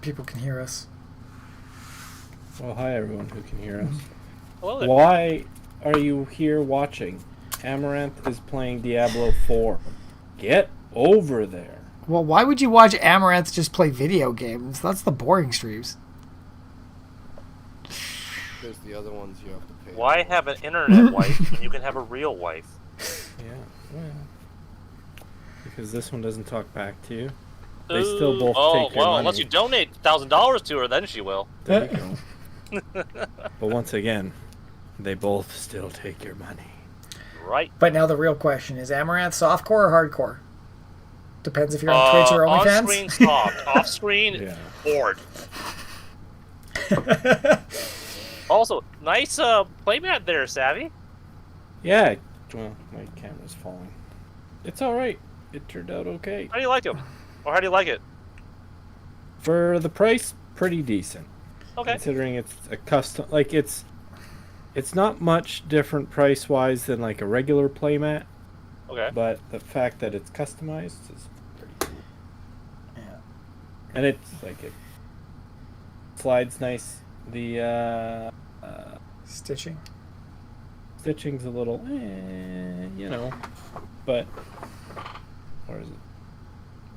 people can hear us. Well, hi everyone who can hear us. Hello there. Why are you here watching? Amaranth is playing Diablo 4. Get over there. Well, why would you watch Amaranth just play video games? That's the boring streams. There's the other ones you have to pay. Why have an internet wife when you can have a real wife? Yeah, well, because this one doesn't talk back to you. They still both take your money. Unless you donate $1,000 to her, then she will. There you go. But once again, they both still take your money. Right. But now the real question is Amaranth softcore or hardcore? Depends if you're on Twitch or OnlyFans. On-screen soft. Off-screen, Yeah. bored. Also, nice playmat there, Savi. Yeah, well, my camera's falling. It's alright. It turned out okay. How do you like him? Or how do you like it? For the price, pretty decent. Okay. Considering it's a custom, like it's not much different price-wise than like a regular playmat. Okay. But the fact that it's customized is pretty cool. Yeah. And it's like it slides nice. The Stitching. stitching's a little, but or is it?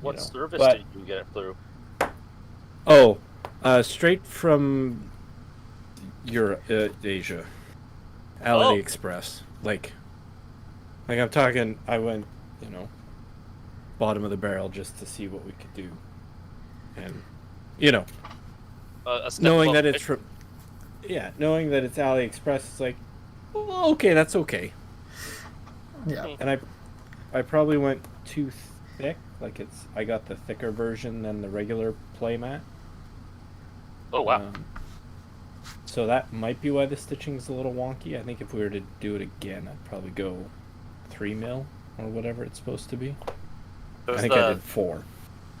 What service but- did you get it through? Oh, straight from Europe, Asia, AliExpress. Like I'm talking. I went, bottom of the barrel just to see what we could do, and A step knowing above that it's it. from, knowing that it's AliExpress, it's like, well, okay, that's okay. Yeah. And I probably went too thick. Like I got the thicker version than the regular playmat. Oh, wow. So that might be why the stitching's a little wonky. I think if we were to do it again, I'd probably go 3 mil or whatever it's supposed to be. I think I did 4.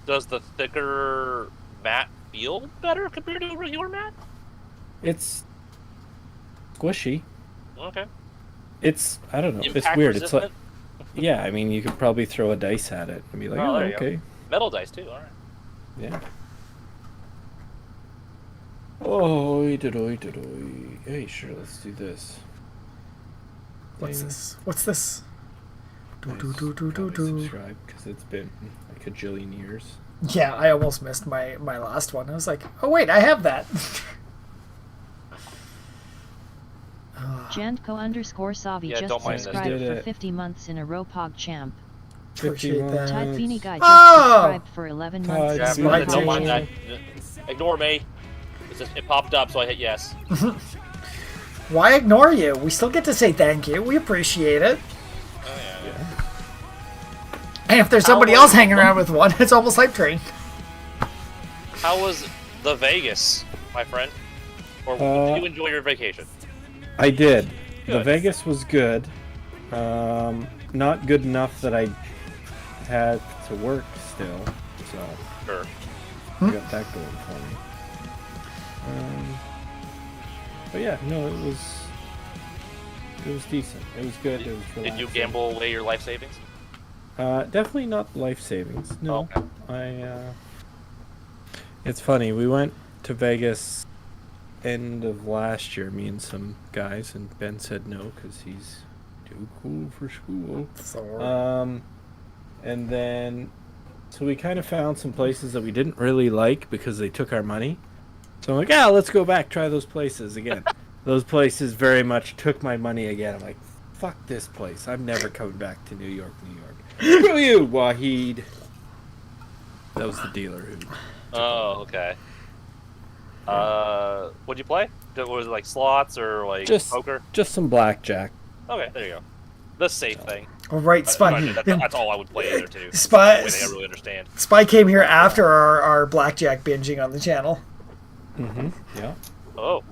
Does the thicker mat feel better compared to a regular mat? It's squishy. Okay. I don't know. Impact It's weird. It's like, resistant? yeah, I mean, you could probably throw a dice at it and be like, Oh, oh, there you go. okay. Metal dice, too. All right. Yeah. Oh, oi. Hey, sure, let's do this. What's Ding. this? What's this? Nice. Probably subscribe because it's been like a jillion years. Yeah, I almost missed my last one. I was like, oh wait, I have that. Jantco_Savi Yeah, just don't mind this. subscribed Did for it. 50 months in a row, Pog Champ. Appreciate 51. that. Todd Feeney Guy just Oh! subscribed for 11 months. Todd Yeah, my don't mind that. team. Ignore me. It popped up, so I hit yes. Why ignore you? We still get to say thank you. We appreciate it. And if there's somebody else hanging around with one, it's almost hype train. How was the Vegas, my friend? Or did you enjoy your vacation? I did. The Good. Vegas was good. Not good enough that I had to work still, so Sure. I got that going for me. But yeah, no, it was decent. It was good. It was relaxing. Did you gamble away your life savings? Definitely not life savings. No, Okay. It's funny. We went to Vegas end of last year, me and some guys, and Ben said no because he's too cool for school. And then so we kind of found some places that we didn't really like because they took our money. So I'm like, yeah, let's go back, try those places again. Those places very much took my money again. I'm like, fuck this place. I'm never coming back to New York. Screw you, Wahid. That was the dealer who. Oh, okay. What'd you play? Was it like slots or like poker? Just some blackjack. Okay, there you go. The safe thing. All right, Spy. That's all I would play either too. Spy- That's the way I really understand. Spy came here after our blackjack binging on the channel. Mm-hmm. Yeah. Oh.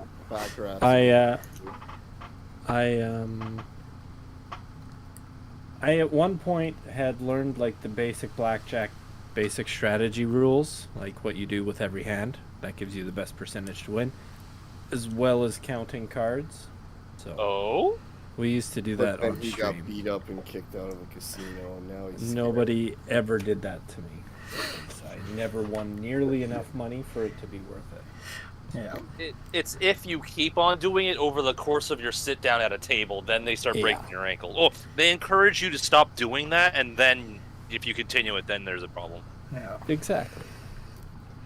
I at one point had learned like the basic blackjack basic strategy rules, like what you do with every hand that gives you the best percentage to win, as well as counting cards. So we used to do that on he stream. got beat up and kicked out of a casino, and now he's Nobody ever did that to me. I never won nearly enough money for it to be worth it. Yeah. It's if you keep on doing it over the course of your sit down at a table, then they start breaking your ankle. Oh, they encourage you to stop doing that, and then if you continue it, then there's a problem. Yeah. Exactly.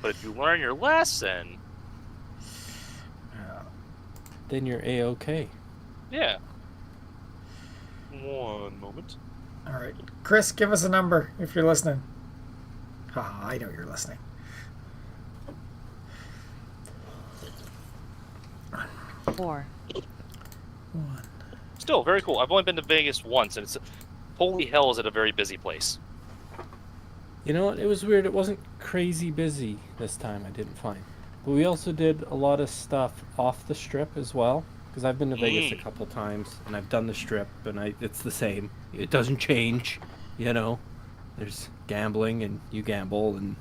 But if you learn your lesson, then you're A-okay. yeah. One moment. All right. Chris, give us a number if you're listening. I know you're listening. 4. 1. Still very cool. I've only been to Vegas once, and it's holy hell, is it a very busy place. You know what? It was weird. It wasn't crazy busy this time, I didn't find. But we also did a lot of stuff off the strip as well. Because I've been to Vegas a couple times, and I've done the strip, and it's the same. It doesn't change, you know. There's gambling, and you gamble, and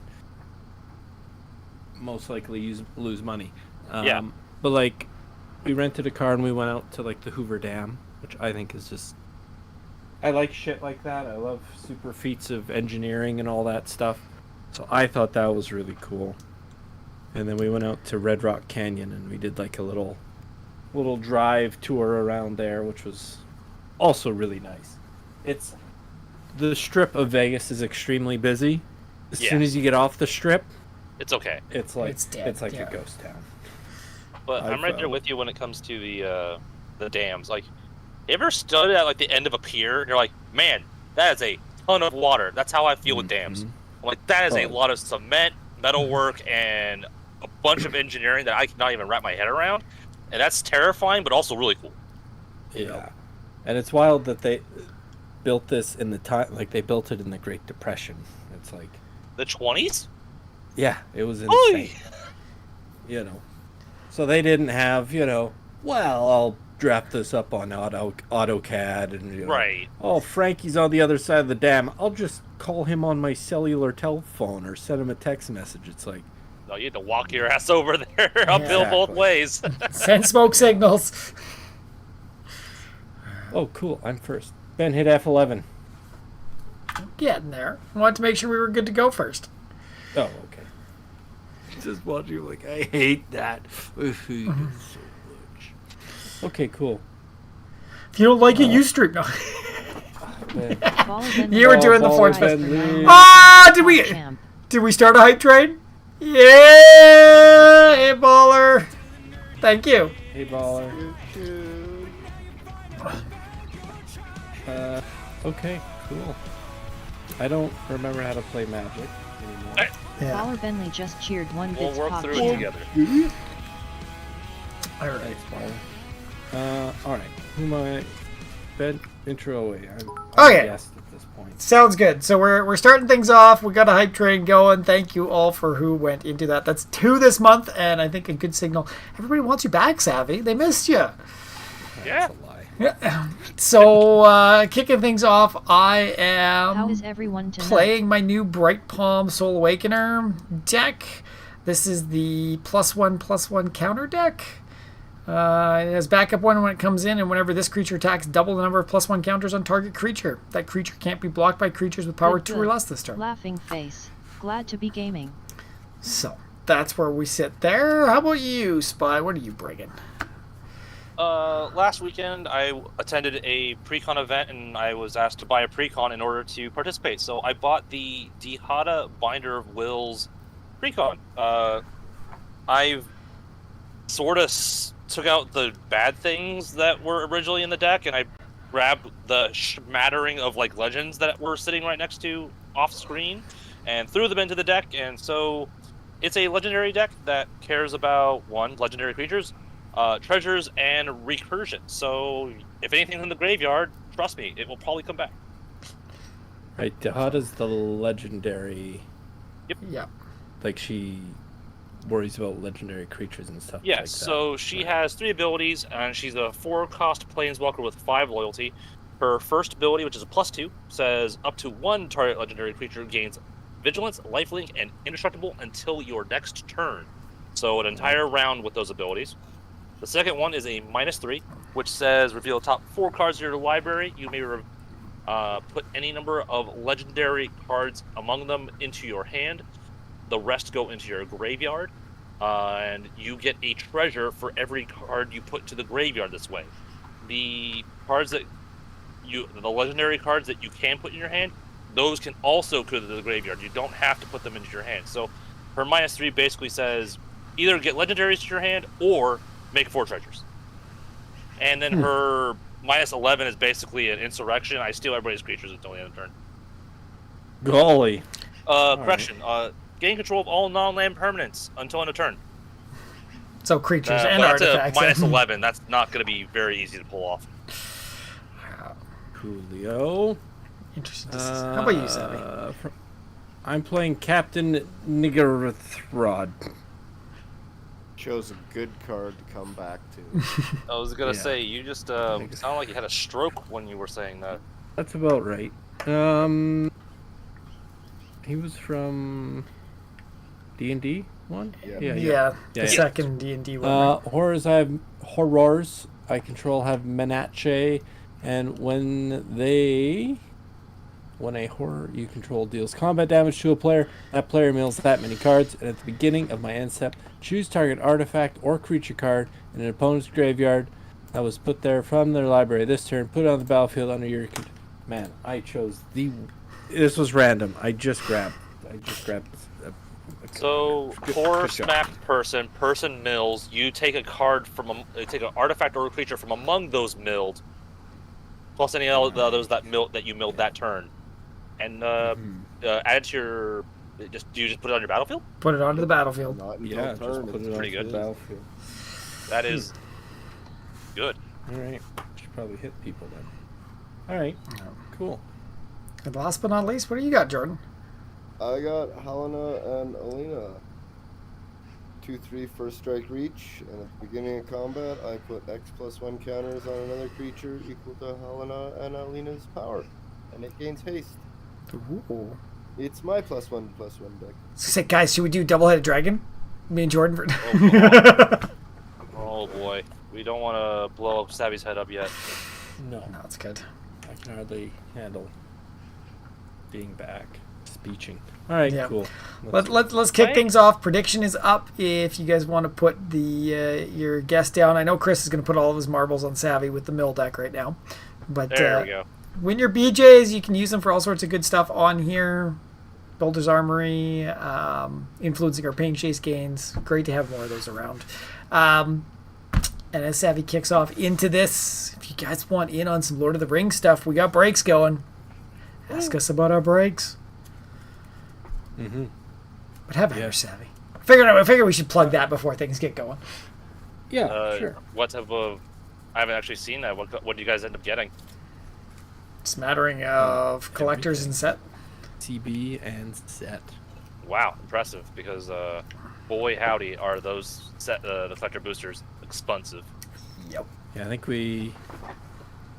most likely lose money. Yeah. But, like, we rented a car, and we went out to, like, the Hoover Dam, which I think is just... I like shit like that. I love super feats of engineering and all that stuff. So I thought that was really cool. And then we went out to Red Rock Canyon, and we did, like, a little drive tour around there, which was also really nice. It's the strip of Vegas is extremely busy. As soon as you get off the strip, it's okay. It's like It's dead, it's like yeah. a ghost town. But I'm right there with you when it comes to the dams. Like, you ever stood at like the end of a pier and you're like, man, that is a ton of water. That's how I feel with dams. I'm like, that is a lot of cement, metalwork, and a bunch of engineering that I cannot even wrap my head around. And that's terrifying, but also really cool. Yeah. And it's wild that they built this in the time, like they built it in the Great Depression. It's like The 20s? Yeah, it was insane. You know. So they didn't have, well, I'll draft this up on AutoCAD and Right. Oh, Frankie's on the other side of the dam. I'll just call him on my cellular telephone or send him a text message. It's like, No, you had to walk your ass over there uphill both Exactly. ways. Send smoke signals. oh, cool, I'm first. Ben hit F11. Getting there. Wanted to make sure we were good to go first. Oh, okay. Just watching you like, I hate that. Okay, cool. If you don't like it, you stream. No. Ben. You were doing the Baller force Ben fest. Lee. Ah, did we start a hype train? Yeah, hey baller. Thank you. Hey, baller. Okay, cool. I don't remember how to play Magic anymore. Yeah. Baller Bentley just cheered one We'll bits work pop through it champ. together. All right. Thanks, baller. All right. Who am I? Ben, intro away. I'm Okay. guest at this point. Sounds good. So we're starting things off. We got a hype train going. Thank you all for who went into that. That's 2 this month, and I think a good signal. Everybody wants you back, Savi. They missed you. Yeah. That's a lie. Yeah. So kicking things off, I How am is everyone tonight? playing my new Bright Palm Soul Awakener deck. This is the +1/+1 counter deck. It has backup one when it comes in, and whenever this creature attacks, double the number of +1 counters on target creature. That creature can't be blocked by creatures with power Good, 2 or good. less this turn. Laughing face. Glad to be gaming. So that's where we sit there. How about you, Spy? What are you bringing? Last weekend, I attended a pre-con event, and I was asked to buy a pre-con in order to participate. So I bought the Dihada Binder of Wills pre-con. I've sort of took out the bad things that were originally in the deck, and I grabbed the smattering of like legends that were sitting right next to off screen, and threw them into the deck. And so it's a legendary deck that cares about legendary creatures, treasures, and recursion. So if anything's in the graveyard, trust me, it will probably come back. Right, Dihada's the legendary. Yep. Like, she worries about legendary creatures and stuff Yes, like that. so she has 3 abilities, and she's a 4-cost planeswalker with 5 loyalty. Her first ability, which is a +2, says up to 1 target legendary creature gains vigilance, lifelink, and indestructible until your next turn. So an entire round with those abilities. The second one is a -3, which says reveal the top 4 cards of your library. You may Put any number of legendary cards among them into your hand. The rest go into your graveyard. And you get a treasure for every card you put to the graveyard this way. The legendary cards that you can put in your hand, those can also go to the graveyard. You don't have to put them into your hand. So her -3 basically says either get legendaries to your hand or make 4 treasures. And then her -11 is basically an insurrection. I steal everybody's creatures until the end of the turn. Golly. Correction. Gain control of all non-land permanents until end of turn. So creatures and Well, that's artifacts. a -11. That's not going to be very easy to pull off. Coolio. Interesting. How about you, Savi? I'm playing Captain Niggerthrod. Chose a good card to come back to. I was going to Yeah. say, you just sounded like you had a stroke when you were saying that. That's about right. He was from D&D one? Yeah. Yeah, the Yeah. second D&D one. Right? Horrors, I have horrors. I control have Menache, and when a horror you control deals combat damage to a player, that player mills that many cards, and at the beginning of my end step, choose target artifact or creature card in an opponent's graveyard that was put there from their library this turn, put it on the battlefield under your man, I chose this was random. I just grabbed So, horror smacked person mills. You take a card take an artifact or a creature from among those milled, plus any others that you milled that turn, and add it to your. Do you just put it on your battlefield? Put it onto the battlefield. Not until Yeah, turn. just put it pretty on good. the battlefield. That is good. All right, should probably hit people then. All right, cool. And last but not least, what do you got, Jordan? I got Helena and Alina. 2/3 first strike reach, and at the beginning of combat, I put X+1 counters on another creature equal to Helena and Alina's power, and it gains haste. Ooh. It's my +1/+1 deck. So, guys, should we do double-headed dragon? Me and Jordan. Oh boy, we don't want to blow up Savi's head up yet. No, No, it's good. I can hardly handle being back. Speeching. All right, Yeah. cool. Let's kick things off. Prediction is up. If you guys want to put your guest down, I know Chris is going to put all of his marbles on Savi with the mill deck right now. But There we go. win your BJs. You can use them for all sorts of good stuff on here. Builder's Armory, influencing our pain chase gains. Great to have more of those around. And as Savi kicks off into this, if you guys want in on some Lord of the Rings stuff, we got breaks going. Ask us about our breaks. Mm-hmm. But have your Savi. I figured we should plug that before things get going. Yeah, sure. What type of? I haven't actually seen that. What do you guys end up getting? Smattering of collectors and set. CB and set. Wow, impressive. Because boy howdy, are those the collector boosters expensive. Yep. Yeah, I think we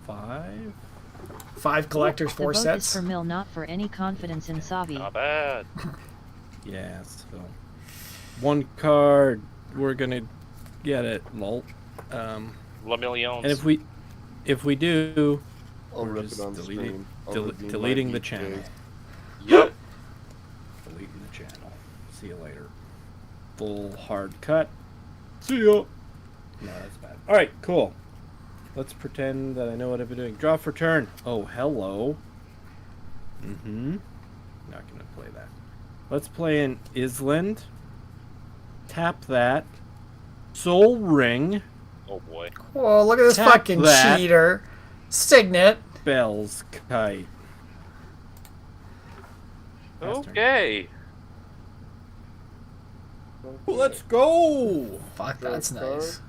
5. 5 collectors, The 4 vote sets. is for Mill, not for any confidence in Savi. Not bad. Yeah, so 1 card. We're gonna get it. Lol. La Millions. And if we do, I'll we're rip just it on the screen. I'll redeem my deleting the BJ. channel. Yep. Deleting the channel. See you later. Full hard cut. See ya. No, that's bad. All right, cool. Let's pretend that I know what I've been doing. Draw for turn. Oh, hello. Mm-hmm. Not gonna play that. Let's play an Island. Tap that. Soul Ring. Oh boy. Whoa, look at this Tap fucking that. cheater. Signet. Bell's Kite. Pass turn. Okay. Let's go. Fuck, Draw a that's card. nice.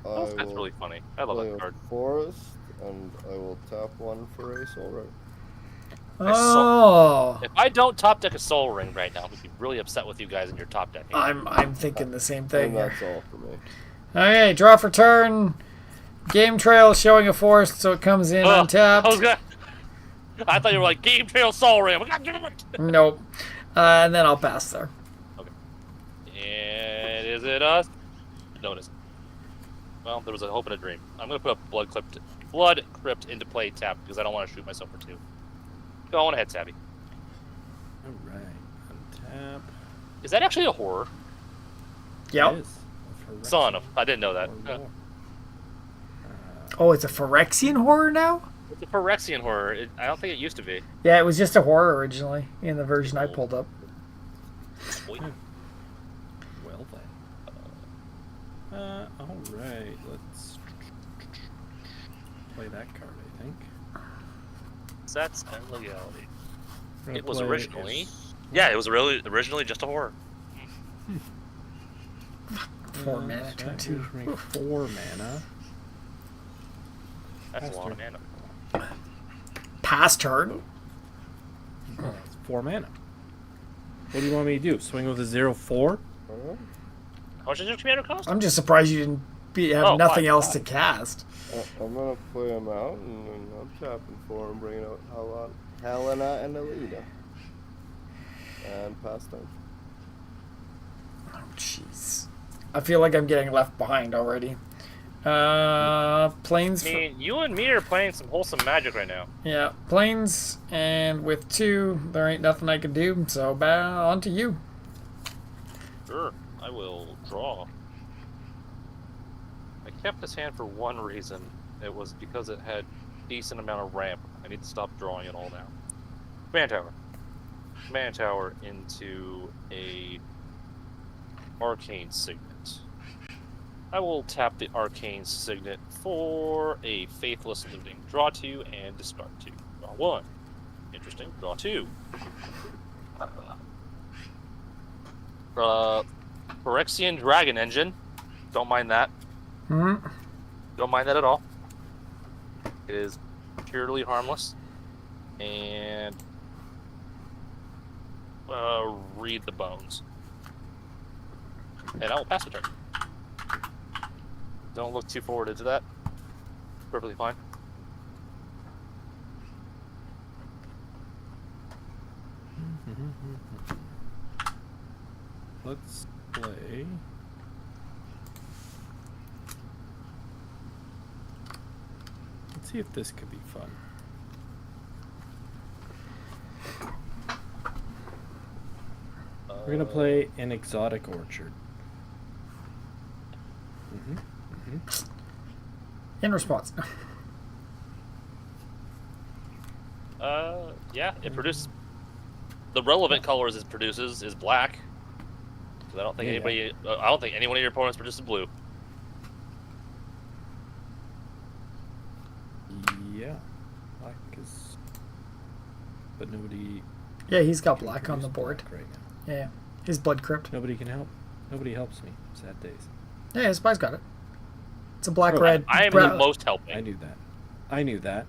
I That's will really funny. I love play that a card. forest, and I will tap 1 for a soul ring. Oh. If I don't top deck a Soul Ring right now, I'd be really upset with you guys in your top deck. I'm thinking the same thing And here. that's all for me. Okay, draw for turn. Game trail showing a forest, so it comes in untapped. I thought you were like Game Trail Soul Ring. God damn it! Nope. And then I'll pass there. And is it us? No, it isn't. Well, there was a hope and a dream. I'm gonna put up Blood Clip Flood Crypt into play tapped because I don't want to shoot myself for 2. Go on ahead, Savi. Alright. Untap. Is that actually a horror? Yep. It is. A Son of... Phyrexian I didn't know that. horror. Oh, it's a Phyrexian horror now? It's a Phyrexian horror. I don't think it used to be. Yeah, it was just a horror originally in the version I pulled up. Sweet. Well then. Alright, let's play that card, I think. Sets and legality. We're gonna It was play originally... is- Yeah, it was originally just a horror. 4 mana, turn 2. 4 mana. That's a lot of Faster. mana. Pass turn. It's 4 mana. What do you want me to do? Swing with a 0/4? Alright. How much does your commander cost? I'm just surprised you didn't have Oh, nothing fine. else to cast. I'm gonna play him out, and then I'm tapping for him, bringing out Helena and Alita. And pass turn. Oh, jeez. I feel like I'm getting left behind already. Planes. I mean, you and me are playing some wholesome Magic right now. Yeah, planes, and with 2, there ain't nothing I can do, so on to you. Sure, I will draw. I kept this hand for one reason. It was because it had decent amount of ramp. I need to stop drawing it all now. Command Tower. Command Tower into a Arcane Signet. I will tap the Arcane Signet for a Faithless Looting. Draw 2 and discard 2. Draw 1. Interesting. Draw 2. Phyrexian Dragon Engine. Don't mind that. Hmm. Don't mind that at all. It is purely harmless. And read the bones. And I will pass the turn. Don't look too forward into that. Perfectly fine. Let's play. Let's see if this could be fun. We're gonna play an exotic orchard. In response. Yeah, it produces the relevant colors it produces is black. So I don't think Yeah, anybody. I don't think any one of your opponents produces blue. Yeah, black is, but nobody. Yeah, he's got can black on the produce board. black right now. Yeah, his blood crypt. Nobody can help. Nobody helps me. Sad days. Yeah, his spy's got it. It's a black Oh, red. I am brown- the most helping. I knew that. I knew that.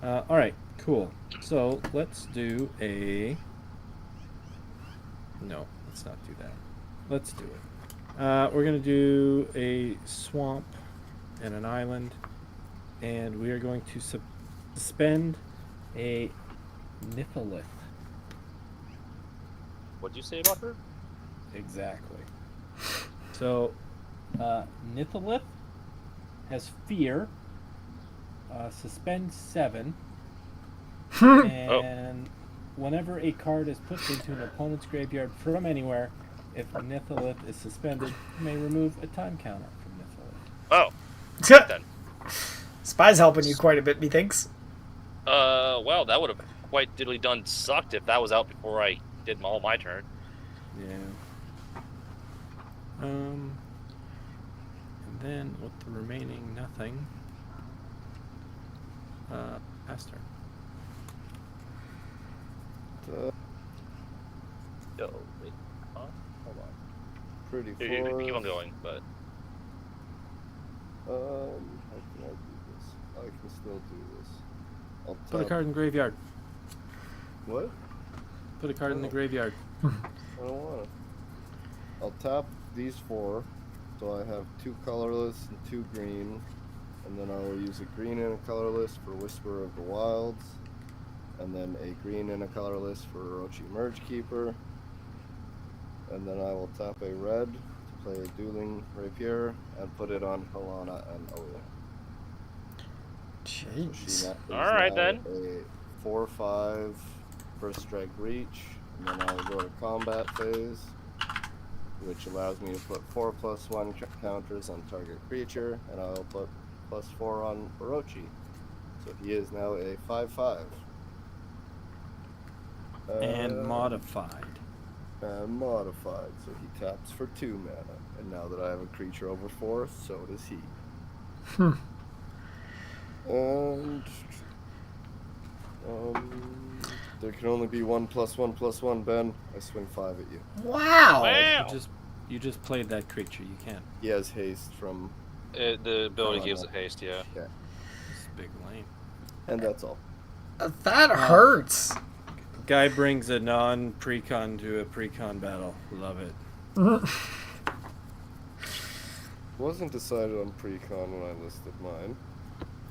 All right, cool. So let's do a. No, let's not do that. Let's do it. We're gonna do a swamp and an island, and we are going to suspend a Nitholith. What'd you say about her? Exactly. So, Nitholith has fear. Suspend 7. And whenever a card is put into an opponent's graveyard from anywhere, if Nitholith is suspended, you may remove a time counter from Nitholith. Oh, then. Spy's helping you quite a bit, methinks. Well, that would have quite diddly done sucked if that was out before I did all my turn. Yeah. And then with the remaining nothing, pass turn. Yo, wait, huh? Hold on. Pretty You far. keep on going, but How can I do this? I can still do this. I'll Put a tap. card in the graveyard. What? Put a card in the graveyard. I don't want to. I'll tap these 4, so I have 2 colorless and 2 green, and then I will use a green and a colorless for Whisper of the Wilds, and then a green and a colorless for Orochi Merge Keeper, and then I will tap a red to play a Dueling Rapier and put it on Helena and Oya. So Jeez. she is Alright, now then. a 4/5 first strike reach, and then I'll go to combat phase, which allows me to put 4+1 counters on target creature, and I'll put +4 on Orochi. So he is now a 5/5. And modified. Modified, so he taps for 2 mana. And now that I have a creature over 4, so does he. And there can only be 1+1/+1, Ben. I swing 5 at you. Wow. Wow! You just played that creature. You can't. He has haste from The ability Oh, gives no. it haste, yeah. yeah, This is big lane. and that's all. That hurts. Guy brings a non-precon to a precon battle. Love it. Wasn't decided on precon when I listed mine.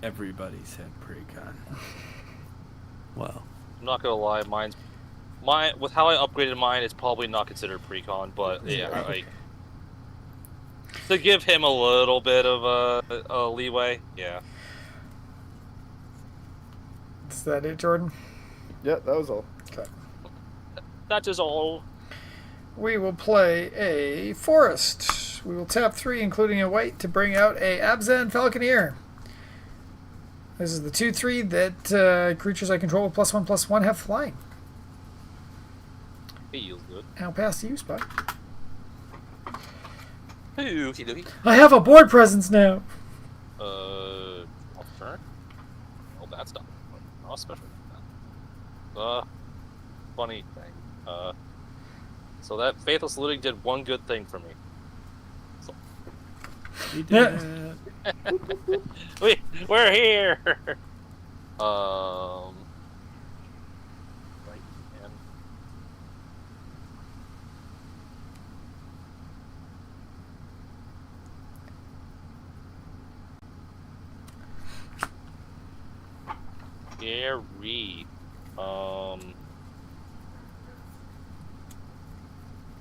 Everybody said precon. Wow. I'm not gonna lie, mine with how I upgraded mine, it's probably not considered precon, but yeah, like to give him a little bit of a leeway, yeah. Is that it, Jordan? Yeah, that was all. Okay. That is all. We will play a forest. We will tap 3, including a white, to bring out a Abzan Falconeer. This is the 2/3 that creatures I control with +1/+1 have flying. Feels good. Now pass to you, Spy. Okie dokie. I have a board presence now. Off turn? Oh, that's not special. Funny thing. So that Faithless Looting did one good thing for me. So, You did. we're here! Right, and Gary.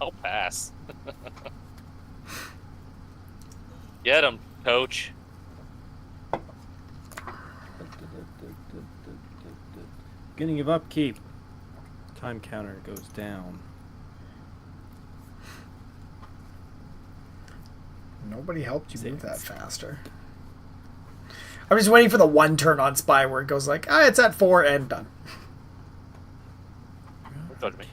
I'll pass. Get him, coach. Beginning of upkeep. Time counter goes down. Nobody helped you move that Six. faster. I'm just waiting for the one turn on Spy where it goes like, it's at 4 and done. Don't judge me.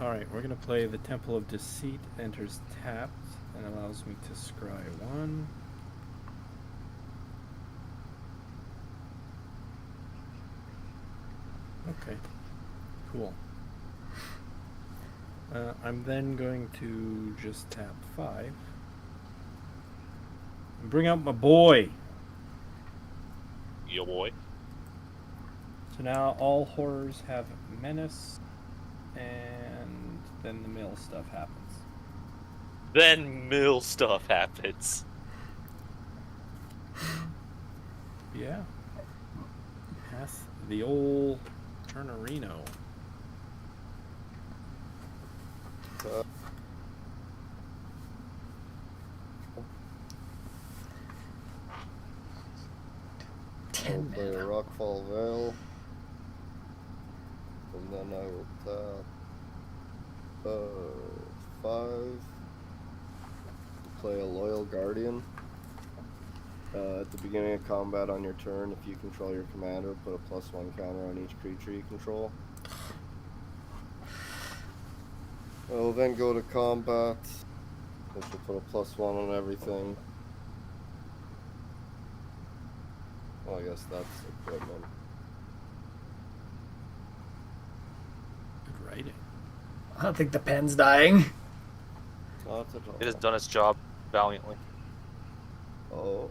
Alright, we're gonna play the Temple of Deceit enters tapped and allows me to scry 1. Okay, cool. I'm then going to just tap 5 and bring out my boy. Yo, boy. So now all horrors have menace, and then the mill stuff happens. Then mill stuff happens. Yeah. Pass the old Turnerino. I'll play a Rockfall Veil. And then I will tap 5. Play a Loyal Guardian. At the beginning of combat on your turn, if you control your commander, put a +1 counter on each creature you control. I will then go to combat, which will put a +1 on everything. Well, I guess that's equipment. Good writing. I don't think the pen's dying. Not at all. It has done its job valiantly. Oh.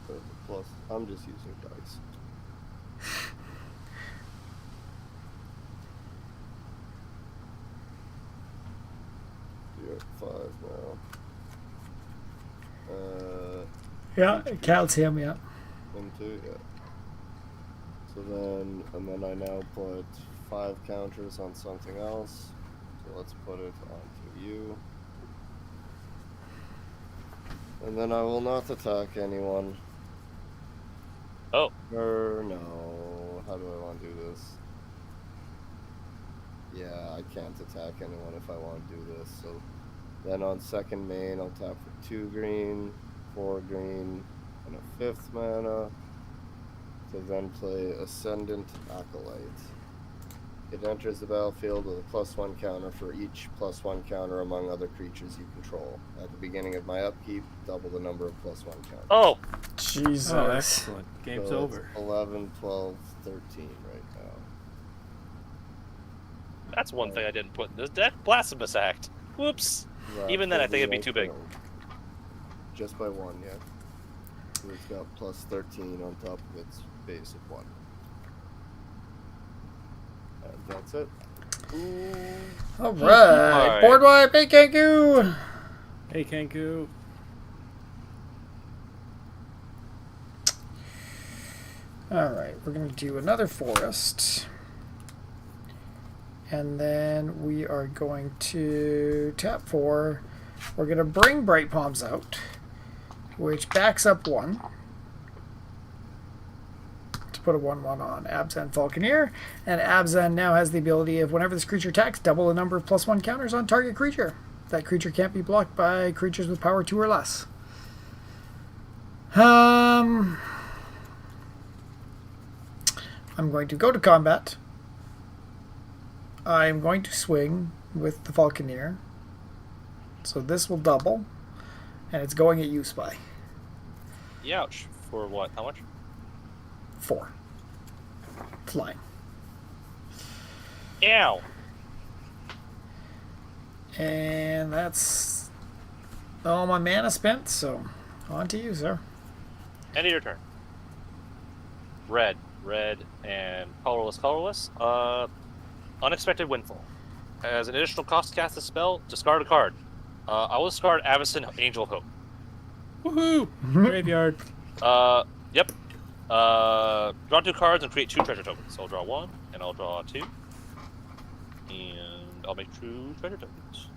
There's a plus. I'm just using dice. You're at 5 now. Yeah, it counts him, yeah. Into, yeah. So then, and then I now put 5 counters on something else. So let's put it onto you. And then I will not attack anyone. Oh. Or no. How do I want to do this? Yeah, I can't attack anyone if I want to do this. So then on second main, I'll tap for 2 green, 4 green, and a 5th mana to then play Ascendant Acolyte. It enters the battlefield with a +1 counter for each +1 counter among other creatures you control. At the beginning of my upkeep, double the number of +1 counters. Oh, Jesus. Oh, excellent. Game's So over. it's 11, 12, 13 right now. that's one thing I didn't put in this deck. Blasphemous Act. Whoops. That Even then, I will think it'd be my too big. turn. Just by 1, yeah. So it's got +13 on top of its base of 1. And that's it. All right. Board wipe. Hey, Kanku. Hey, Kenku. All right. We're going to do another forest. And then we are going to tap 4. We're going to bring Bright Palms out, which backs up 1. To put a 1/1 on Abzan Falconeer. And Abzan now has the ability of whenever this creature attacks, double the number of +1 counters on target creature. That creature can't be blocked by creatures with power 2 or less. I'm going to go to combat. I'm going to swing with the Falconeer. So this will double. And it's going at you, Spy. Youch. For what? How much? 4. Flying. Ow. And that's all my mana spent, so on to you, sir. End of your turn. Red, and colorless. Unexpected Windfall. As an additional cost to cast a spell, discard a card. I will discard Avacyn Angel of Hope. Woohoo! Graveyard. Yep. Draw 2 cards and create 2 treasure tokens. So I'll draw 1, and I'll draw 2. And I'll make 2 treasure tokens.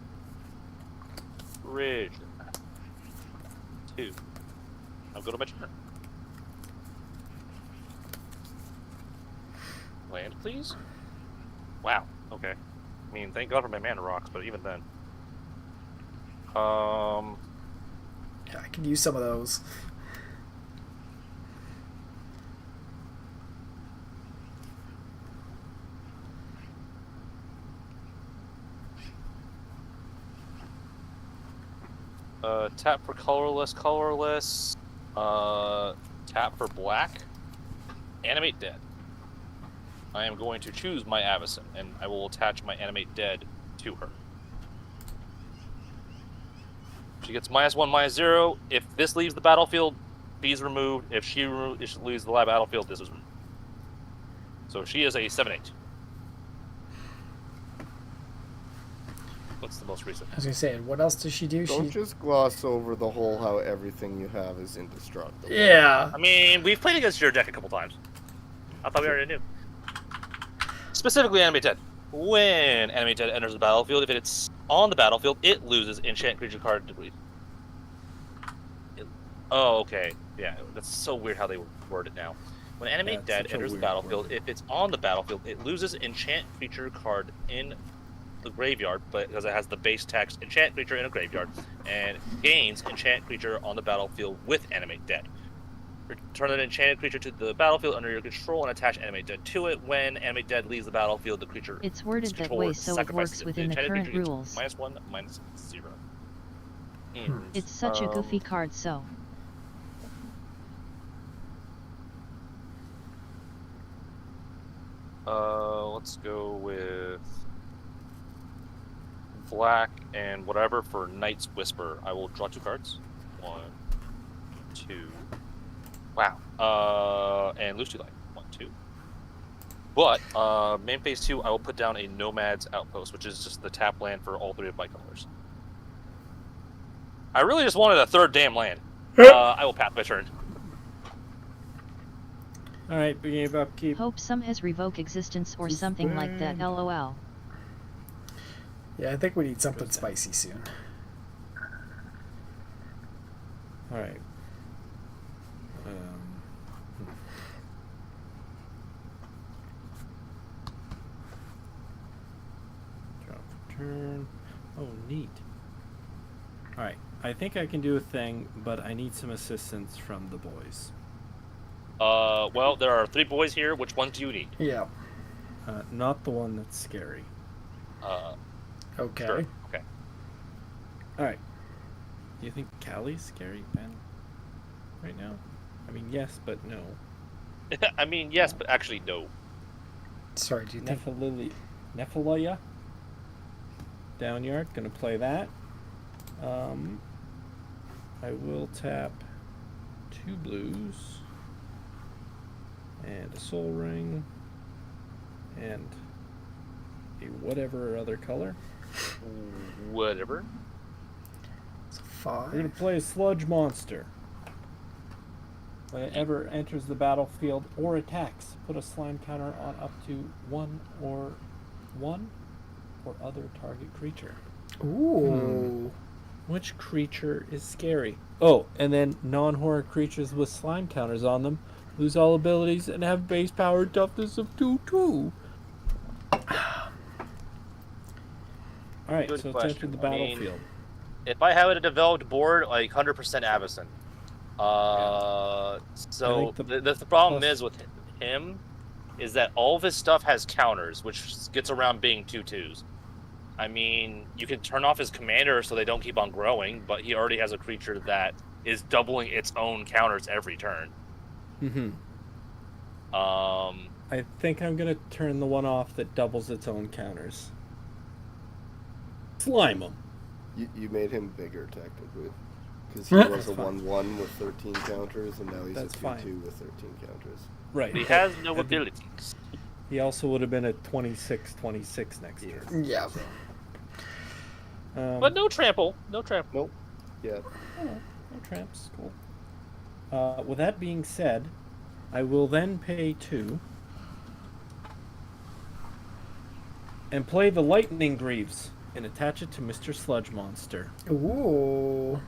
Treasure. 2. I'll go to my turn. Land, please. Wow. Okay. I mean, thank God for my mana rocks, but even then. Yeah, I could use some of those. Tap for colorless. Tap for black. Animate Dead. I am going to choose my Avacyn, and I will attach my Animate Dead to her. She gets -1/-0. If this leaves the battlefield, B is removed. If she leaves the battlefield, this is removed. So she is a 7/8. What's the most recent? I was going to say, what else does she do? Don't just gloss over the whole how everything you have is indestructible. Yeah. I mean, we've played against your deck a couple times. I thought we already knew. Specifically, Animate Dead. When Animate Dead enters the battlefield, if it's on the battlefield, it loses enchant creature card debris. Oh, okay. Yeah, that's so weird how they word it now. When Animate That's Dead such a enters the weird battlefield, word. if it's on the battlefield, it loses enchant creature card in the graveyard, but because it has the base text enchant creature in a graveyard, and gains enchant creature on the battlefield with Animate Dead. Return an enchanted creature to the battlefield under your control and attach Animate Dead to it. When Animate Dead leaves the battlefield, the creature It's worded that controller way so it sacrifices works within the enchanted current creature gets rules. -1, -0. And, It's such a goofy card, so. Let's go with black and whatever for Knight's Whisper. I will draw 2 cards. 1, 2. Wow. And lose 2 life. 1, 2. But main phase 2, I will put down a Nomad's Outpost, which is just the tap land for all 3 of my colors. I really just wanted a 3rd damn land. I will pass my turn. Alright, beginning of upkeep. Hope some has revoke existence or something like that, lol. Yeah, I think we need something spicy soon. All right. Drop turn. Oh, neat. All right. I think I can do a thing, but I need some assistance from the boys. Well, there are 3 boys here. Which ones do you need? Yeah. Not the one that's scary. Okay. Sure. Okay. All right. Do you think Callie's scary, Ben? Right now? I mean, yes, but no. I mean, yes, but actually, no. Sorry, do you think? Nephilia. Downyard. Gonna play that. I will tap 2 blues and a soul ring and a whatever other color. Whatever. It's We're gonna 5. play a sludge monster. When it ever enters the battlefield or attacks, put a slime counter on up to one or other target creature. Ooh. Which creature is scary? Oh, and then non-horror creatures with slime counters on them lose all abilities and have base power toughness of 2/2. Alright, Good so it's question. entered the I mean, battlefield. If I have a developed board, like 100% Avacyn. So think the problem is with him is that all of his stuff has counters, which gets around being 2/2s. I mean, you can turn off his commander so they don't keep on growing, but he already has a creature that is doubling its own counters every turn. Mm-hmm. Um, I think I'm gonna turn the one off that doubles its own counters. Slime him. You made him bigger, technically. Because he That's was a fine. 1/1 with 13 counters, and now he's That's a 2/2 fine. with 13 counters. Right. he has no abilities. He also would have been a 26/26 next Yeah. turn. Yeah. But no trample. No trample. Nope. Yeah. No tramps. Cool. With that being said, I will then pay 2 and play the Lightning Greaves and attach it to Mr. Sludge Monster. Ooh.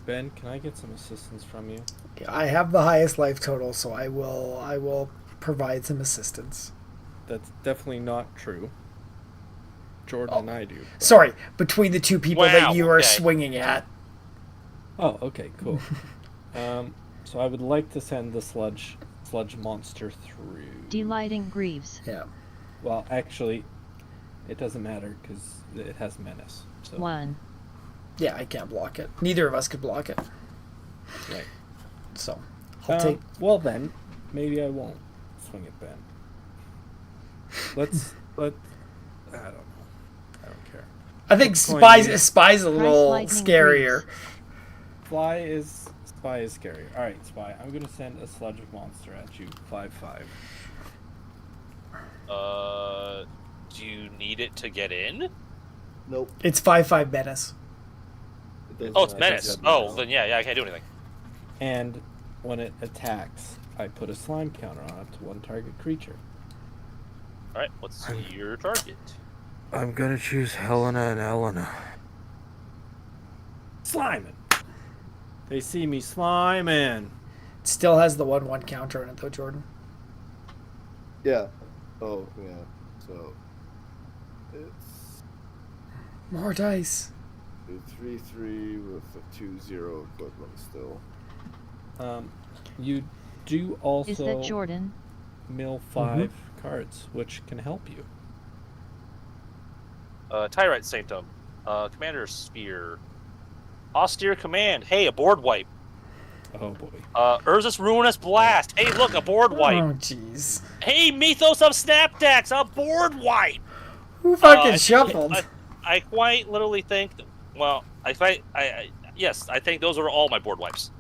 Ben, can I get some assistance from you? I have the highest life total, so I will provide some assistance. That's definitely not true. Jordan and I do. but- Sorry, between the 2 people Wow, that you are okay. swinging at. Oh, okay, cool. So I would like to send the sludge monster through. Delighting Greaves. Yeah. Well, actually, it doesn't matter because it has menace. So 1. Yeah, I can't block it. Neither of us could block it. right. So, I'll take. Well then, maybe I won't swing it, Ben. I don't know. I don't care. I think Coin Spy's me. a little Lightning scarier. Spy is scary. All right, Spy. I'm gonna send a sludge monster at you. 5/5. Do you need it to get in? Nope. It's 5/5 menace. It doesn't Oh, it's have menace. to be Oh, now. then yeah, I can't do anything. And when it attacks, I put a slime counter on it to one target creature. All right, what's your target? I'm gonna choose Helena and Elena. Sliming. They see me sliming. It still has the 1/1 counter in it, though, Jordan. Yeah. Oh, yeah. So it's More dice. a 3/3 with a 2/0 equivalent still. You do also Is that Jordan? mill 5 cards, which can help you. Tyrite Sanctum, Commander Sphere, Austere Command. Hey, a board wipe. Oh boy. Urza's Ruinous Blast. Hey, look, a board wipe. Oh, jeez. Hey, Mythos of Snapdax, a board wipe. Who fucking I- shuffled? I quite literally think. Well, yes, I think those are all my board wipes.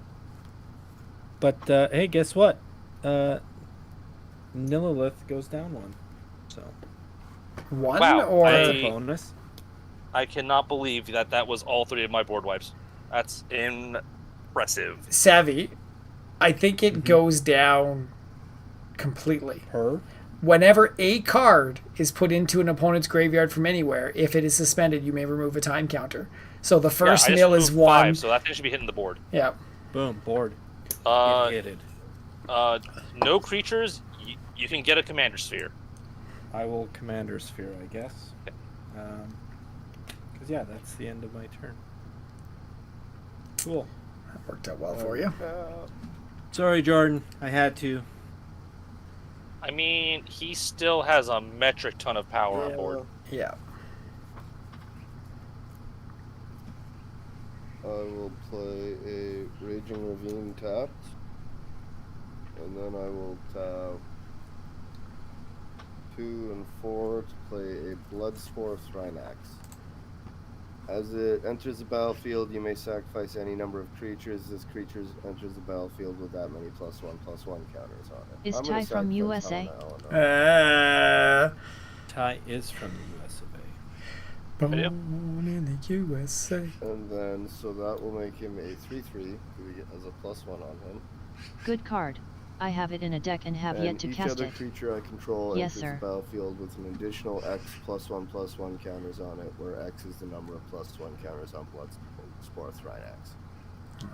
But hey, guess what? Nililith goes down 1. So One Wow, or that's I- a bonus. I cannot believe that was all 3 of my board wipes. That's impressive. Savvy? I think it goes down completely. Her. Whenever a card is put into an opponent's graveyard from anywhere, if it is suspended, you may remove a time counter. So the first I just mill is removed 5, 1. so that thing should be hitting the board. Yeah. Boom, board. Uh, Get hit. no creatures. You can get a commander sphere. I will Commander Sphere, I guess. Because, yeah, that's the end of my turn. Cool. That worked out well for you. Sorry, Jordan. I had to. I mean, he still has a metric ton of power on board. Yeah. I will play a Raging Ravine tapped. And then I will tap 2 and 4 to play a Bloodspore Thrynax. As it enters the battlefield, you may sacrifice any number of creatures. This creature enters the battlefield with that many +1/+1 counters on it. Is I'm gonna Ty from sacrifice USA? Helena. Ty is from the US of A. Born in the USA. And then, so that will make him a 3/3, who has a +1 on him. Good card. I have it in a deck and have yet to each cast other it. creature I control Yes, enters sir. the battlefield with an additional X +1/+1 counters on it, where X is the number of +1 counters on Bloodspore Thrynax.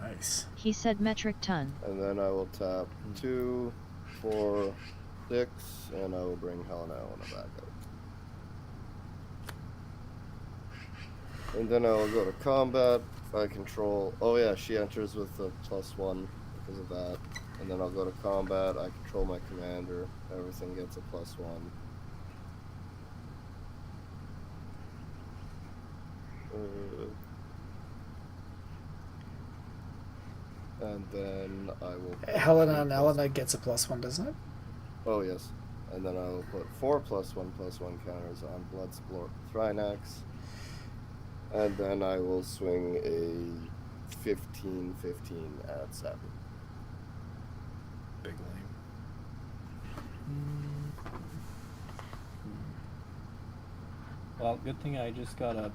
Nice. He said metric ton. And then I will tap 2, 4, 6, and I will bring Helena back up. And then I will go to combat. I control. Oh yeah, she enters with a +1 because of that. And then I'll go to combat. I control my commander. Everything gets a +1. And then I will. Helena and Elena gets a +1, doesn't it? Oh yes. And then I will put 4 +1/+1 counters on Bloodsport Thrynax. And then I will swing a 15/15 at Savi. Big lame. Well, good thing I just got a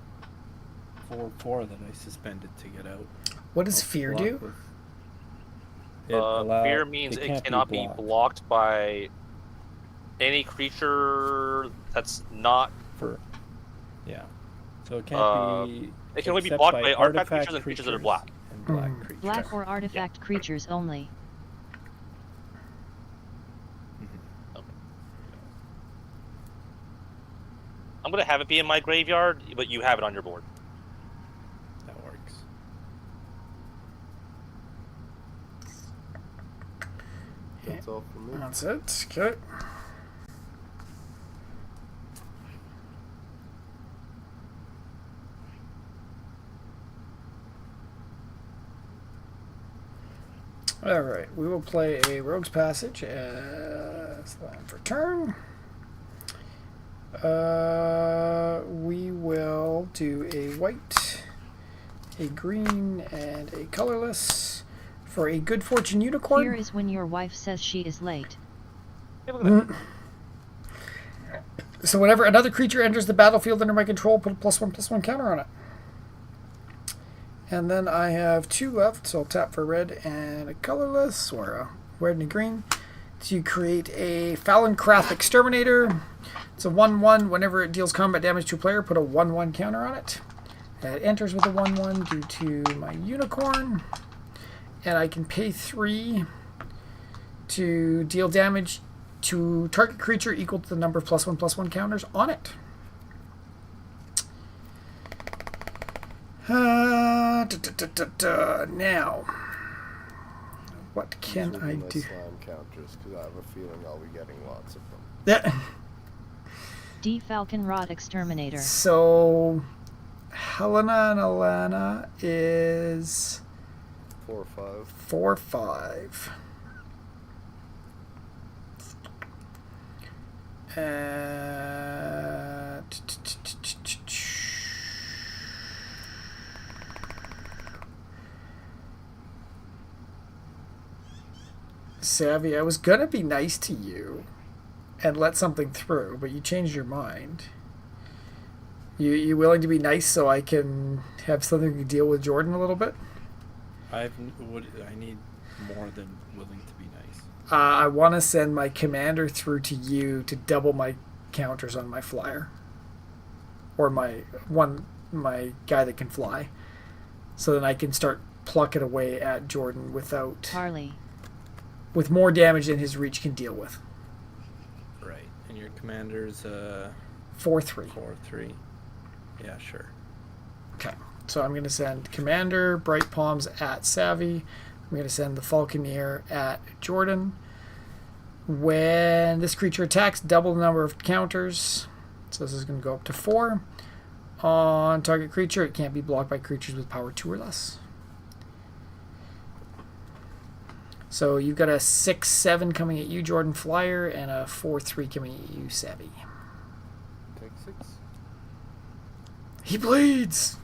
4/4 that I suspended to get out. What does I'll fear block do? with- Fear means it can't cannot be blocked by any creature that's not. for. Yeah. So it can't be. It can only be except blocked by artifact creatures and creatures that are black. And black Mhm. creatures. Black or artifact creatures only. I'm gonna have it be in my graveyard, but you have it on your board. That works. That's all for me. That's it. Okay. All right, we will play a Rogue's Passage as land for turn. We will do a white, a green, and a colorless for a Good Fortune Unicorn. Fear is when your wife says she is late. Hey, look at that. So whenever another creature enters the battlefield under my control, put a +1/+1 counter on it. And then I have 2 left, so I'll tap for red and a colorless, or a red and a green, to create a Fallon-Crath Exterminator. It's a 1/1. Whenever it deals combat damage to a player, put a 1/1 counter on it. It enters with a 1/1 due to my unicorn. And I can pay 3 to deal damage to target creature equal to the number of +1/+1 counters on it. Now, what can These will I be my do? slime counters, because I have a feeling I'll be getting lots of them. Yeah. D Falconrod Exterminator. So, Helena and Alana is 4 or 5. 4/5. Savi, I was gonna be nice to you and let something through, but you changed your mind. You willing to be nice so I can have something to deal with Jordan a little bit? I need more than willing to be nice. I want to send my commander through to you to double my counters on my flyer, or my guy that can fly, so then I can start plucking away at Jordan with more damage than his reach can deal with. Right, and your commander's 4/3. 4/3. Yeah, sure. Okay, so I'm going to send Commander Bright Palms at Savi. I'm going to send the Falconeer at Jordan. When this creature attacks, double the number of counters. So this is going to go up to 4. On target creature, it can't be blocked by creatures with power 2 or less. So you've got a 6/7 coming at you, Jordan Flyer, and a 4/3 coming at you, Savi. Take 6. He bleeds!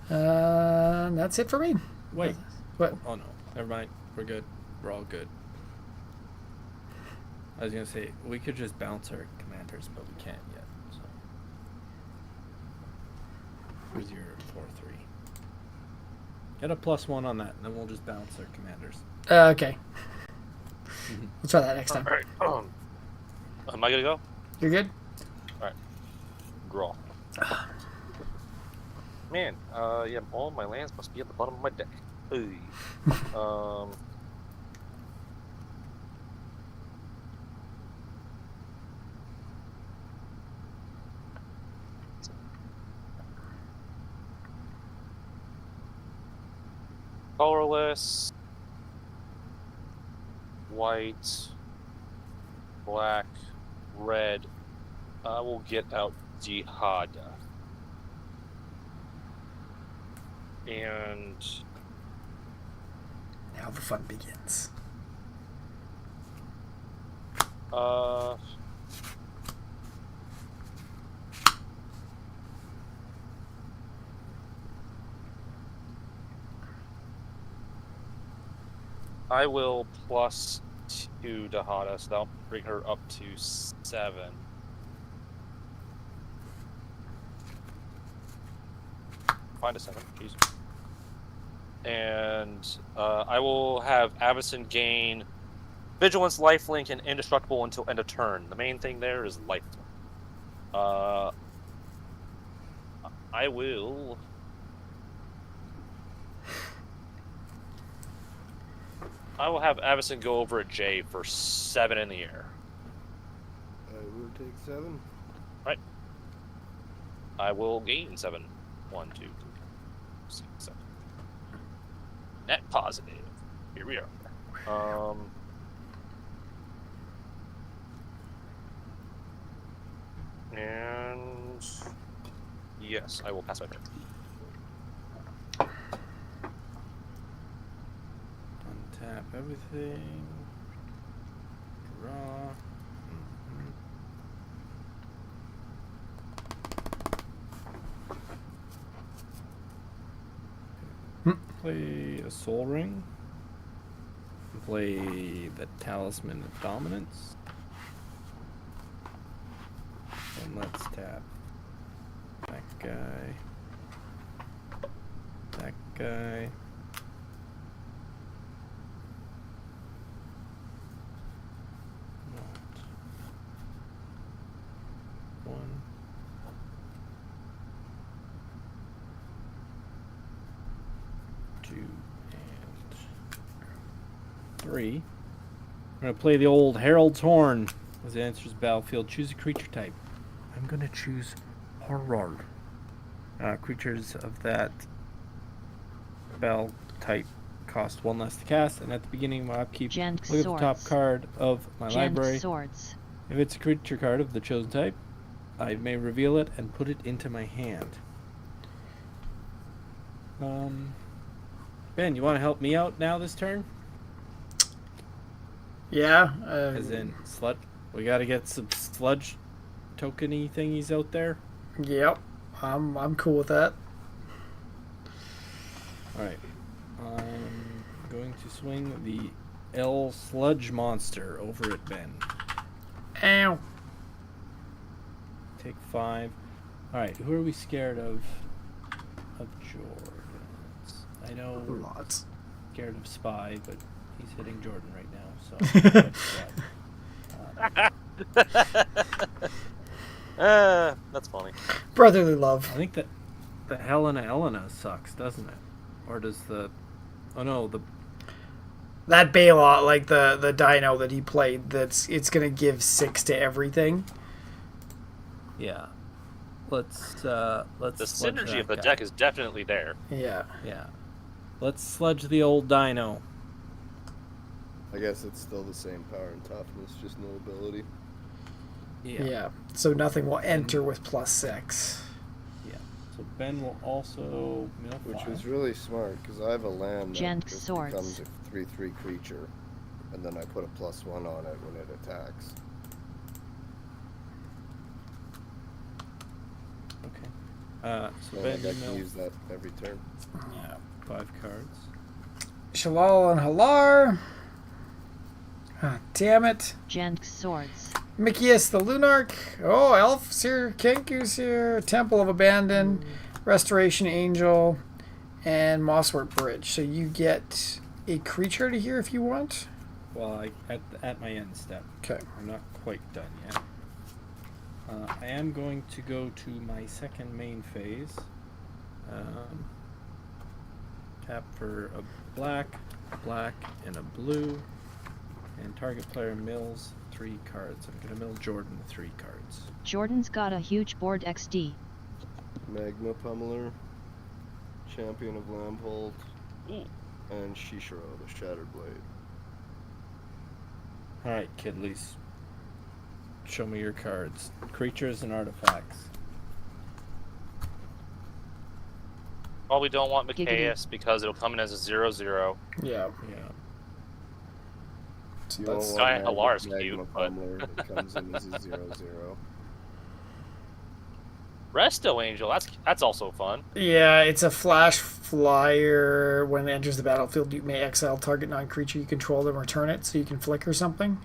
That's it for me. Wait. What? Oh no, never mind. We're good. We're all good. I was gonna say we could just bounce our commanders, but we can't yet. So where's your 4/3? Get a +1 on that, and then we'll just bounce our commanders. Okay. Let's try that next time. All right. Am I gonna go? You're good? Draw. Man, yeah, all my lands must be at the bottom of my deck. Hey. Colorless, white, black, red. I will get out Jihada. And Now the fun begins. I will +2 Dahada, so that'll bring her up to 7. Find a 7, jeez. And I will have Avison gain Vigilance, Lifelink, and Indestructible until end of turn. The main thing there is Lifelink. I will... have Avison go over at J for 7 in the air. I will take 7. Right. I will gain 7. 1, 2, 3, 4, 6, 7. Net positive. Here we are. And yes, I will pass my turn. Untap everything. Draw. Play a Soul Ring. Play the Talisman of Dominance. And let's tap that guy. That guy. One. 2 and 3. I'm going to play the old Herald's Horn. As it enters the battlefield, choose a creature type. I'm going to choose Horror. Creatures of that spell type cost 1 less to cast, and at the beginning of my upkeep, look at the top card of my library. Swords. If it's a creature card of the chosen type, I may reveal it and put it into my hand. Ben, you want to help me out now this turn? Yeah. As in, we got to get some sludge tokeny thingies out there. Yep. I'm cool with that. Alright. I'm going to swing the L Sludge Monster over at Ben. Ow. Take 5. Alright, who are we scared of? Of Jordan's. I know. Lots. scared of Spy, but he's hitting Jordan right now, so. That's funny. Brotherly love. I think that the Helena sucks, doesn't it? Or does the... Oh no, That Baylot, like the dino that he played, it's gonna give 6 to everything. Yeah. Let's The sludge synergy that of the guy. deck is definitely there. Yeah. Yeah. Let's sludge the old dino. I guess it's still the same power and toughness, just no ability. Yeah. So nothing will enter with +6. Yeah. So Ben will also mill Which 5. was really smart, because I have a land that Gent just swords. becomes a 3/3 creature, and then I put a +1 on it when it attacks. Okay. So So Ben, like I you can mill use that every turn. Yeah. 5 cards. Shalal and Halar. Ah, damn it. Gent swords. Mikias the Lunarch. Oh, Elf's here. Kenku's here. Temple of Abandon. Restoration Angel. And Mosswort Bridge. So you get a creature to here if you want. Well, at my end step. Okay. I'm not quite done yet. I am going to go to my second main phase. Tap for a black, and a blue. And target player mills 3 cards. I'm going to mill Jordan 3 cards. Jordan's got a huge board XD. Magma Pummeler, Champion of Lambolt, Ooh. and Shishiro, the Shattered Blade. Alright, kidlies. Show me your cards. Creatures and artifacts. Probably don't want Giggity. Micaeus because it'll come in as a 0/0. Yeah. Yeah. So You don't that's, want Giant Halar's Magma cute, but- Pummeler, it comes in as a 0/0. Resto Angel, that's also fun. yeah, it's a flash flyer. When it enters the battlefield, you may exile target non-creature you control and return it, so you can flicker something.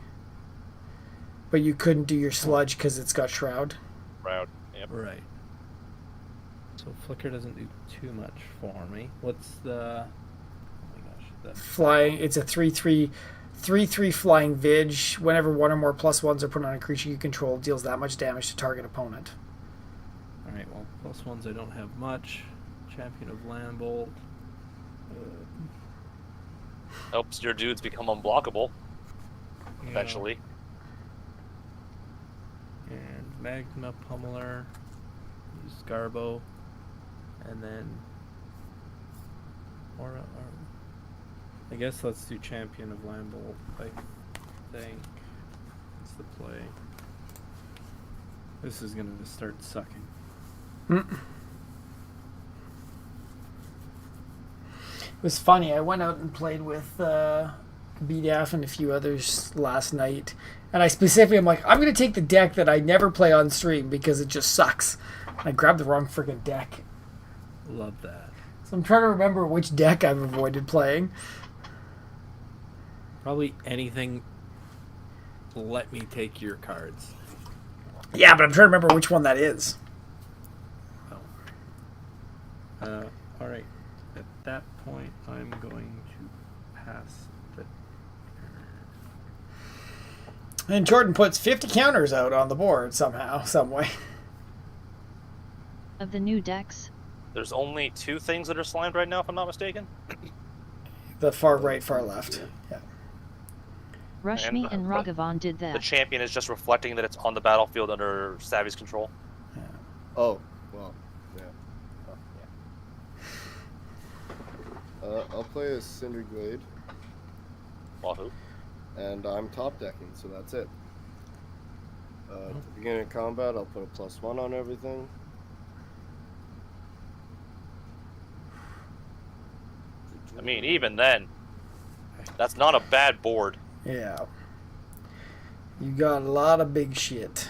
But you couldn't do your sludge because it's got Shroud. Proud. Yep. Right. So Flicker doesn't do too much for me. What's the... Oh my gosh. The... Flying, it's a 3/3 flying Vig. Whenever one or more +1s are put on a creature you control, deals that much damage to target opponent. Alright, well, +1s I don't have much. Champion of Lambolt. Helps your dudes become unblockable Yeah. eventually. And Magma Pummeler. Use Garbo. And then... I guess let's do Champion of Lambolt, I think. That's the play. This is gonna start sucking. It was funny. I went out and played with BDAF and a few others last night, and I specifically, I'm like, I'm going to take the deck that I never play on stream because it just sucks. And I grabbed the wrong friggin' deck. Love that. So I'm trying to remember which deck I've avoided playing. Probably anything. Let me take your cards. Yeah, but I'm trying to remember which one that is. Alright. At that point, I'm going to pass the And Jordan puts 50 counters out on the board somehow, some way. Of the new decks, There's only 2 things that are slimed right now, if I'm not mistaken. The far right, far left. Yeah. Rushmi and Ragavan did The that. champion is just reflecting that it's on the battlefield under Savi's control. Oh, well, yeah. I'll play as Cinder Glade, Wahoo. and I'm top decking, so that's it. At the beginning of combat, I'll put a +1 on everything. I mean, even then, that's not a bad board. Yeah. You got a lot of big shit.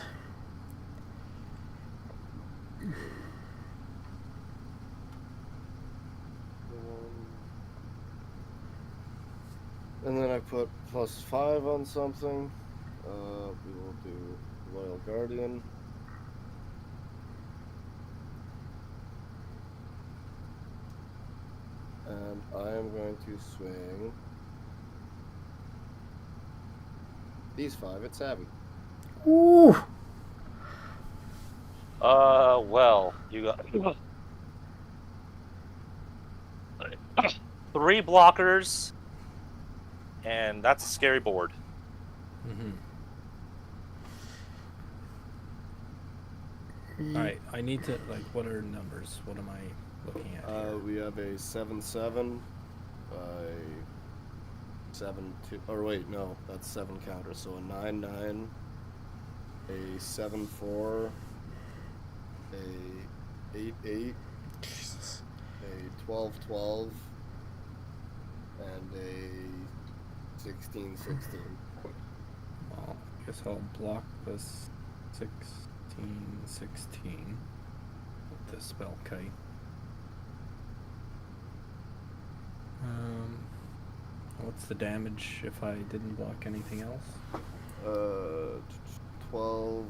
And then I put +5 on something. We will do Loyal Guardian. And I am going to swing these 5 at Savi. Ooh. Well, you got 3 blockers, and that's a scary board. All right, I need to, like, what are numbers? What am I looking at here? We have a 7-7, a 7-2, or wait, no, that's 7 counters. So a 9-9, a 7-4, a 8-8, Jesus. a 12-12, and a 16-16. Well, I guess I'll block this 16 with this spell kite. What's the damage if I didn't block anything else? 12,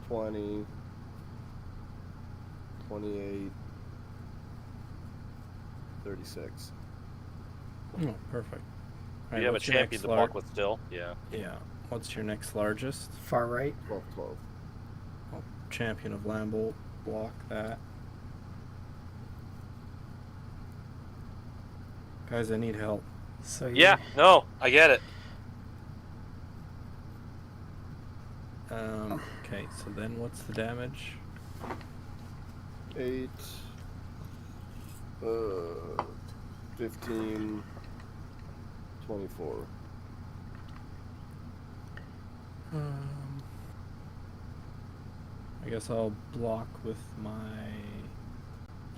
20, 28, 36. Oh, perfect. All right, You have a what's your champion next to block with still. Yeah. Yeah. What's your next largest? Far right. 12, 12. Oh, champion of Lambolt. Block that. Guys, I need help. So Yeah, no, I get it. Okay, so then what's the damage? 8, 15, 24. I guess I'll block with my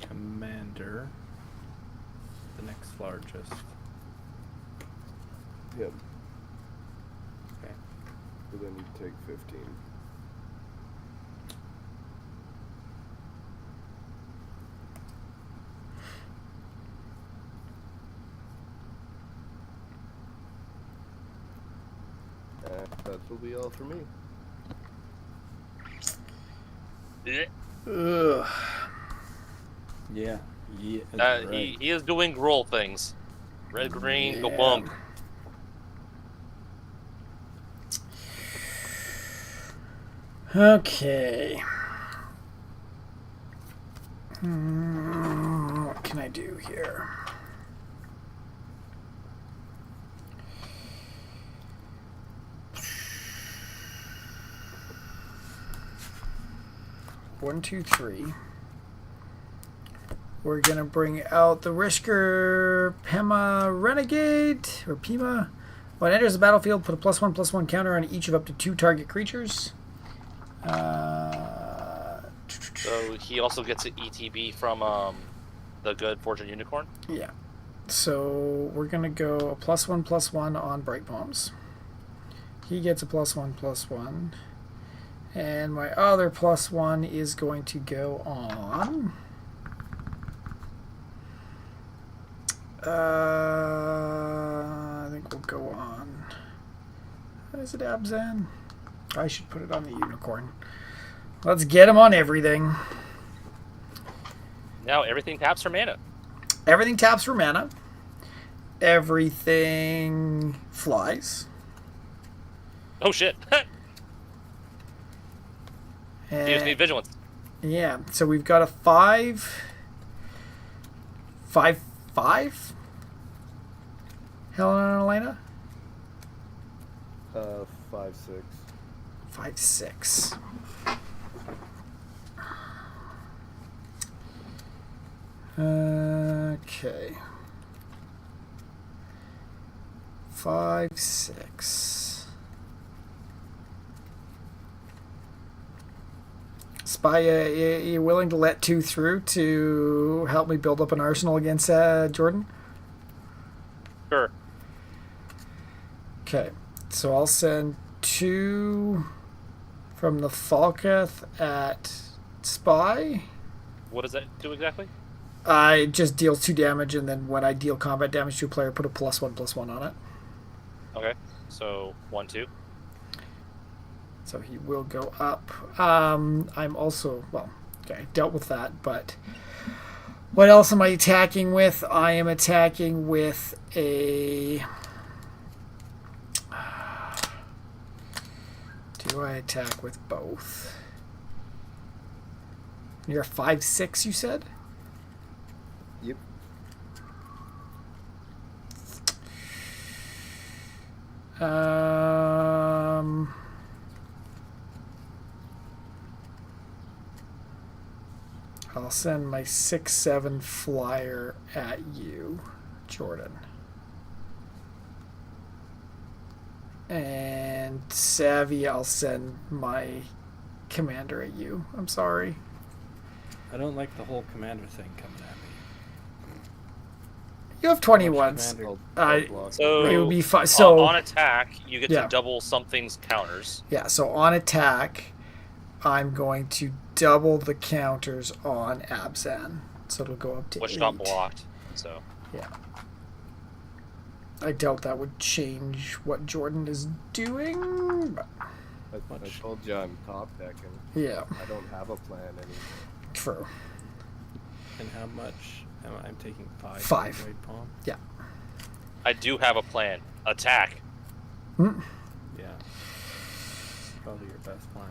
commander, the next largest. Yep. Okay. So then you take 15. And that will be all for me. Ugh. Yeah. Yeah. Right. He is doing roll things. Red, green, go bump. Okay. What can I do here? One, two, three. We're gonna bring out the Risker Pema Renegade or Pima. When it enters the battlefield, put a +1/+1 counter on each of up to 2 target creatures. So he also gets an ETB from the good Fortune Unicorn. Yeah. So we're gonna go a +1/+1 on Bright Palms. He gets a +1/+1. And my other +1 is going to go on. I think we'll go on. Is it Abzan? I should put it on the Unicorn. Let's get him on everything. Now everything taps for mana. Everything taps for mana. Everything flies. Oh shit. You just need vigilance. Yeah, so we've got a 5/5. Helen and Elena? 5/6. 5/6. Okay. 5/6. Spy, you willing to let 2 through to help me build up an arsenal against Jordan? Sure. Okay, so I'll send 2 from the Falketh at Spy. What does that do exactly? I just deals 2 damage, and then when I deal combat damage to a player, put a +1/+1 on it. Okay. So 1, 2. So he will go up. I'm also, well, okay, dealt with that, but What else am I attacking with? I am attacking with a... Do I attack with both? You're 5/6, you said? Yep. I'll send my 6/7 flyer at you, Jordan. And Savi, I'll send my commander at you. I'm sorry. I don't like the whole commander thing coming at me. You have 21s. Commander- So It would be fine. So on attack, you get Yeah. to double something's counters. yeah, so on attack, I'm going to double the counters on Abzan. So it'll go up to Which 8. got blocked. So Yeah. I doubt that would change what Jordan is doing. But I told you I'm top decking. yeah, I don't have a plan anymore. true. And how much am I? I'm taking 5. 5. Right, Palm? I do have a plan. Attack. Mm. Yeah. Probably your best plan.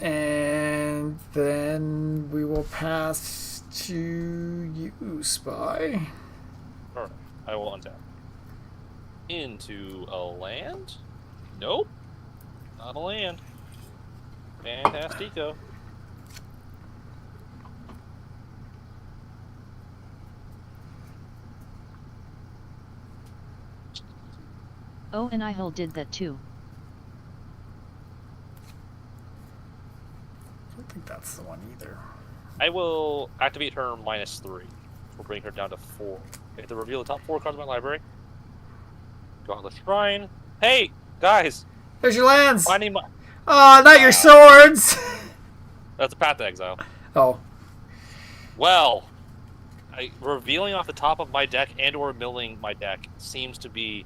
And then we will pass to you, Spy. Alright, I will untap. Into a land? Nope. Not a land. Fantastico. Oh, and I did that too. I don't think that's the one either. I will activate her -3. We'll bring her down to 4. I have to reveal the top 4 cards of my library. Go on the shrine. Hey, guys! There's your lands. Finding my... Oh, not your swords. That's a Path to Exile. Oh, Well, revealing off the top of my deck and or milling my deck seems to be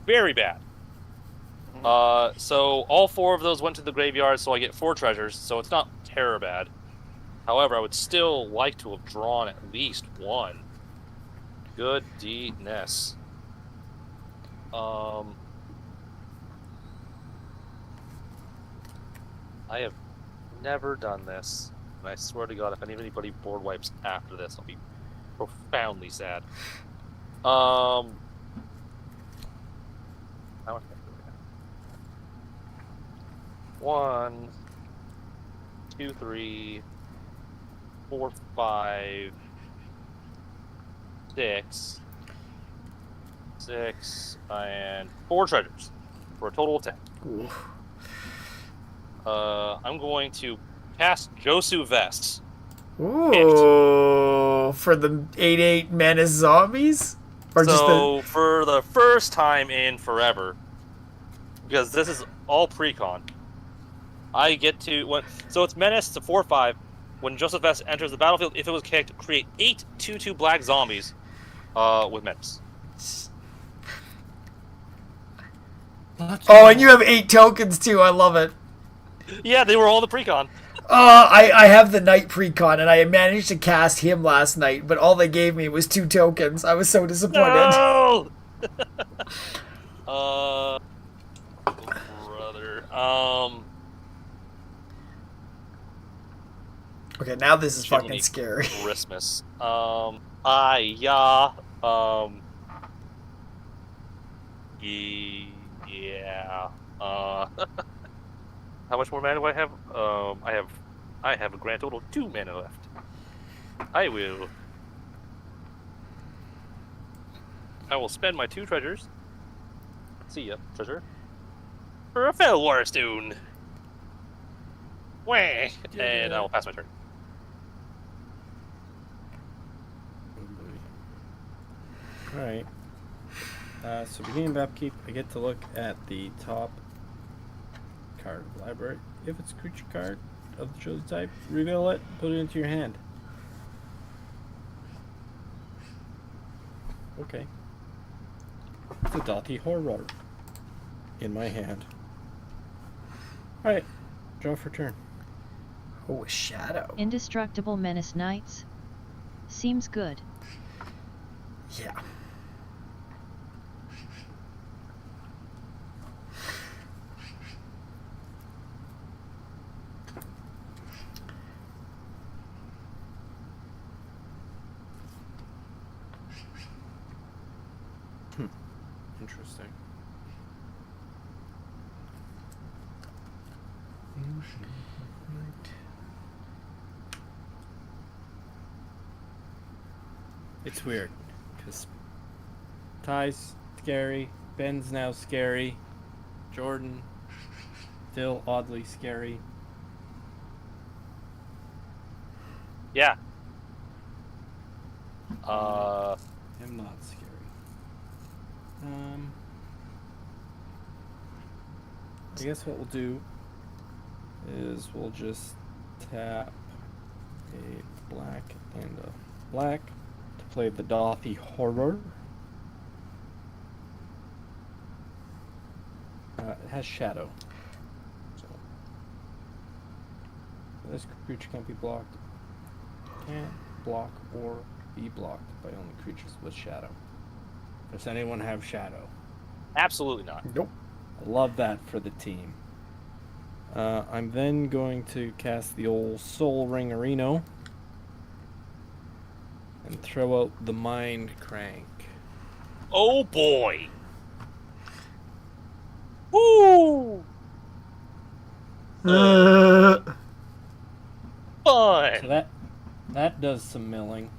very bad. So all 4 of those went to the graveyard, so I get 4 treasures, so it's not terror bad. However, I would still like to have drawn at least 1. Goodness. I have never done this, and I swear to God, if anybody board wipes after this, I'll be profoundly sad. How much do I have? 1, 2, 3, 4, 5, 6, 6, and 4 treasures for a total of 10. ooh. I'm going to cast Josu Vest. Ooh, for the 8/8 menace zombies, or So for the first time in forever, because this is all pre-con, I get to so it's menace to 4/5. When Joseph Vest enters the battlefield, if it was kicked, create 8 2/2 black zombies with menace. Oh, and you have 8 tokens too. I love it. Yeah, they were all the pre-con. I have the knight precon, and I managed to cast him last night, but all they gave me was 2 tokens. I was so disappointed. No! Brother. Okay, now this is Jiminy fucking scary. Christmas. Yeah. How much more mana do I have? I have a grand total of 2 mana left. I will spend my 2 treasures. See ya, treasure. For a Fell Warstone. Wah! And I will pass my turn. Alright. So beginning of upkeep, I get to look at the top card of the library. If it's a creature card of the chosen type, reveal it, put it into your hand. Okay. It's a Dotty Horror in my hand. Alright, draw for turn. Oh, a shadow. Indestructible Menace Knights. Seems good. Yeah. Interesting. It's weird, because Ty's scary, Ben's now scary, Jordan still oddly scary. Yeah. I'm not scary. I guess what we'll do is we'll just tap a black and a black to play the Dothy Horror. It has shadow. So this creature can't be blocked. Can't block or be blocked by only creatures with shadow. Does anyone have shadow? Absolutely not. Nope. I love that for the team. I'm then going to cast the old Soul Ringerino and throw out the Mind Crank. Oh boy. Woo! Fun. So that does some milling.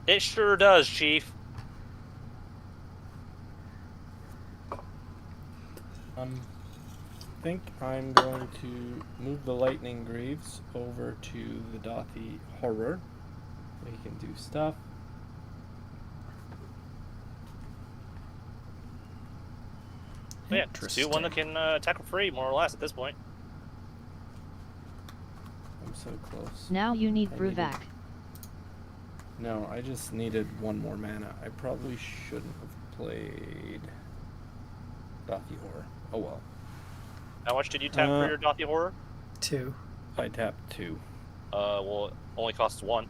It sure does, Chief. I think I'm going to move the Lightning Greaves over to the Dothy Horror. So he can do stuff. Yeah, just do one that can attack for free, more or less, at this point. I'm so close. Now you need I Bruvac. No, I just needed one more mana. I probably shouldn't have played Dothy Horror. Oh well. How much did you tap for your Dothy Horror? 2. I tapped 2. Well, it only costs 1.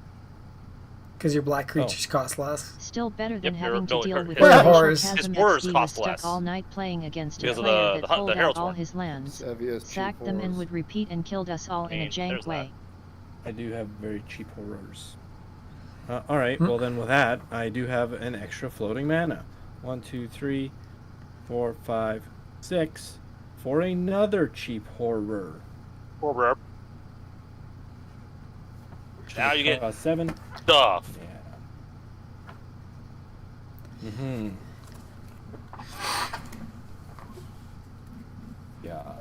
Because your black creatures cost less. Still better than Yep, having to no, deal with his a horrors- chasm his that horrors Steve cost was stuck less. all night playing against a Because of player the that the pulled Herald's out all Horn. his lands, Savi has cheap sacked them, and horrors. would repeat and killed us all in a And jank there's that. way. I do have very cheap horrors. Alright, well then with that, I do have an extra floating mana. 1, 2, 3, 4, 5, 6 for another cheap horror. Horror. Now you get 7. stuff. Yeah. Yeah.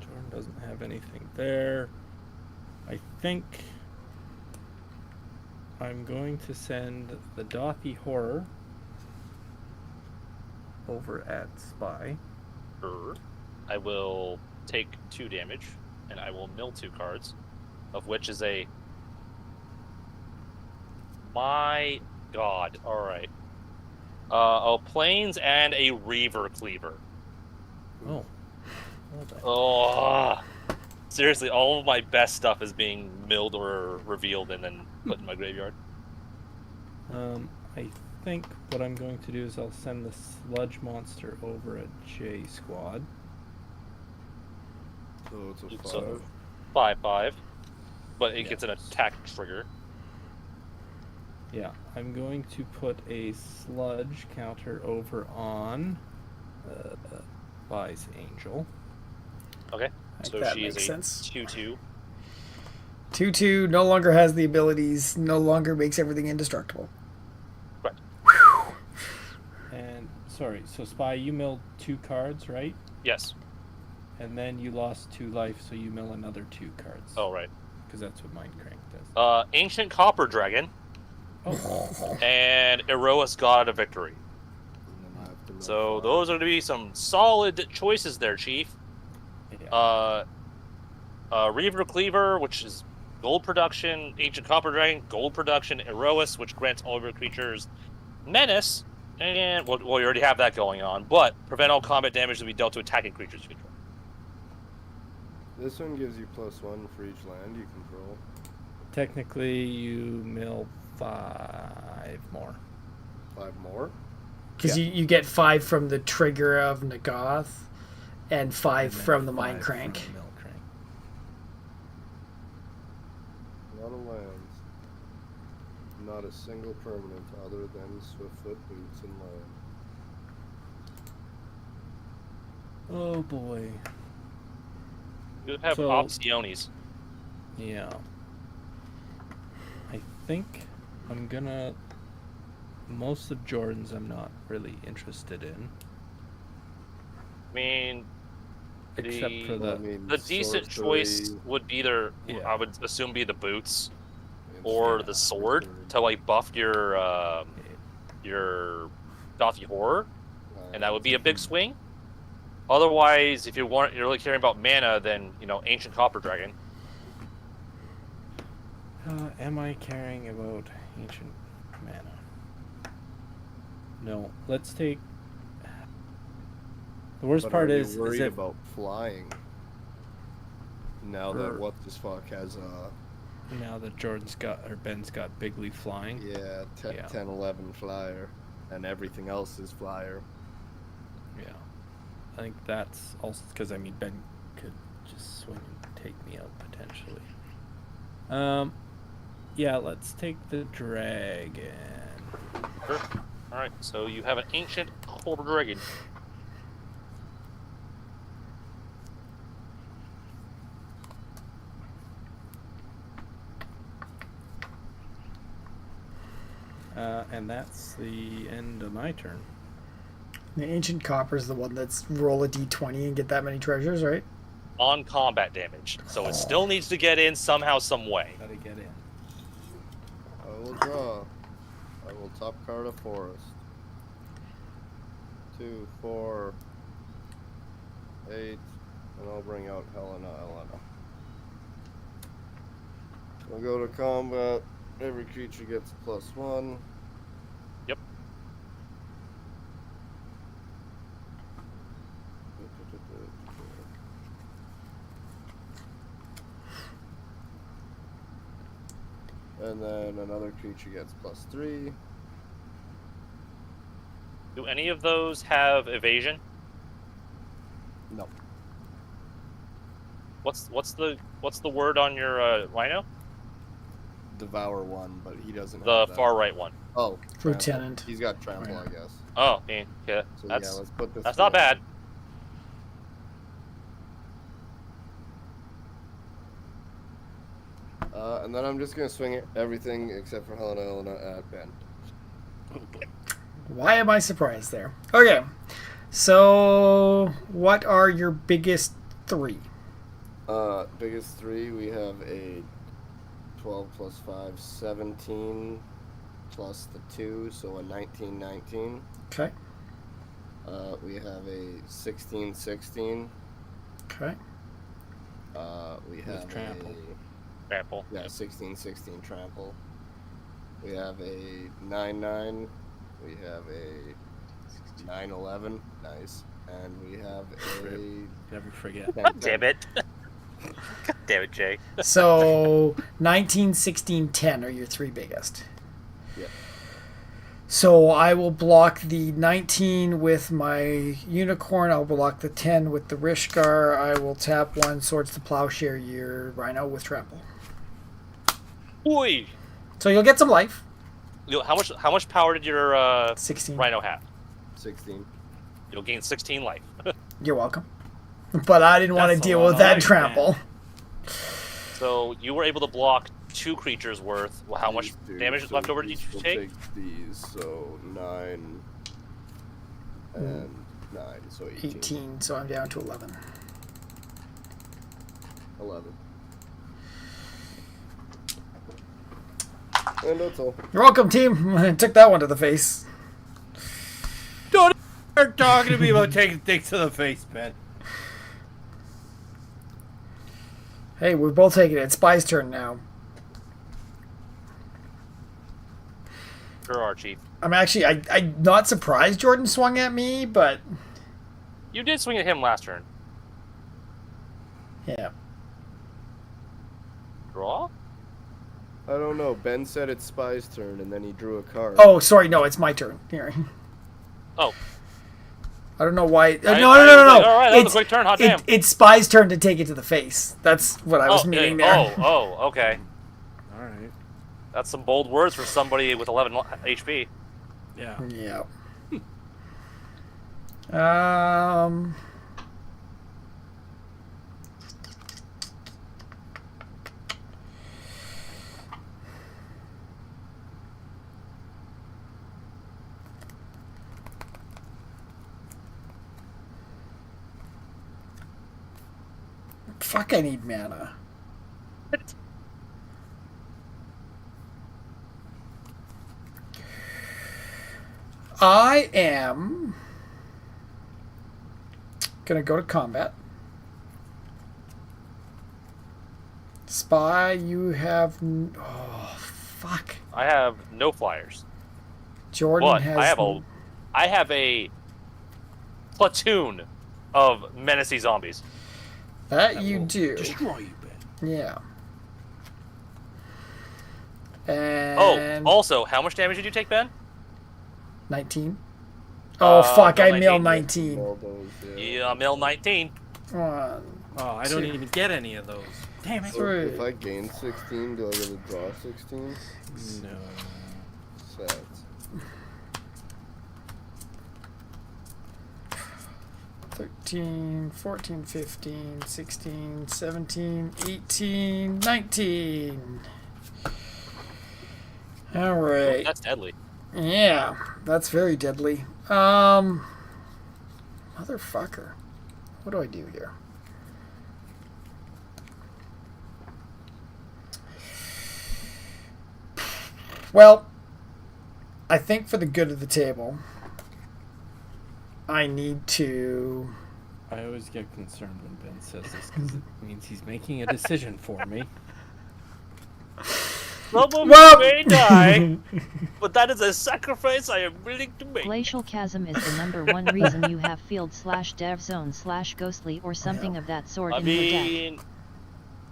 Jordan doesn't have anything there. I think I'm going to send the Dothy Horror over at Spy. I will take 2 damage, and I will mill 2 cards, of which is a... My god, alright. Plains and a Reaver Cleaver. Oh. Well then. Oh, seriously, all of my best stuff is being milled or revealed and then put in my graveyard. I think what I'm going to do is I'll send the Sludge Monster over at J Squad. So it's a It's 5. a 5/5, but it Yeah. gets an attack trigger. Yeah, I'm going to put a Sludge counter over on Spy's Angel. Okay, I think so that she is makes a sense. 2/2. 2/2 no longer has the abilities, no longer makes everything indestructible. Right. And, sorry, so Spy, you milled 2 cards, right? Yes. And then you lost 2 life, so you mill another 2 cards. Oh, right. Because that's what Mind Crank does. Ancient Copper Dragon Oh, and Eroa's God of Victory. And then I have to mill So 5. those are going to be some solid choices there, Chief. yeah. Reaver Cleaver, which is gold production, Ancient Copper Dragon, gold production, Erois, which grants all of your creatures menace, and well, you already have that going on, but prevent all combat damage to be dealt to attacking creatures you control. This one gives you +1 for each land you control. Technically, you mill 5 more. 5 more? Because you get 5 from the trigger of Nagath and 5 And then from the 5 Mind from Crank. the mill crank. A lot of lands. Not a single permanent other than Swiftfoot Boots and land. Oh boy. You have So- Opciones. Yeah. I think I'm gonna. Most of Jordan's I'm not really interested in. I mean, Except for Well, I the. mean, the decent choice sorcery would be either, Yeah. I would assume, be the boots and or Yeah. the sword to like buff your Gothy horror, and that would be a big swing. Otherwise, if you're really caring about mana, then ancient copper dragon. Am I caring about ancient mana? No. Let's take. The worst But part are you is worried if about flying. Now that Or- what this fuck has now that Jordan's got or Ben's got big leaf flying. yeah, Yeah. 10 11 flyer and everything else is flyer. Yeah. I think that's also because Ben could just swing and take me out potentially. Yeah, let's take the dragon. Sure. All right, so you have an ancient copper dragon. And that's the end of my turn. The Ancient Copper is the one that's roll a d20 and get that many treasures, right? On combat damage, so it still needs to get in somehow, some way. Gotta get in. I will draw. I will top card a forest. 2, 4, 8, and I'll bring out Helena. We'll go to combat. Every creature gets +1. Yep. And then another creature gets +3. Do any of those have evasion? No. What's the word on your rhino? Devour 1, but he doesn't The have that. far right one. Oh, trample. Lieutenant. He's got trample, I guess. Oh, yeah, So that's yeah, let's put this. that's not together. bad. And then I'm just gonna swing it, everything except for Helena at Ben. Why am I surprised there? Okay, so what are your biggest 3? Biggest 3, we have a 12 plus 5, 17 plus the 2, so a 19. Okay. We have a 16. Okay. We have trample. Trample. Yeah, 16 trample. We have a 9. We have a 9/11. Nice. And we have a Never forget. 10. Damn it. God damn it, Jay. So 19, 16, 10 are your 3 biggest. Yeah. So I will block the 19 with my Unicorn. I'll block the 10 with the Rishgar. I will tap 1 Swords to Plowshare your Rhino with Trample. Oi. So you'll get some life. How much power did your 16. rhino have? 16. You'll gain 16 life. You're welcome. But I didn't want to That's a deal lot with of that life, trample. So you were able to block 2 creatures worth. Well, how much These do, damage so left over did these you will take? These, so 9 and 9, so 18. 18, so I'm down to 11. 11. And that's all. You're welcome, team. I took that one to the face. Don't start talking to me about taking things to the face, Ben. Hey, we're both taking it. It's Spy's turn now. Sure, Archie. I'm actually, I'm not surprised Jordan swung at me, but You did swing at him last turn. yeah. Draw? I don't know. Ben said it's Spy's turn, and then he drew a card. Oh, sorry. No, it's my turn. Here. Oh. I don't know why. No. All right, that was a quick turn. Hot damn. It's Spy's turn to take it to the face. That's what I was meaning there. Okay. All right. That's some bold words for somebody with 11 HP. Yeah. Yeah. Fuck, I need mana. I am gonna go to combat. Spy, you have... Oh, fuck. I have no flyers. Jordan But has... I have a platoon of menacing zombies. That you do. Destroy you, Ben. Yeah. And... Also, how much damage did you take, Ben? 19. Oh, fuck, I mill 19. 19. All those, Yeah, mill 19. One. Oh, I don't even get any of those. Damn it. So if I gain 16, do I get to draw 16? No. Sad. 13, 14, 15, 16, 17, 18, 19. All right. That's deadly. Yeah, that's very deadly. Motherfucker. What do I do here? Well, I think for the good of the table, I need to... I always get concerned when Ben says this because it means he's making a decision for me. Some of Well- you may die, but that is a sacrifice I am willing to make. Glacial Chasm is the #1 reason you have field/dev zone/ghostly or something of that sort I in your deck. mean,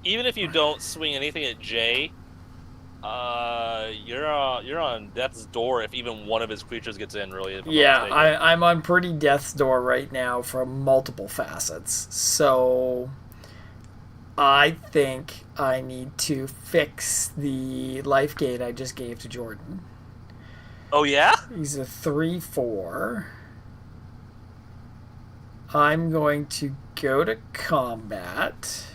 even if you don't swing anything at Jay, you're on death's door if even one of his creatures gets in. Really, if I'm not Yeah, mistaken. I'm on pretty death's door right now from multiple facets. So I think I need to fix the life gate I just gave to Jordan. Oh yeah. He's a 3/4. I'm going to go to combat.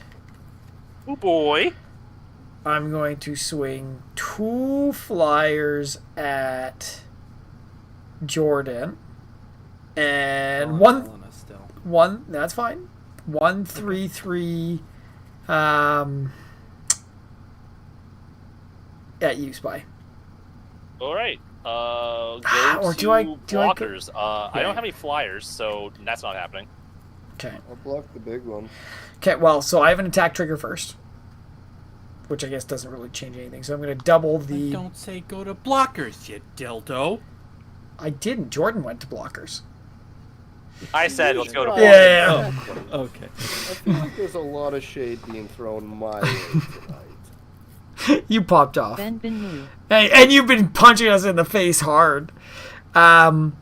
Oh boy. I'm going to swing 2 flyers at Jordan. And Oh, one, Helena still. that's fine. 1, 3, 3, at you, Spy. All right. Go Or to do I go- blockers. I don't have any flyers, so that's not happening. Okay. I'll block the big one. Okay, well, so I have an attack trigger first, which I guess doesn't really change anything. So I'm going to double the... Don't say go to blockers, you dildo. I didn't. Jordan went to blockers. I said let's go to Yeah, blockers. Oh, okay. I feel like there's a lot of shade being thrown my way tonight. You popped off. Ben Bin Mu. Hey, and you've been punching us in the face hard. Who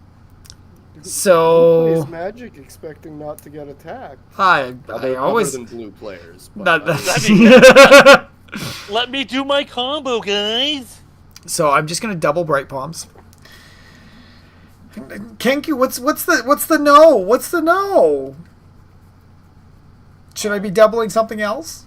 So plays Magic expecting not to get attacked? I Other always than blue players. But that, Let me do my combo, guys. So I'm just gonna double Bright Palms. Kenku, what's the no? What's the no? Should I be doubling something else?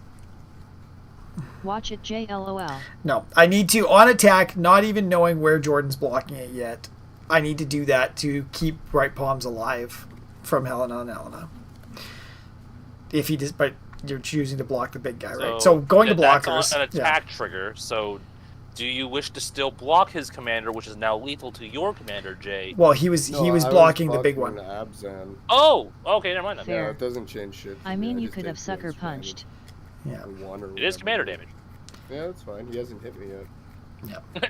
Watch it JLOL. No, I need to on attack, not even knowing where Jordan's blocking it yet. I need to do that to keep Bright Palms alive from Helena and Helena. If he just, but you're choosing to block the big guy, right? So going to that's blockers. on an attack trigger. So, do you wish to still block his commander, which is now lethal to your commander, Jay? Well, he was blocking the big one. Abzan. Oh, okay, never mind then. Fair. Yeah, it doesn't change shit. I mean, you just could take have sucker points punched. Yeah. It is commander damage. Yeah, that's fine. He hasn't hit me yet. Yeah.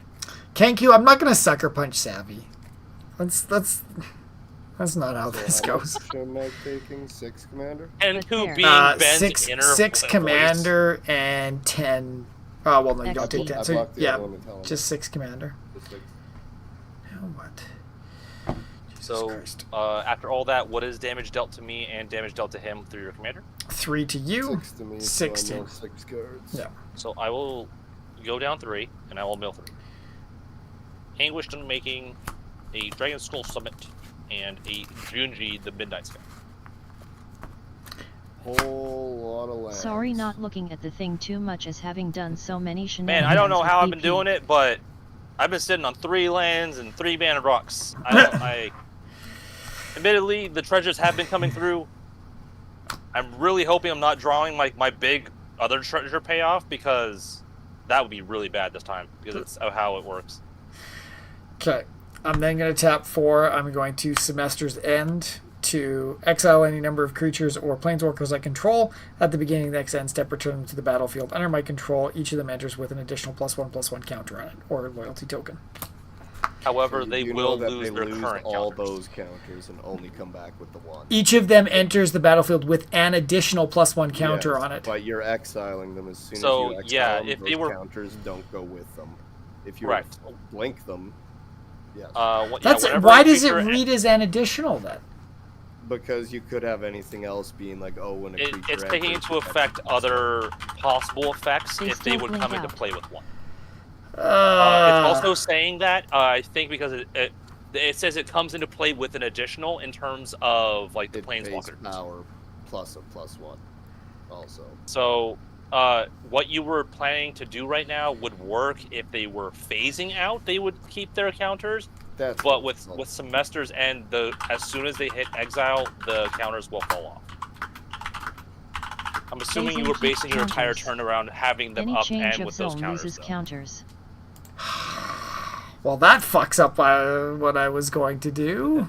Kenku, I'm not gonna sucker punch Savi. That's not how this How goes. much am I taking? 6 commander? And But who fair. being Ben's Six inner six voice. commander and 10 Oh, well, no, you don't XD. take 10. I So, blocked the yeah, other one with Helena. just 6 commander. Just 6. Now what? Jesus So, Christ. after all that, what is damage dealt to me and damage dealt to him through your commander? 3 to you. 6 to me. 6 so I to mill 6 cards. Yeah. So I will go down 3, and I will mill 3. Anguished in making a Dragon Skull Summit and a Junji the Midnight Sky. Whole lot of lands. Sorry, not looking at the thing too much as having done so many Man, shenanigans. I don't know with how I've been BP. doing it, but I've been sitting on 3 lands and 3 mana rocks. Admittedly, the treasures have been coming through. I'm really hoping I'm not drawing my big other treasure payoff, because that would be really bad this time, because it's how it works. Okay. I'm then going to tap 4. I'm going to Semester's End to exile any number of creatures or planeswalkers I control. At the beginning of the next end step, return them to the battlefield under my control. Each of them enters with an additional +1/+1 counter on it, or loyalty token. However, So they you know will that lose they their lose current all counters. those counters and only come back with the one. Each of them enters the battlefield with an additional +1 counter Yes, on it. But you're exiling them as soon So, as you exile yeah, them. if Those they were- counters don't go with them. If you Right. blink them, yes. That's whenever why a does it creature- read as an additional then? Because you could have anything else being like, oh, when a creature It's taking enters, into you effect have to other possible effects They if they still would blink come into out. play with one. It's Uh, also saying that I think because it says it comes into play with an additional in terms of like the It pays planeswalker. power plus a +1 also. So what you were planning to do right now would work if they were phasing out. They would keep their counters, That's but with helpful. semesters and as soon as they hit exile, the counters will fall off. I'm assuming you Phasing were basing keeps your entire counters. turn around having them Any up change and of with those zone counters. loses Though. counters. well, that fucks up what I was going to do.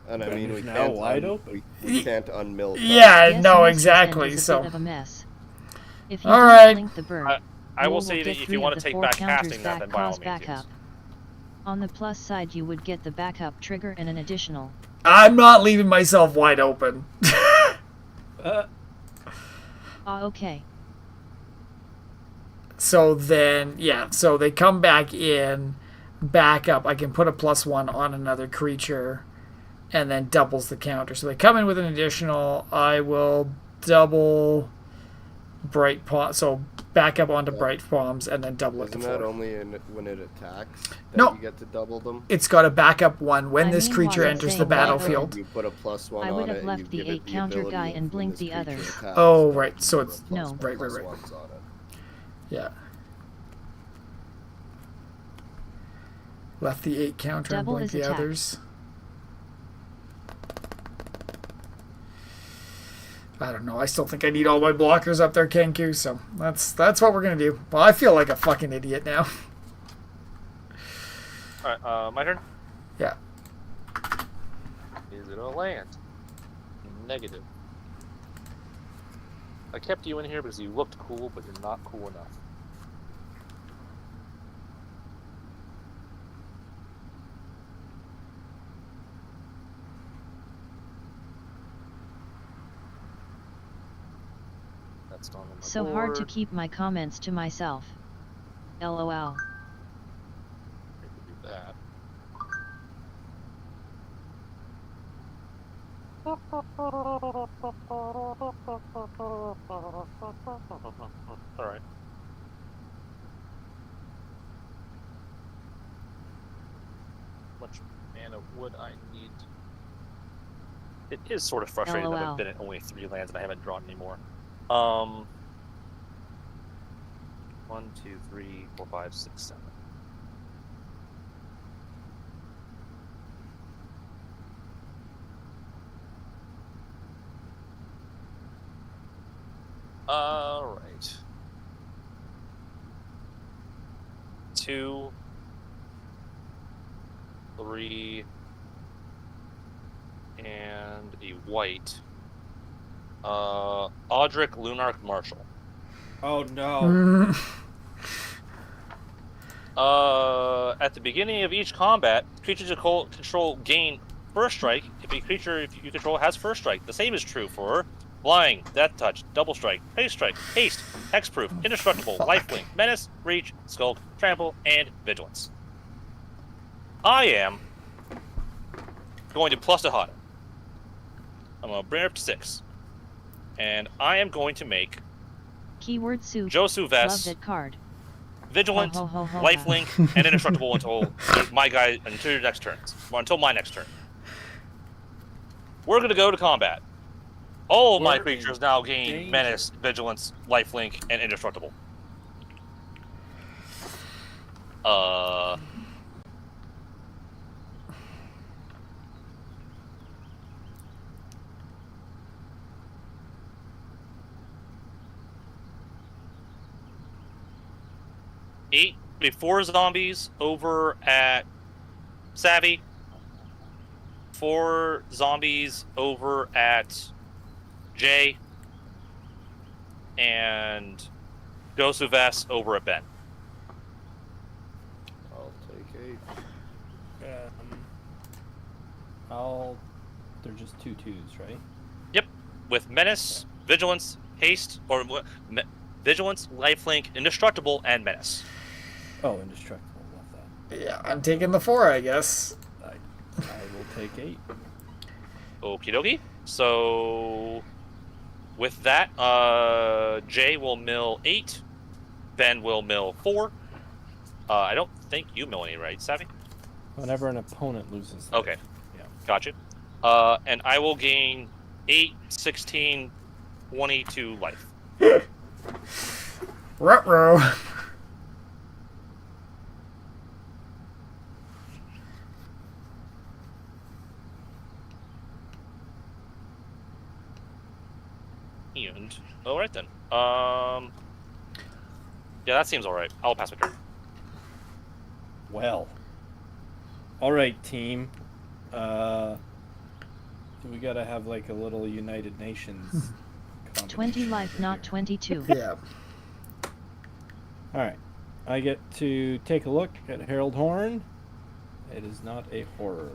And I mean, we Now can't wide open. We can't unmill. Yeah, Yes, no, Mrs. exactly. End is a So, bit of a mess. If you All don't right. blink the bird, I will Bull say that get if 3 you of want the to take 4 back counters casting that, back then by all cause means, yes. backup. On the plus side, you would get the backup trigger and an additional. I'm not leaving myself wide open. Okay. So then, yeah, so they come back in, back up. I can put a +1 on another creature, and then doubles the counter. So they come in with an additional. I will double Bright Palm. So back up onto Bright Palms, and then double it to Isn't that 4. only when it attacks that No. you get to double them? It's got a backup 1 when I this mean, creature while enters saying the that, battlefield. You put a +1 I on would have it and left you the give it 8 counter ability guy of and when blinked this the creature others. attacks, Oh, that right, you so put a it's- No. +1 Right. +1s on it. Yeah. Left the 8 counter Double and blink is the attack. others. I don't know. I still think I need all my blockers up there, Kenku, so that's what we're gonna do. Well, I feel like a fucking idiot now. Alright, my turn. Yeah. Is it a land? Negative. I kept you in here because you looked cool, but you're not cool enough. That's not on my So hard to board. keep my comments to myself. LOL. I could do that. Alright. How much mana would I need? It is sort of frustrating that LOL. I've been at only 3 lands and I haven't drawn any more. 1, 2, 3, 4, 5, 6, 7. All right. 2, 3, and a white. Audric Lunarch Marshall. Oh no. At the beginning of each combat, creatures you control gain first strike if a creature you control has first strike. The same is true for flying, death touch, double strike, haste, hexproof, indestructible, lifelink, menace, reach, skulk, trample, and vigilance. I am going to plus Dahada. I'm going to bring it up to 6. And I am going to make Keyword soup. Josu Love Vest that card. vigilant, Ho, ho, ho, ho. lifelink, and indestructible until your next turn. Or until my next turn. We're going to go to combat. All of my We're creatures in now gain danger. menace, vigilance, lifelink, and indestructible. Four zombies over at Savi. 4 zombies over at Jay. And Gosu Vest over at Ben. I'll take 8. They're just 2/2s, right? Yep. With menace, vigilance, haste, or vigilance, lifelink, indestructible, and menace. Oh, indestructible. Love that. Yeah, I'm taking the 4, I guess. I will take 8. Okie dokie. So with that, Jay will mill 8. Ben will mill 4. I don't think you mill any, right, Savi? Whenever an opponent loses. Okay. life. Yeah. Gotcha. And I will gain 8, 16, 22 life. Ruh-roh. And all right then. Yeah, that seems all right. I'll pass my turn. Well. All right, team. We gotta have like a little United Nations. 20 life, not 22. Yeah. All right. I get to take a look at Harold Horn. It is not a horror.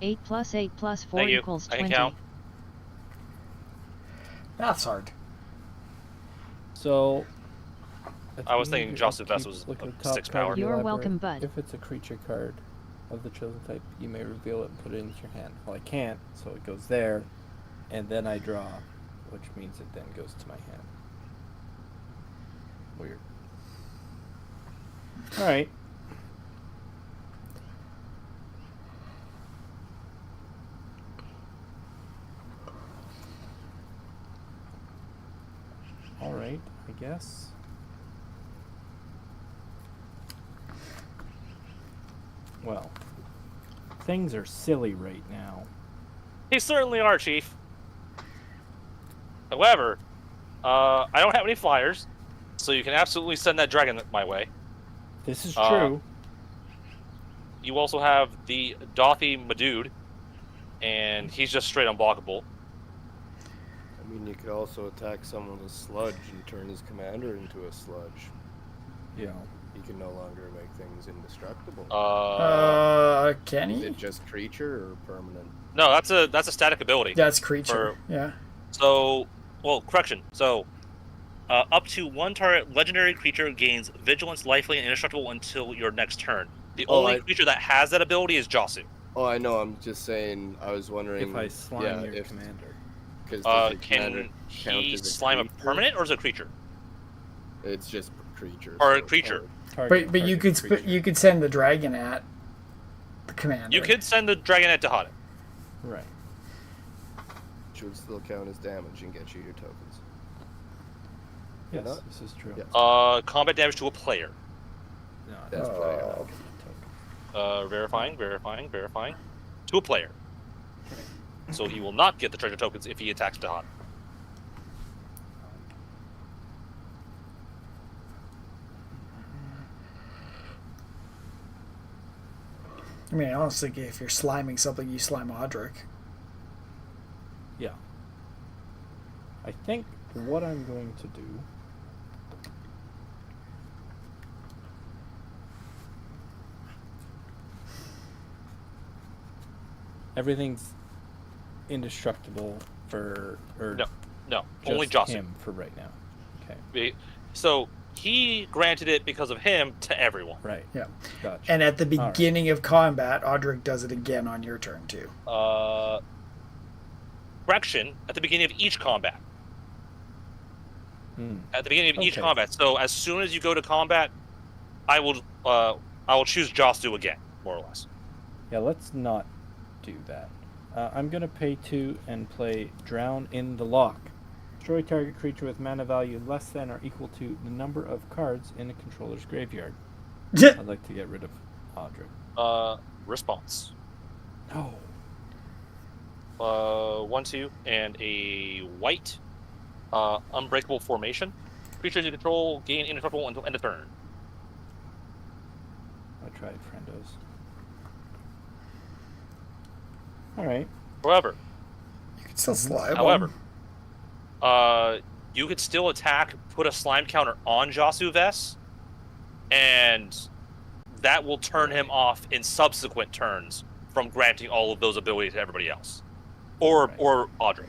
8 plus 8 plus 4 Thank you. equals I can 20. count. That's hard. So. I was thinking Jocelyn Vest was look at the 6 top power. card of the You're library. welcome, bud. If it's a creature card of the chosen type, you may reveal it and put it into your hand. Well, I can't, so it goes there, and then I draw, which means it then goes to my hand. Weird. All right. All right, I guess. Well, things are silly right now. They certainly are, Chief. However, I don't have any flyers, so you can absolutely send that dragon my way. This is true. You also have the Dothy Madude, and he's just straight unblockable. I mean, you could also attack someone with a sludge and turn his commander into a sludge. Yeah. He can no longer make things indestructible. Can Is he? it just creature or permanent? No, that's a static ability. That's creature. Yeah. So, well, correction. So, up to 1 target legendary creature gains vigilance, lifelink, and indestructible until your next turn. The only creature that has that ability is Josu. Oh, I know. I'm just saying. I was wondering If I slime your commander. Can he slime a permanent or is it a creature? It's just creature. Or a creature. But you could send the dragon at the commander. You could send the dragon at Dahada. Right. Which would still count as damage and get you your tokens. Yes, not? this is true. Yeah. Combat damage to a player. No, That's player. Verifying. To a player. So he will not get the treasure tokens if he attacks Dahada. I mean, honestly, if you're sliming something, you slime Audric. Yeah. I think what I'm going to do everything's indestructible for or No, just only Josu. him for right now. Okay, So he granted it because of him to everyone. right. Yeah. Gotcha. And at the right. beginning of combat, Audric does it again on your turn too. Correction, at the beginning of each combat. At the beginning of each Okay. combat. So as soon as you go to combat, I will choose Josu again, more or less. Yeah, let's not do that. I'm gonna pay 2 and play Drown in the Lock. Destroy target creature with mana value less than or equal to the number of cards in a controller's graveyard. I'd like to get rid of Audric. Response. No. 1/2 and a white. Unbreakable formation. Creatures you control gain indestructible until end of turn. I tried friendos. Alright. However, You can still slide. However, you could still attack, put a slime counter on Josu Vess, and that will turn him off in subsequent turns from granting all of those abilities to everybody else, or Audrey.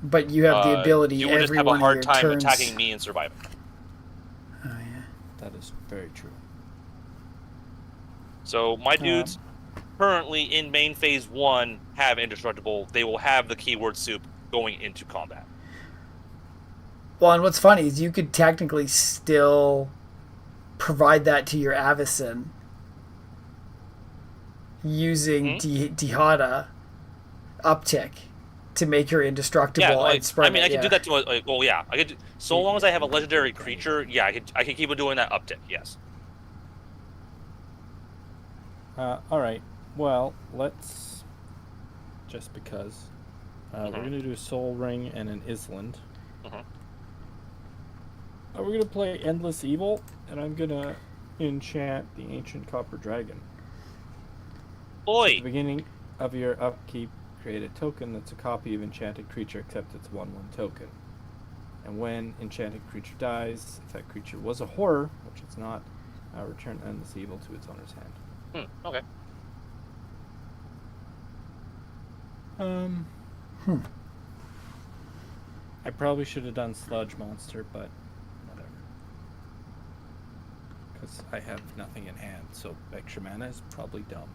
But you have the ability. You would just every have a one of hard your time turns... attacking me and surviving. Oh yeah. That is very true. So my dudes currently in main phase 1 have indestructible. They will have the keyword soup going into combat. Well, and what's funny is you could technically still provide that to your Avacyn using Dihada uptick to make her indestructible and spread. I mean, I could do that to I could. So long as I have a legendary creature, I could keep on doing that uptick. Yes. All right. Well, let's just because we're gonna do a Soul Ring and an Island. We're gonna play Endless Evil, and I'm gonna enchant the Ancient Copper Dragon. Oi! At the beginning of your upkeep, create a token that's a copy of enchanted creature, except it's 1/1 token. And when enchanted creature dies, if that creature was a horror, which it's not, return Endless Evil to its owner's hand. Okay. I probably should have done Sludge Monster, but whatever. Because I have nothing in hand, so extra mana is probably dumb.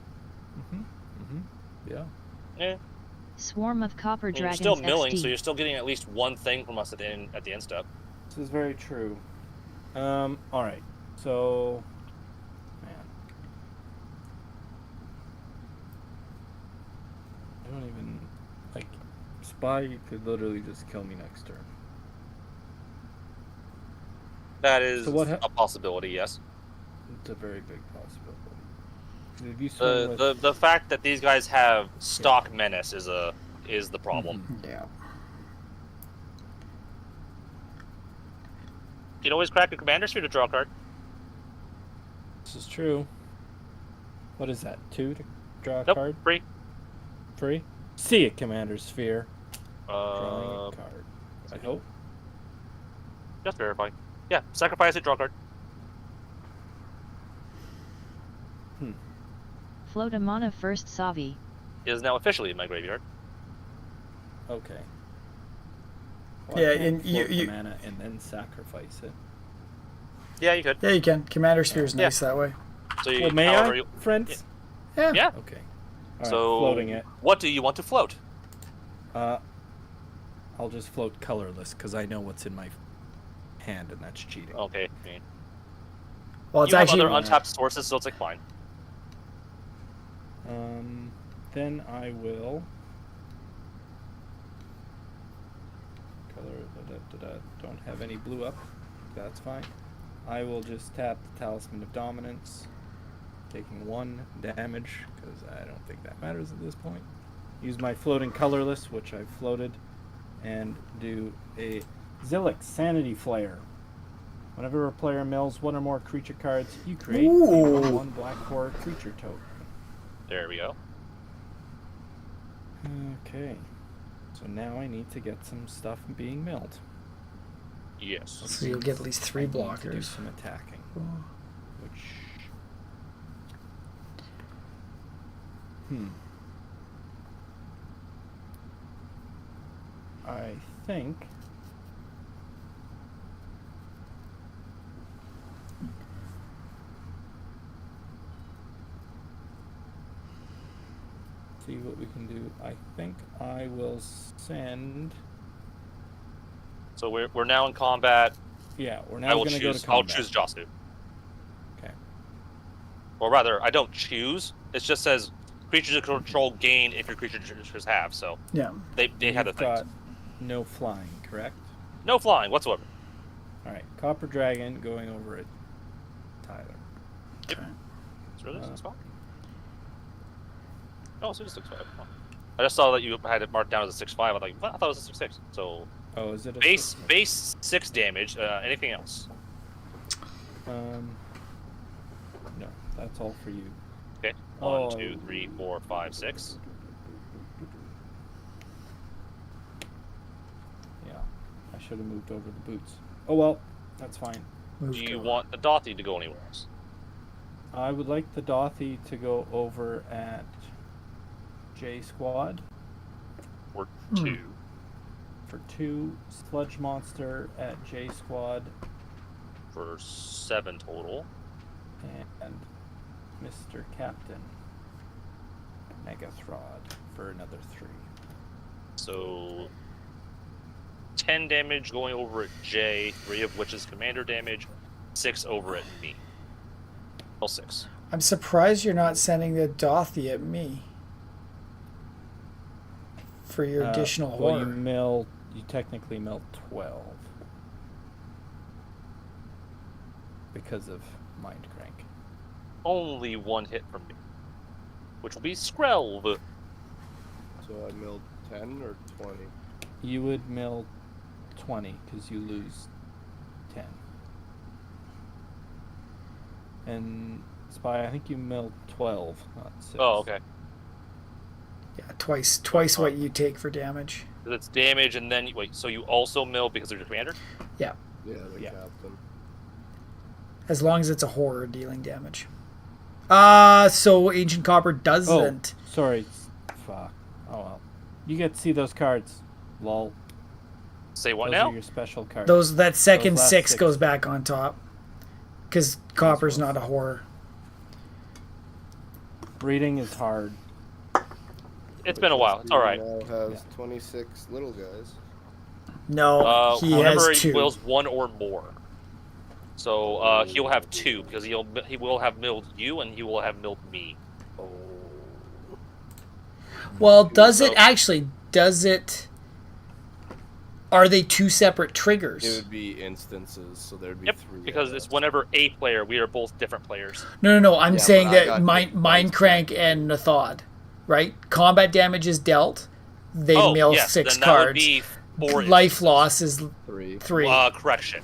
Yeah. Yeah. Swarm of copper You're dragons still milling, XD. so you're still getting at least one thing from us at the end step. This is very true. Alright. So, man. I don't even, like, Spy could literally just kill me next turn. That is So a possibility, yes. It's a very big possibility. If you swing with, The fact that these guys have stock menace is the problem. Yeah. You can always crack a commander sphere to draw a card. this is true. What is that? 2 to draw a Nope, card? free. Free? See it, Commander Sphere. Drawing a card. I hope. Just verify. Yeah, sacrifice it, draw a card. Float a mana first Savi. It is now officially in my graveyard. Okay. Yeah, I can't and float the you- mana and then sacrifice it. Yeah, you could. Yeah, you can. Commander Sphere is nice that way. So you, Well, may however I, you, friends? Yeah. Yeah. Okay. All right, So floating it. what do you want to float? I'll just float colorless because I know what's in my hand, and that's cheating. Okay. Well, it's You have actually other untapped sources, so it's like fine. Then I will color. Don't have any blue up. That's fine. I will just tap the Talisman of Dominance, taking 1 damage because I don't think that matters at this point. Use my floating colorless, which I've floated, and do a Zilix Sanity Flare. Whenever a player mills 1 or more creature cards, you create a 1/1 black horror creature token. There we go. Okay. So now I need to get some stuff being milled. Yes. So you'll get at least 3 I need to do blockers. some attacking. Which I think. See what we can do. I think I will send. So we're now in combat. Yeah, we're now I will going to go to choose. I'll combat. choose Josu. Okay. Or rather, I don't choose. It just says creatures you control gain if your creatures have. So Yeah. they had the You've things. got no flying, correct? No flying whatsoever. All right, Copper Dragon going over at Tyler. Okay. It's really 6-5. No, it's just 6-5. Oh. I just saw that you had it marked down as a 6-5. I was like, what? I thought it was a 6-6. So Oh, is it a base 6 damage. Anything else? No, that's all for you. Okay. 1, 2, 3, 4, 5, 6. Yeah, I should have moved over the boots. Oh well, that's fine. Move Do you to- want the Dothy to go anywhere else? I would like the Dothy to go over at J Squad Or Hmm. 2? for 2, Sludge Monster at J Squad, For 7 total. and Mr. Captain Megathrod for another 3. So 10 damage going over at J, 3 of which is commander damage, 6 over at me. Well, 6. I'm surprised you're not sending the Dothy at me for your additional well, horror. you technically mill 12 because of Mind Crank. Only 1 hit from me, which will be Skrelv. So I milled 10 or 20. You would mill 20 because you lose 10. And Spy, I think you milled 12, not 6. Oh, okay. Yeah, twice what you take for damage. That's damage, and then wait. So you also mill because of your commander? Yeah, Yeah, the Yeah. captain. as long as it's a horror dealing damage. So Ancient Copper doesn't. Oh, sorry. Fuck. Oh well. You get to see those cards. Lol. Say what Those now? are your special cards. That second Those last 6 6. goes back on top. Because Copper's not a horror. Reading is hard. It's been a while. It's all right. Now has 26 little guys. No, he Remember, has 2. he wills 1 or more. So he'll have 2 because he will have milled you and he will have milled me. Oh. Well, does So- it... Are they 2 separate triggers? It would be instances, so there'd be Yep, 3. because it's whenever a player, we are both different players. No. I'm Yeah, saying but I that got Mind Crank and Nathod, right? Combat damage is dealt. They mill yes, 6 then that cards. would be 4 Life instances. loss is 3. 3. Correction.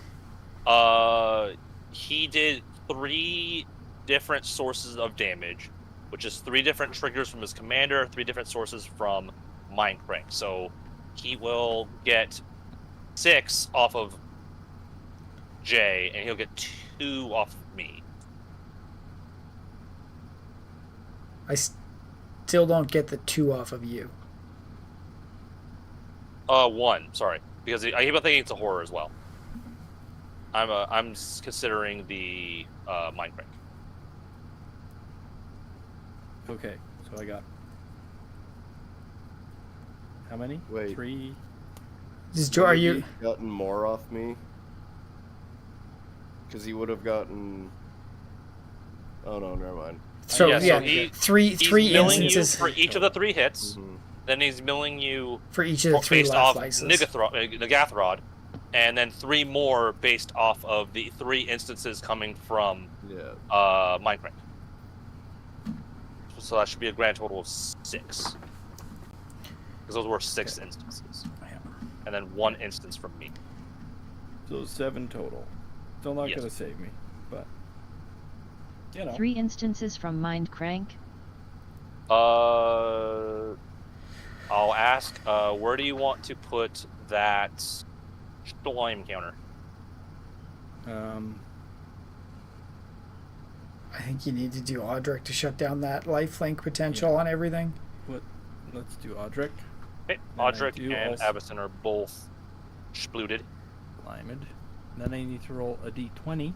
He did 3 different sources of damage, which is 3 different triggers from his commander, 3 different sources from Mind Crank. So he will get 6 off of Jay, and he'll get 2 off of me. I still don't get the 2 off of you. 1, sorry, because I keep on thinking it's a horror as well. I'm considering the Mind Crank. Okay, so I got how many? Wait. 3. Are you... gotten more off me? Because he would have gotten. Oh no, never mind. So, Yeah, yeah, so he- three He's milling instances you for each of the 3 hits. Mhm. Then he's milling you for each of the 3 based life off slices. Nagathron, and then 3 more based off of the 3 instances coming from Yeah. Mind Crank. So that should be a grand total of 6. Because those were 6 instances. And then 1 instance from me. So 7 total. Still not Yes. gonna save me, but you know. 3 instances from Mind Crank. I'll ask, where do you want to put that slime counter? I think you need to do Audric to shut down that lifelink potential on everything. Let's do Audric. Okay. Then I Audric do and also- Avacyn are both splooted Limed. Then I need to roll a d20.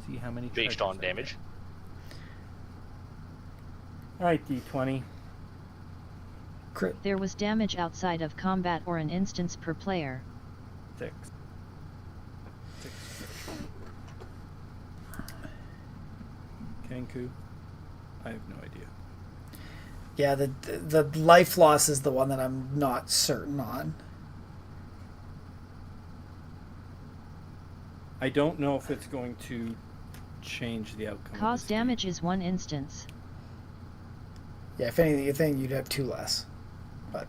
See how many based treasures on I damage. get. Alright, d20. Crit. There was damage outside of combat or an instance per player. 6. Kenku. I have no idea. Yeah, the life loss is the one that I'm not certain on. I don't know if it's going to change the outcome. of Cause this game. damage is 1 instance. Yeah, if anything, you'd have 2 less. But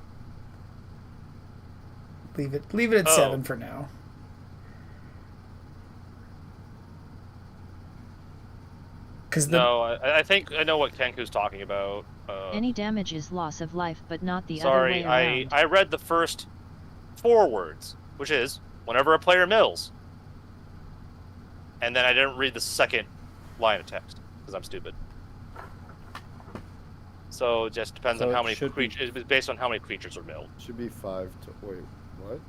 leave it at Oh. 7 for now. Because No, I think I know what Kenku's talking about. Any damage is loss of life, but not the other way Sorry, around. I read the first 4 words, which is whenever a player mills. And then I didn't read the second line of text because I'm stupid. So it just depends So on how it many should be- creatures. It's based on how many creatures are milled. Should be 5 to. Wait, what?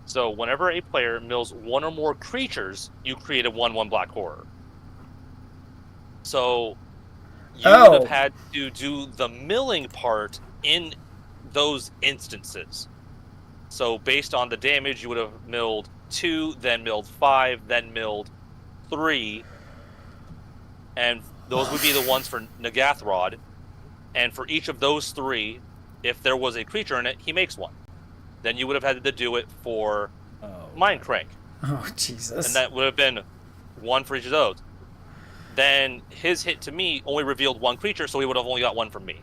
So whenever a player mills 1 or more creatures, you create a 1/1 black horror. So you Oh. would have had to do the milling part in those instances. So based on the damage, you would have milled 2, then milled 5, then milled 3, and those would be the ones for Nagathrod. And for each of those 3, if there was a creature in it, he makes 1. Then you would have had to do it for Oh, Mind Crank, oh Jesus! and that would have been 1 for each of those. Then his hit to me only revealed 1 creature, so he would have only got 1 from me.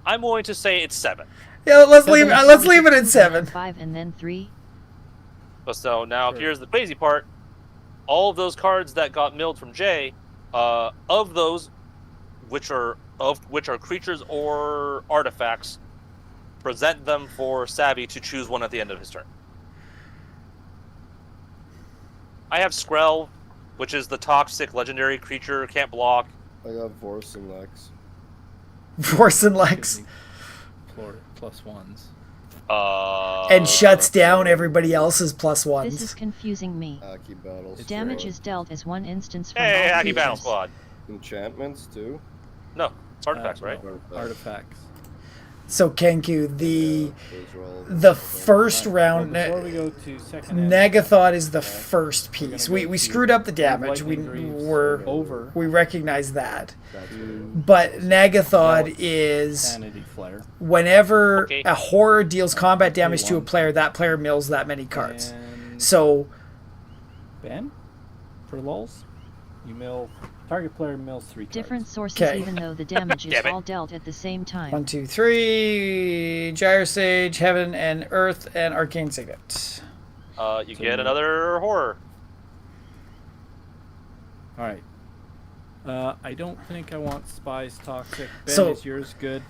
I'm going to say it's 7. Yeah, let's leave it at 7. 5 and then 3. But so now, Sure. here's the crazy part: all of those cards that got milled from Jay, of those, which are creatures or artifacts, present them for Savi to choose one at the end of his turn. I have Skrell, which is the toxic legendary creature, can't block. I got Vorse and Lex. Force and Lex. Gives me +1s. And shuts down everybody else's +1s. This is confusing me. Aki Battle The damage Squad. is dealt as 1 instance from Hey, all Hacky Battle creatures. Squad. Enchantments too. No, it's artifacts, right? No, artifacts. So Kenku, the Those are all the first round, Before we go to second Negathod is the first We're piece. gonna go We to screwed up the damage. Lightning Greaves We over recognize that. That's to But Negathod Relic. is Sanity Flare. whenever Okay. a horror deals combat damage to a one. player, that player mills that many cards. And So Ben, for lulz, you mill. Target player mills 3 cards. Different sources, Okay. even though the damage is Damn it. all dealt at the same time. 1, 2, 3, Gyre Sage, Heaven and Earth, and Arcane Signet. You So- get another horror. All right. I don't think I want Spies Toxic. Ben, So- is yours good?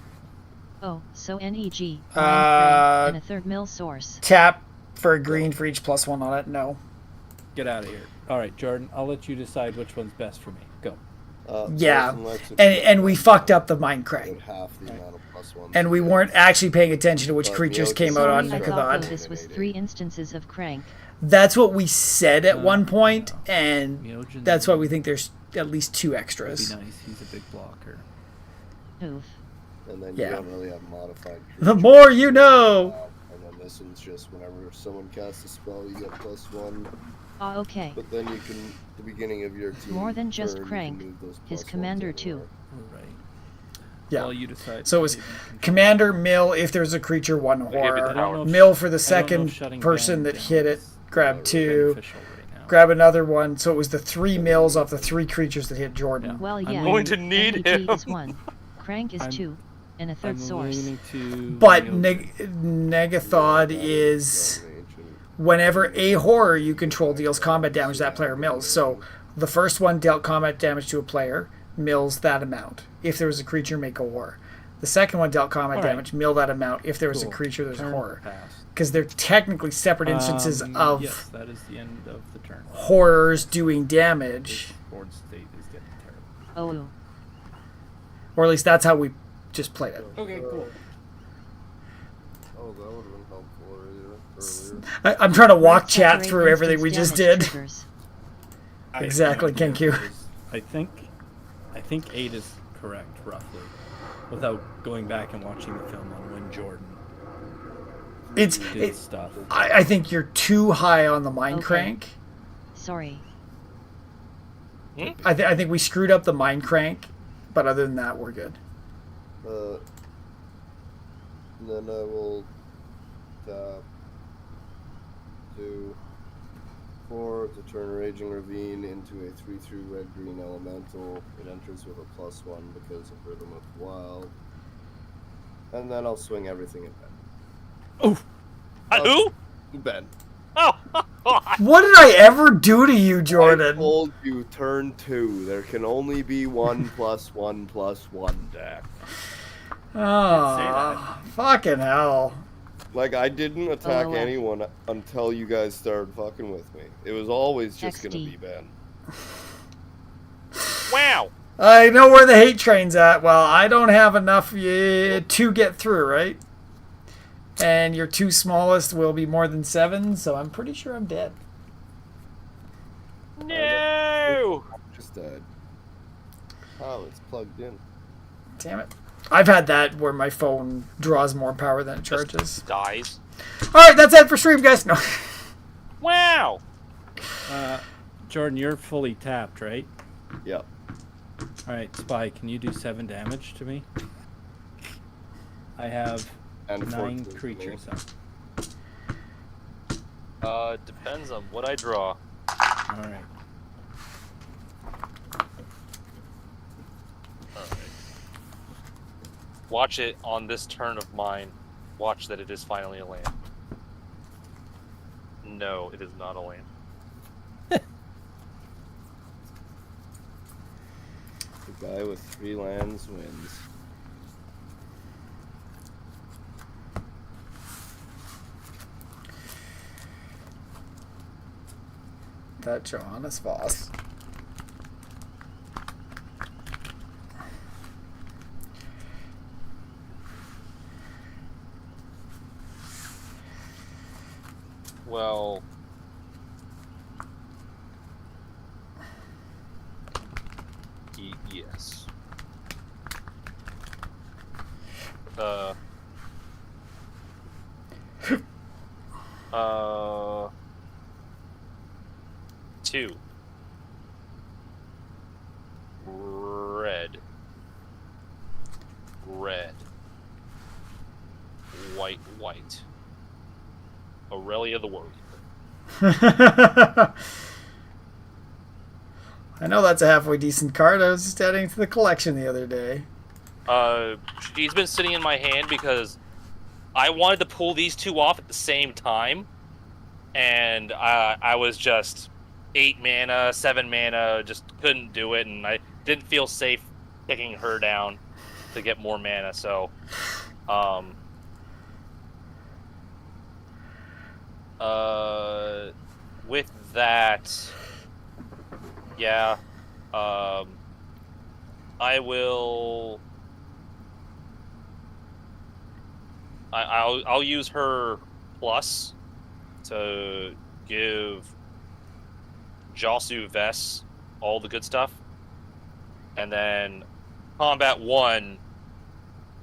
Oh, so NEG, Uh, and a 3rd mill source. Tap for a green for each +1 on it. No. Get out of here. All right, Jordan, I'll let you decide which one's best for me. Go. Yeah, Vorse Lex would and be we about fucked up the Mind about Crank. half the amount of +1s. And we weren't actually paying attention to which But creatures Neogen came out on Sorry, I thought though Negathod. this was 3 instances of crank. That's what we said at one point, and Neogen that's why we think there's at least 2 would be extras. nice. He's a big blocker. Oof. And then Yeah. you don't really have modified. The creatures. more you know. And then this one's just whenever someone casts a spell, you get +1. Ah, okay. But then you can, the beginning of your team. More than just turn, you Crank, can move those his +1s commander too. anywhere. All right. Yeah. Well, you decide. So it was You can- Commander Mill if there's a creature 1 give you the I horror. don't know if- Mill for the I don't know second if shutting person Ben that down hit it. is Grab 2. beneficial right now. Grab another one. So it was the 3 mills off the 3 creatures that hit Jordan. Well, I'm yeah. going to need NEG him. is 1. Crank is I'm- 2. And a 3rd I'm source. leaning to But Neogen. Negathod Yeah, is that ancient. whenever a horror you control deals combat damage, that player mills. So the first one dealt combat damage to a player, mills that amount. If there was a creature, make a horror. The second one dealt combat All right. damage, mill that amount. If there was a Cool. creature, there's a Turn horror. passed. Because they're technically separate instances of Yes, that is the end of the turn. horrors doing damage. This board state is getting terrible. Oh. Or at least that's how we just played it. Okay, cool. Oh, that would have been helpful earlier. I'm trying to walk Right, chat separate through everything we instance just did. damage triggers. Exactly, I have no idea. Kenku. I think 8 is correct, roughly, without going back and watching the film on when Jordan did stuff. I think you're too high on the mind Okay. crank. Sorry. I think we screwed up the mind crank, but other than that, we're good. And then I will tap 2, 4 to turn Raging Ravine into a 3/3 red-green elemental. It enters with a +1 because of Rhythm of the Wild. And then I'll swing everything at Ben. Who? Ben. Oh, What did I ever do to you, I Jordan? told you turn 2. There can only be 1+1+1 deck. Oh, fucking hell. Like, I didn't attack LOL. anyone until you guys started fucking with me. It was always just gonna XD. be Ben. wow. I know where the hate train's at. Well, I don't have enough to get through, right? And your 2 smallest will be more than 7, so I'm pretty sure I'm dead. No. Just died. Oh, it's plugged in. Damn it. I've had that where my phone draws more power than it Just charges. dies. Alright, that's it for stream, guys. No. Wow. Jordan, you're fully tapped, right? Yep. All right, Spy, can you do 7 damage to me? I have And 9 14 creatures up. Depends on what I draw. All right. Watch it on this turn of mine. Watch that it is finally a land. No, it is not a land. The guy with 3 lands wins. That Johannes Voss. Well, yes. Uh, 2. Red. Red. White, white. Aurelia the Warrior. I know that's a halfway decent card. I was just adding to the collection the other day. She's been sitting in my hand because I wanted to pull these 2 off at the same time, and I was just 8 mana, 7 mana, just couldn't do it, and I didn't feel safe picking her down to get more mana, so, with that, yeah, I will. I'll use her plus to give Josu Vess all the good stuff, and then combat 1,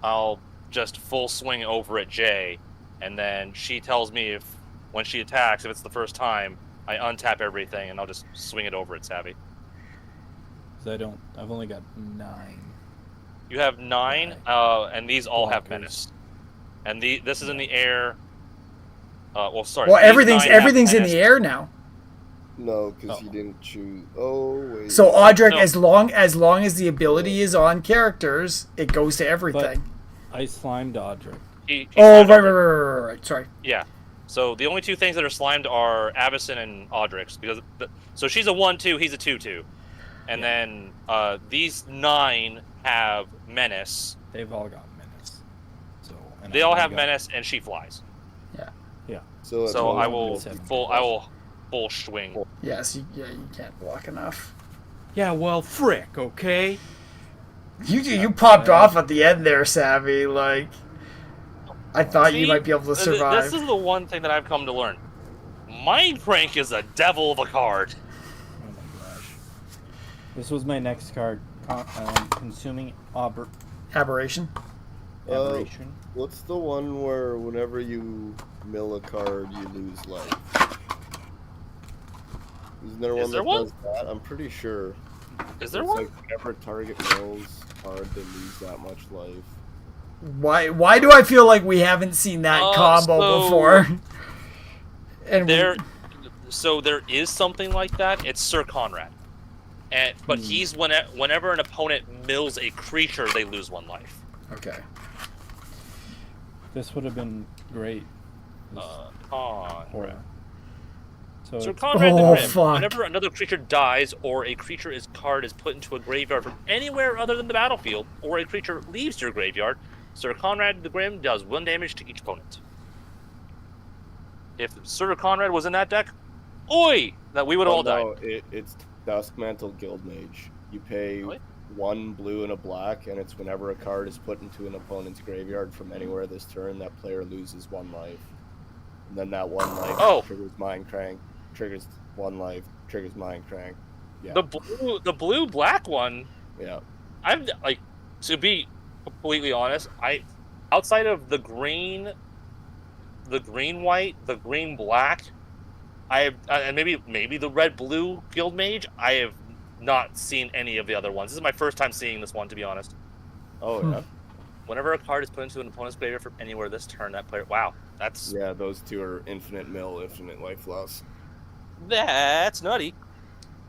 I'll just full swing over at Jay, and then she tells me if when she attacks, if it's the first time, I untap everything and I'll just swing it over at Savi. 'Cause I've only got 9. You have 9, and these all have Blockers. menace. And this is in the air. Well, sorry. Well, these everything's 9 have everything's in menace. the air now. No, because Oh. he didn't choose. Oh, wait. So Audric, No. as long as the ability is on characters, it goes to everything. I slimed Audric. He Oh, slimed right, Audric. right. Sorry. Yeah. So the only 2 things that are slimed are Avacyn and Audrix, because so she's a 1/2, he's a 2/2, and then these 9 have menace. They've all got menace. They all there have you go. menace, and she flies. So, So I will 170. full swing. Yes, you can't block enough. Yeah, well, frick, okay? You popped off at the end there, Savvy. Like, I thought you See, might be able to survive. This is the one thing that I've come to learn. Mind Crank is a devil of a card. Oh my gosh. This was my next card. Consuming Aberration. aberration. what's the one where whenever you mill a card, you lose life? Isn't there one that does that? I'm pretty sure. Is there It's one? like whenever target mills card, they lose that much life. Why do I feel like we haven't seen that combo so before? And So there is something like that. It's Sir Conrad, but he's whenever an opponent mills a creature, they lose 1 life. okay. This would have been great. Conrad. So Sir it's- Conrad the Oh, Grim. fuck. Whenever another creature dies, or a creature's card is put into a graveyard from anywhere other than the battlefield, or a creature leaves your graveyard, Sir Conrad the Grim does 1 damage to each opponent. If Sir Conrad was in that deck, oi! That we would have all died. No, it's Duskmantle Guildmage. You pay Really? 1 blue and a black, and it's whenever a card is put into an opponent's graveyard from anywhere this turn, that player loses 1 life. And then that 1 life triggers Mind Crank, triggers 1 life, triggers Mind Crank. Yeah. The blue black one. Yeah. I've to be completely honest, outside of the green white, the green black, and maybe the red blue guild mage, I have not seen any of the other ones. This is my first time seeing this one, to be honest. Oh yeah. Whenever a card is put into an opponent's graveyard from anywhere this turn, that player, wow, that's Those 2 are infinite mill, infinite life loss. that's nutty.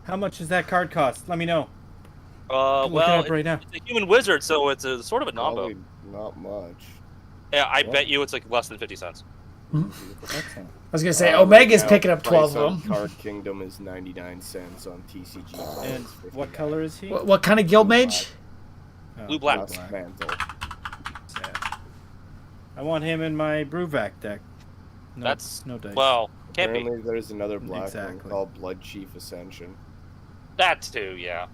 How much does that card cost? Let me know. Look it Well, up right now. it's a human wizard, so it's a sort of a combo. Probably not much. Yeah, I bet you it's like less than 50 cents. Excellent. I was gonna say Right Omega's now, picking up price 12 of on them. Card Kingdom is 99 cents on TCG. And It's what 59. color is he? What kind of guild mage? Oh, Blue black. Duskmantle. Sad. I want him in my Bruvac deck. No, That's no dice. well, can't be. Apparently, there's another black Exactly. one called Blood Chief Ascension. That too, yeah.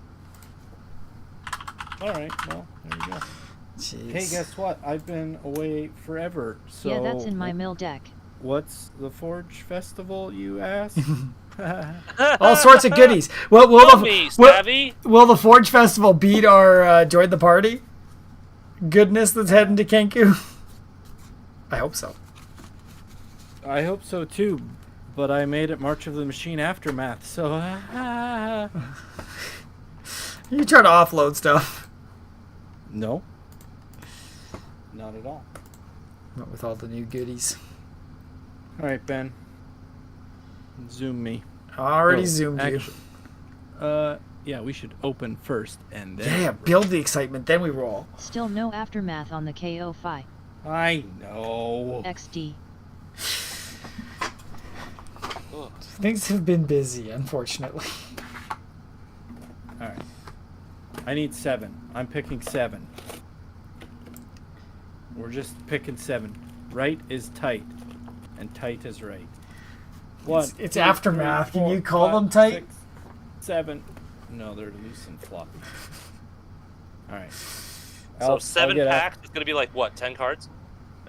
All right. Well, there you go. Jeez. Hey, guess what? I've been away forever. So Yeah, that's in my mill deck. What's the Forge Festival, you ask? All sorts of goodies. Well, Tell me, Savi. will the Forge Festival beat our Join the Party goodness that's heading to Kenku? I hope so. I hope so too, but I made it March of the Machine Aftermath, so You try to offload stuff. no, not at all. Not with all the new goodies. All right, Ben, zoom me. Already Oh, zoomed actually, yeah, we should open first and you. then. Yeah, build the excitement, then we roll. Still no aftermath on the KO Phi. I know. XD. Things have been busy, unfortunately. All right. I need 7. I'm picking 7. We're just picking 7. Right is tight, and tight is right. It's aftermath. Can you call them tight? 6, 7. No, they're loose and floppy. All right. So 7 packs is gonna be like what? 10 cards?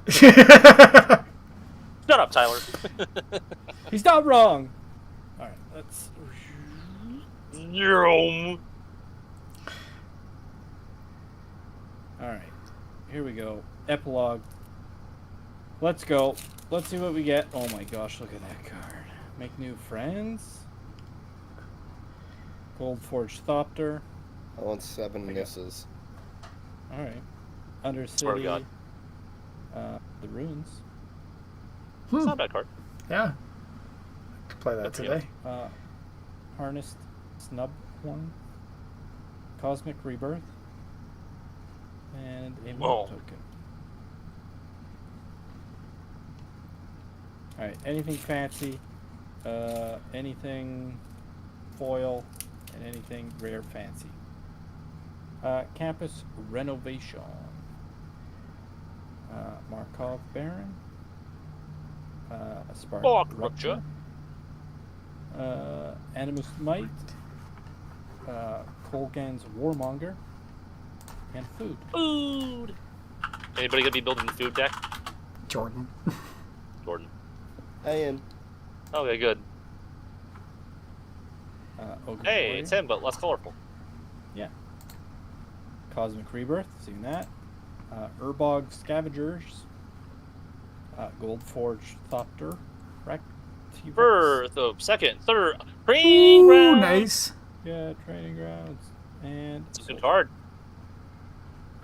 That's Shut up, Tyler. He's not wrong. All right, let's. Yum. All right, here we go. Epilogue. Let's go. Let's see what we get. Oh my gosh, look at that card. Make new friends. Gold Forged Thopter. I want 7 misses. All right. Undercity. Swear to God. The Runes. It's not a bad card. Yeah. Could play that That's today. Harnessed Snub one. Cosmic Rebirth. And a Whoa. token. Alright, anything fancy, anything foil, and anything rare fancy. Campus Renovation. Markov Baron, a Spark Fuck, Rupture, Animus Might, Kolgan's Warmonger, and food. Food. Anybody gonna be building the food deck? Jordan. Jordan. Ian. Okay, good. Ogre Hey, Warrior. it's him, but less colorful. Yeah. Cosmic Rebirth, seen that. Urbog Scavengers. Goldforge Thopter. Birth of second, third, Ooh, training ground. nice. Yeah, Training Grounds. And It's a good card.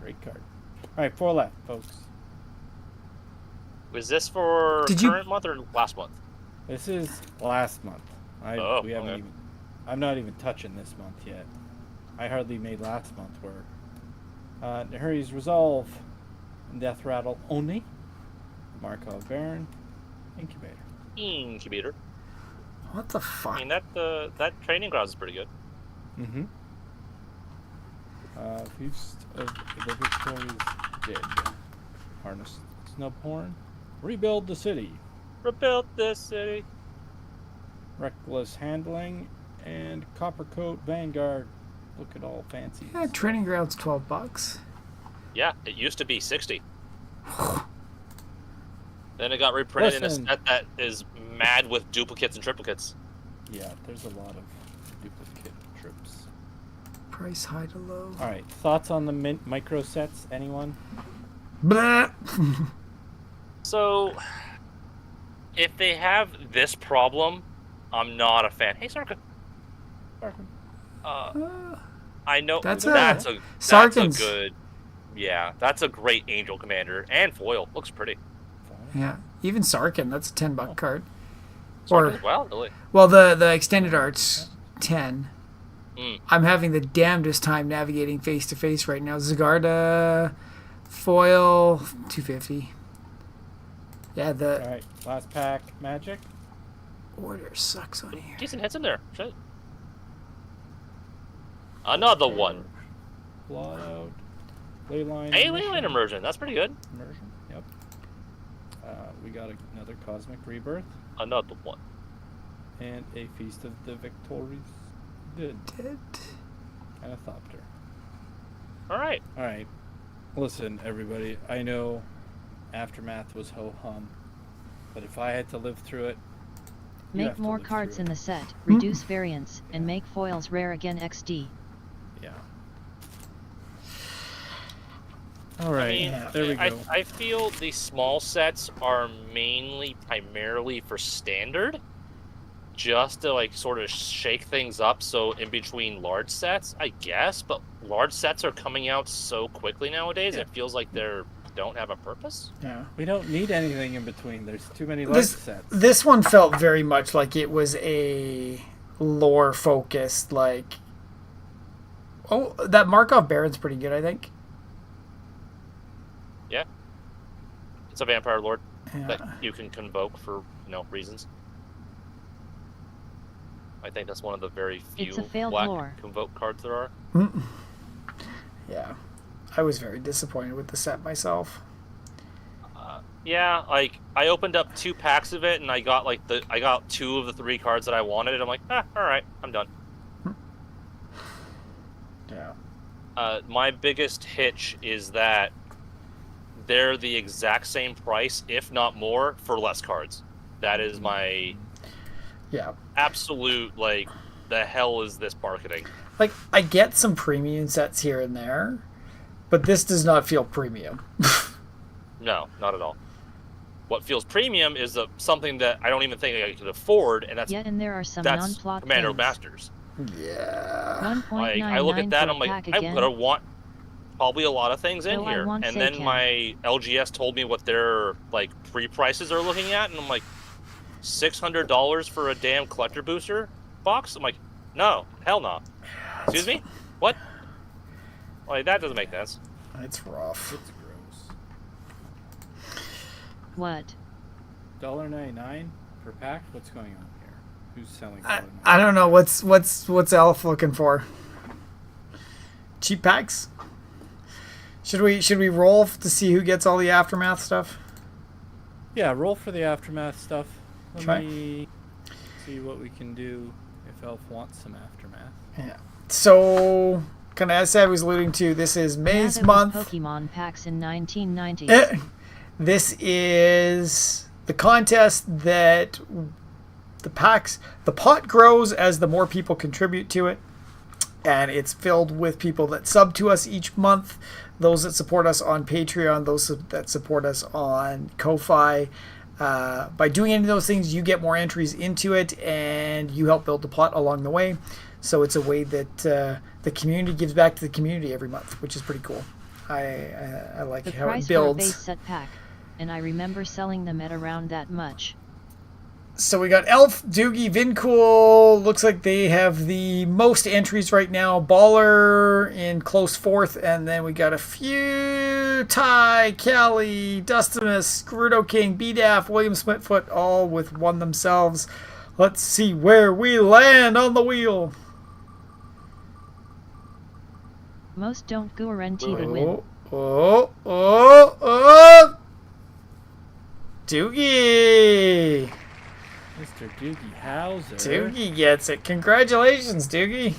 great card. Alright, 4 left, folks. Was this for Did you- current month or last month? This is last month. We haven't okay. even. I'm not even touching this month yet. I hardly made last month work. Nahuri's Resolve, Death Rattle only. Markov Baron, Incubator. Incubator. What the I fuck? mean, that training grounds is pretty good. Mm-hmm. Feast of the Victorious Dead. Harness Snubhorn. Rebuild the City. Rebuilt this city. Reckless Handling. And Coppercoat Vanguard. Look at all fancy. Yeah, training grounds $12. Yeah, it used to be 60. Then it got reprinted in a Listen. set that is mad with duplicates and triplicates. Yeah, there's a lot of duplicate trips. Price high to low. Alright, thoughts on the micro sets? Anyone? Blah. So, if they have this problem, I'm not a fan. Hey, Sarka. I know That's that's a Sarkin's- good. Yeah, that's a great Angel Commander and foil. Looks pretty. Yeah, even Sarkin, that's a $10 card. Sarkin Or as well, really. well, the extended art's 10. Mm. I'm having the damnedest time navigating face to face right now. Zygarde, foil, 250. Yeah, the Alright, last pack, Magic. order sucks on here. Decent hits in there. Shit. Another one. Blot out. Leyline. Hey, Immersion. Leyline Immersion. That's pretty good. Immersion, yep. We got another Cosmic Rebirth. Another one. And a Feast of the Victorious Dead. Dead. And a Thopter. All right. Alright. Listen, everybody, I know Aftermath was ho-hum, but if I had to live through it, you have Make to more live cards through in it. the set, reduce variance, and make foils rare again XD. Yeah. Alright, I mean, there we go. I feel the small sets are mainly primarily for standard, just to like sort of shake things up. So in between large sets, I guess, but large sets are coming out so quickly nowadays. Yeah. It feels like they don't have a purpose. Yeah. We don't need anything in between. There's too many large This sets. this one felt very much like it was a lore focused, like. Oh, that Markov Baron's pretty good, I think. Yeah, it's a vampire lord Yeah. that you can convoke for reasons. I think that's one of the very few It's a failed black lore. convoke cards there are. Yeah. I was very disappointed with the set myself. Yeah, like I opened up 2 packs of it, and I got I got 2 of the 3 cards that I wanted. And I'm like, all right, I'm done. Yeah. My biggest hitch is that they're the exact same price, if not more, for less cards. That is my Yeah. absolute like, the hell is this marketing? Like, I get some premium sets here and there, but this does not feel premium. No, not at all. What feels premium is something that I don't even think I could afford, and that's Yet and there are some that's non-plot Commander things. Masters. Yeah. 1.99 Like I look at that, per I'm like, pack I'm again. gonna want probably a lot of things in So I here, won't and say then can. my LGS told me what their like pre-prices are looking at, and I'm like, $600 for a damn collector booster box. I'm like, no, hell no. Excuse me, what? Like that doesn't make sense. It's rough. It's gross. What? $1.99 per pack? What's going on here? Who's selling I $1.99? don't know. What's Elf looking for? Cheap packs? Should we roll to see who gets all the aftermath stuff? Yeah, roll for the aftermath stuff. Let Okay. me see what we can do if Elf wants some aftermath. Yeah. So, kind of as Savi was alluding to, this is May's Yeah, that was month. Pokemon packs in 1990s. This is the contest that the pot grows as the more people contribute to it. And it's filled with people that sub to us each month, those that support us on Patreon, those that support us on Ko-Fi. By doing any of those things, you get more entries into it, and you help build the pot along the way. So it's a way that the community gives back to the community every month, which is pretty cool. I like The how it price for a base builds. set pack, and I remember selling them at around that much. So we got Elf, Doogie, Vincool. Looks like they have the most entries right now. Baller in close fourth, and then we got a few Ty, Callie, Dustimus, Gerudo King, BDAF, William Smitfoot, all with one themselves. Let's see where we land on the wheel. Most don't guarantee to win. Oh! Doogie! Mr. Doogie Howser. Doogie gets it. Congratulations, Doogie.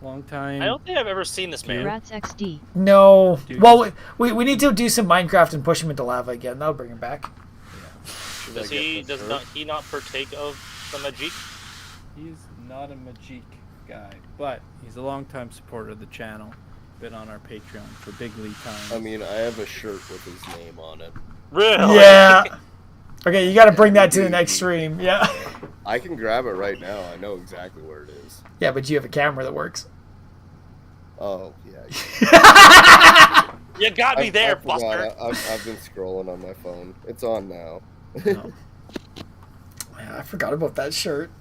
Long time. I don't think I've ever seen this man. Rats XD. No. Doogie. Well, we need to do some Minecraft and push him into lava again. That'll bring him back. Does he not partake of the magic? He's not a Magic guy, but he's a longtime supporter of the channel. Been on our Patreon for big lead time. I mean, I have a shirt with his name on it. Really? Yeah. Okay, you got to bring that to the next stream. Yeah. I can grab it right now. I know exactly where it is. Yeah, but you have a camera that works. Oh, yeah. You got me there, I forgot. Buster. I've been scrolling on my phone. It's on now. Yeah, I forgot about that shirt.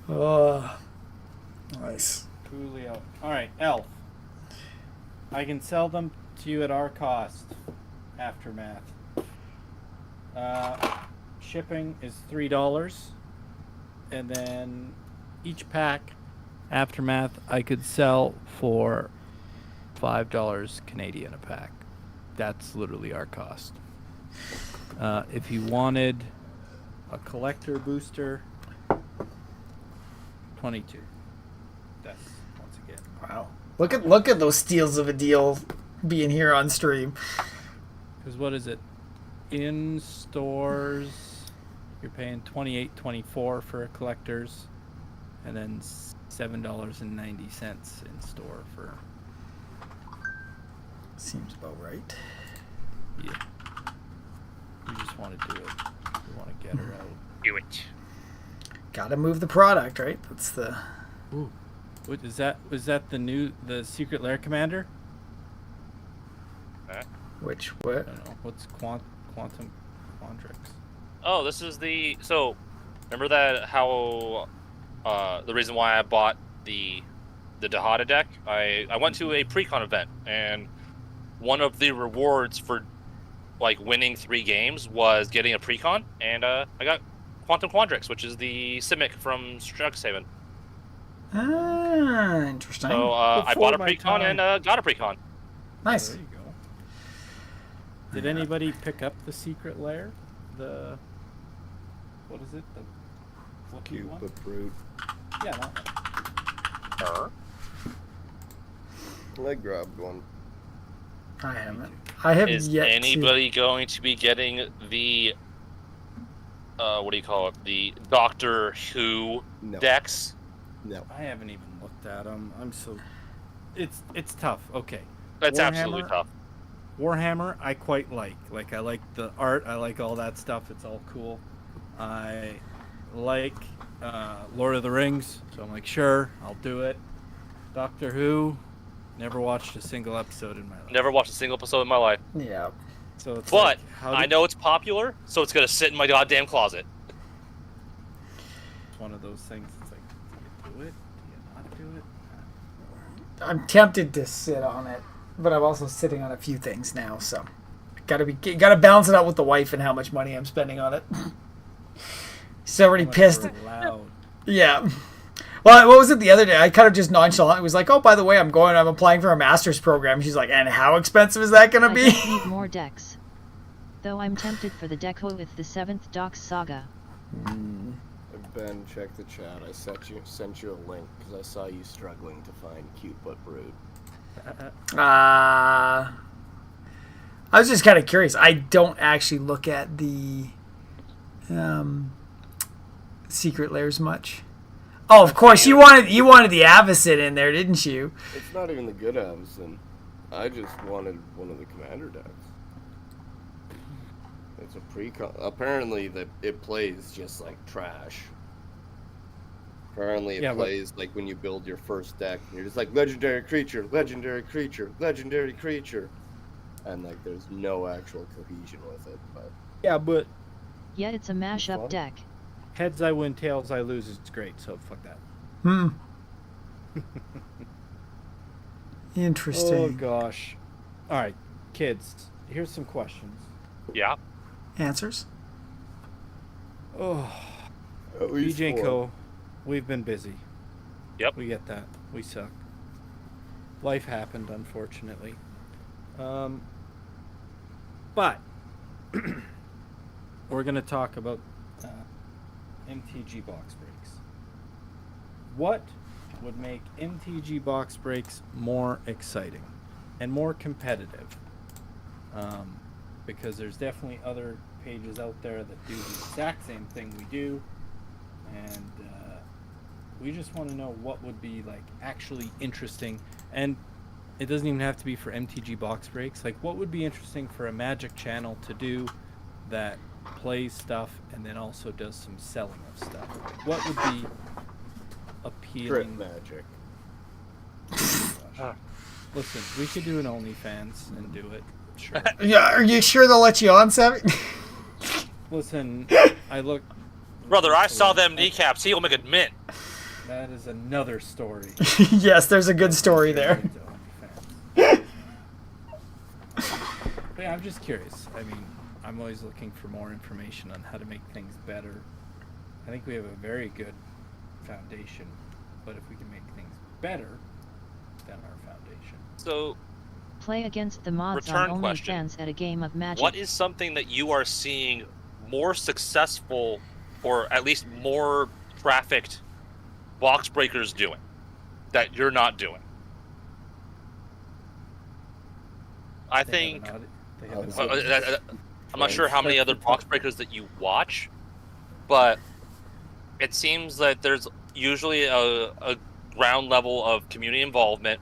Oh, nice. Coolio. Alright, Elf. I can sell them to you at our cost. Aftermath. Shipping is $3. And then each pack, Aftermath, I could sell for $5 Canadian a pack. That's literally our cost. If you wanted a collector booster, 22. That's once again. Wow. Look at those steals of a deal being here on stream. Because what is it? In stores, you're paying $28.24 for a collector's, and then $7.90 in store for. Seems about right. Yeah. You just want to do it. You want to get her out. Do it. Got to move the product, right? That's the. Ooh. What is that? Was that the Secret Lair Commander? Which I what? don't know. What's Quantum Quandrix? Oh, this is so. Remember that how the reason why I bought the Dahada deck? I went to a pre-con event, and one of the rewards for like winning 3 games was getting a pre-con, and I got Quantum Quandrix, which is the Simic from Strixhaven. Ah, interesting. So I Before bought a my pre-con time. and got a pre-con. Nice. There you go. Did anybody pick up the Secret Lair? What is it? The flippy Cute, one? but brute. Yeah, that one. I grabbed one. I haven't. I have Is yet anybody going to be getting the what do you call it? The Doctor Who No. decks? No. I haven't even looked at them. I'm so. It's tough. Okay. That's Warhammer? absolutely tough. Warhammer, I quite like. Like, I like the art. I like all that stuff. It's all cool. I like Lord of the Rings, so I'm like, sure, I'll do it. Doctor Who, never watched a single episode in my life. Never watched a single episode in my life. to. Yeah. So it's But like, how I did- know it's popular, so it's gonna sit in my goddamn closet. It's one of those things. It's like, do you do it? Do you not do it? I'm tempted to sit on it, but I'm also sitting on a few things now, so gotta balance it out with the wife and how much money I'm spending on it. She's already How much pissed. we're allowed. Yeah. Well, what was it the other day? I kind of just nonchalant. It was like, oh, by the way, I'm applying for a master's program. She's like, and how expensive is that going to I be? don't need more decks. Though I'm tempted for the deco with the 7th Docs Saga. Ben, check the chat. I sent you a link because I saw you struggling to find Cute But Brood. I was just kind of curious. I don't actually look at the secret layers much. Oh, of course, you wanted the Avacyn in there, didn't you? It's not even the good Avacyn. I just wanted one of the commander decks. It's a pre-con. Apparently, it plays just like trash. Apparently, it plays like when you build your first deck, and you're just like legendary creature, legendary creature, legendary creature, and like there's no actual cohesion with it. But but Yeah, it's a mashup deck. heads I win, tails I lose is great. So fuck that. Interesting. Oh gosh. All right, kids. Here's some questions. Yeah. Answers? Oh, at least BJ four. Co. We've been busy. Yep. We get that. We suck. Life happened, unfortunately. But we're going to talk about MTG box breaks. What would make MTG box breaks more exciting and more competitive? Because there's definitely other pages out there that do the exact same thing we do, and we just want to know what would be like actually interesting. And it doesn't even have to be for MTG box breaks. Like, what would be interesting for a Magic channel to do that plays stuff and then also does some selling of stuff? What would be Drip appealing? Magic. Listen, we could do an OnlyFans and do it. Sure. Yeah, are you sure they'll let you on, Savi? Listen, I look. Brother, I saw them kneecaps. He'll make a mint. That is another story. Yes, there's a good story there. But yeah, I'm just curious. I mean, I'm always looking for more information on how to make things better. I think we have a very good foundation, but if we can make things better than our foundation. So, Play against the mods Return on question. OnlyFans at a game of Magic. what is something that you are seeing more successful, or at least more trafficked box breakers doing that you're not doing? I think They have an Well, audience. I'm not sure how many other box breakers that you watch, but it seems that there's usually a ground level of community involvement.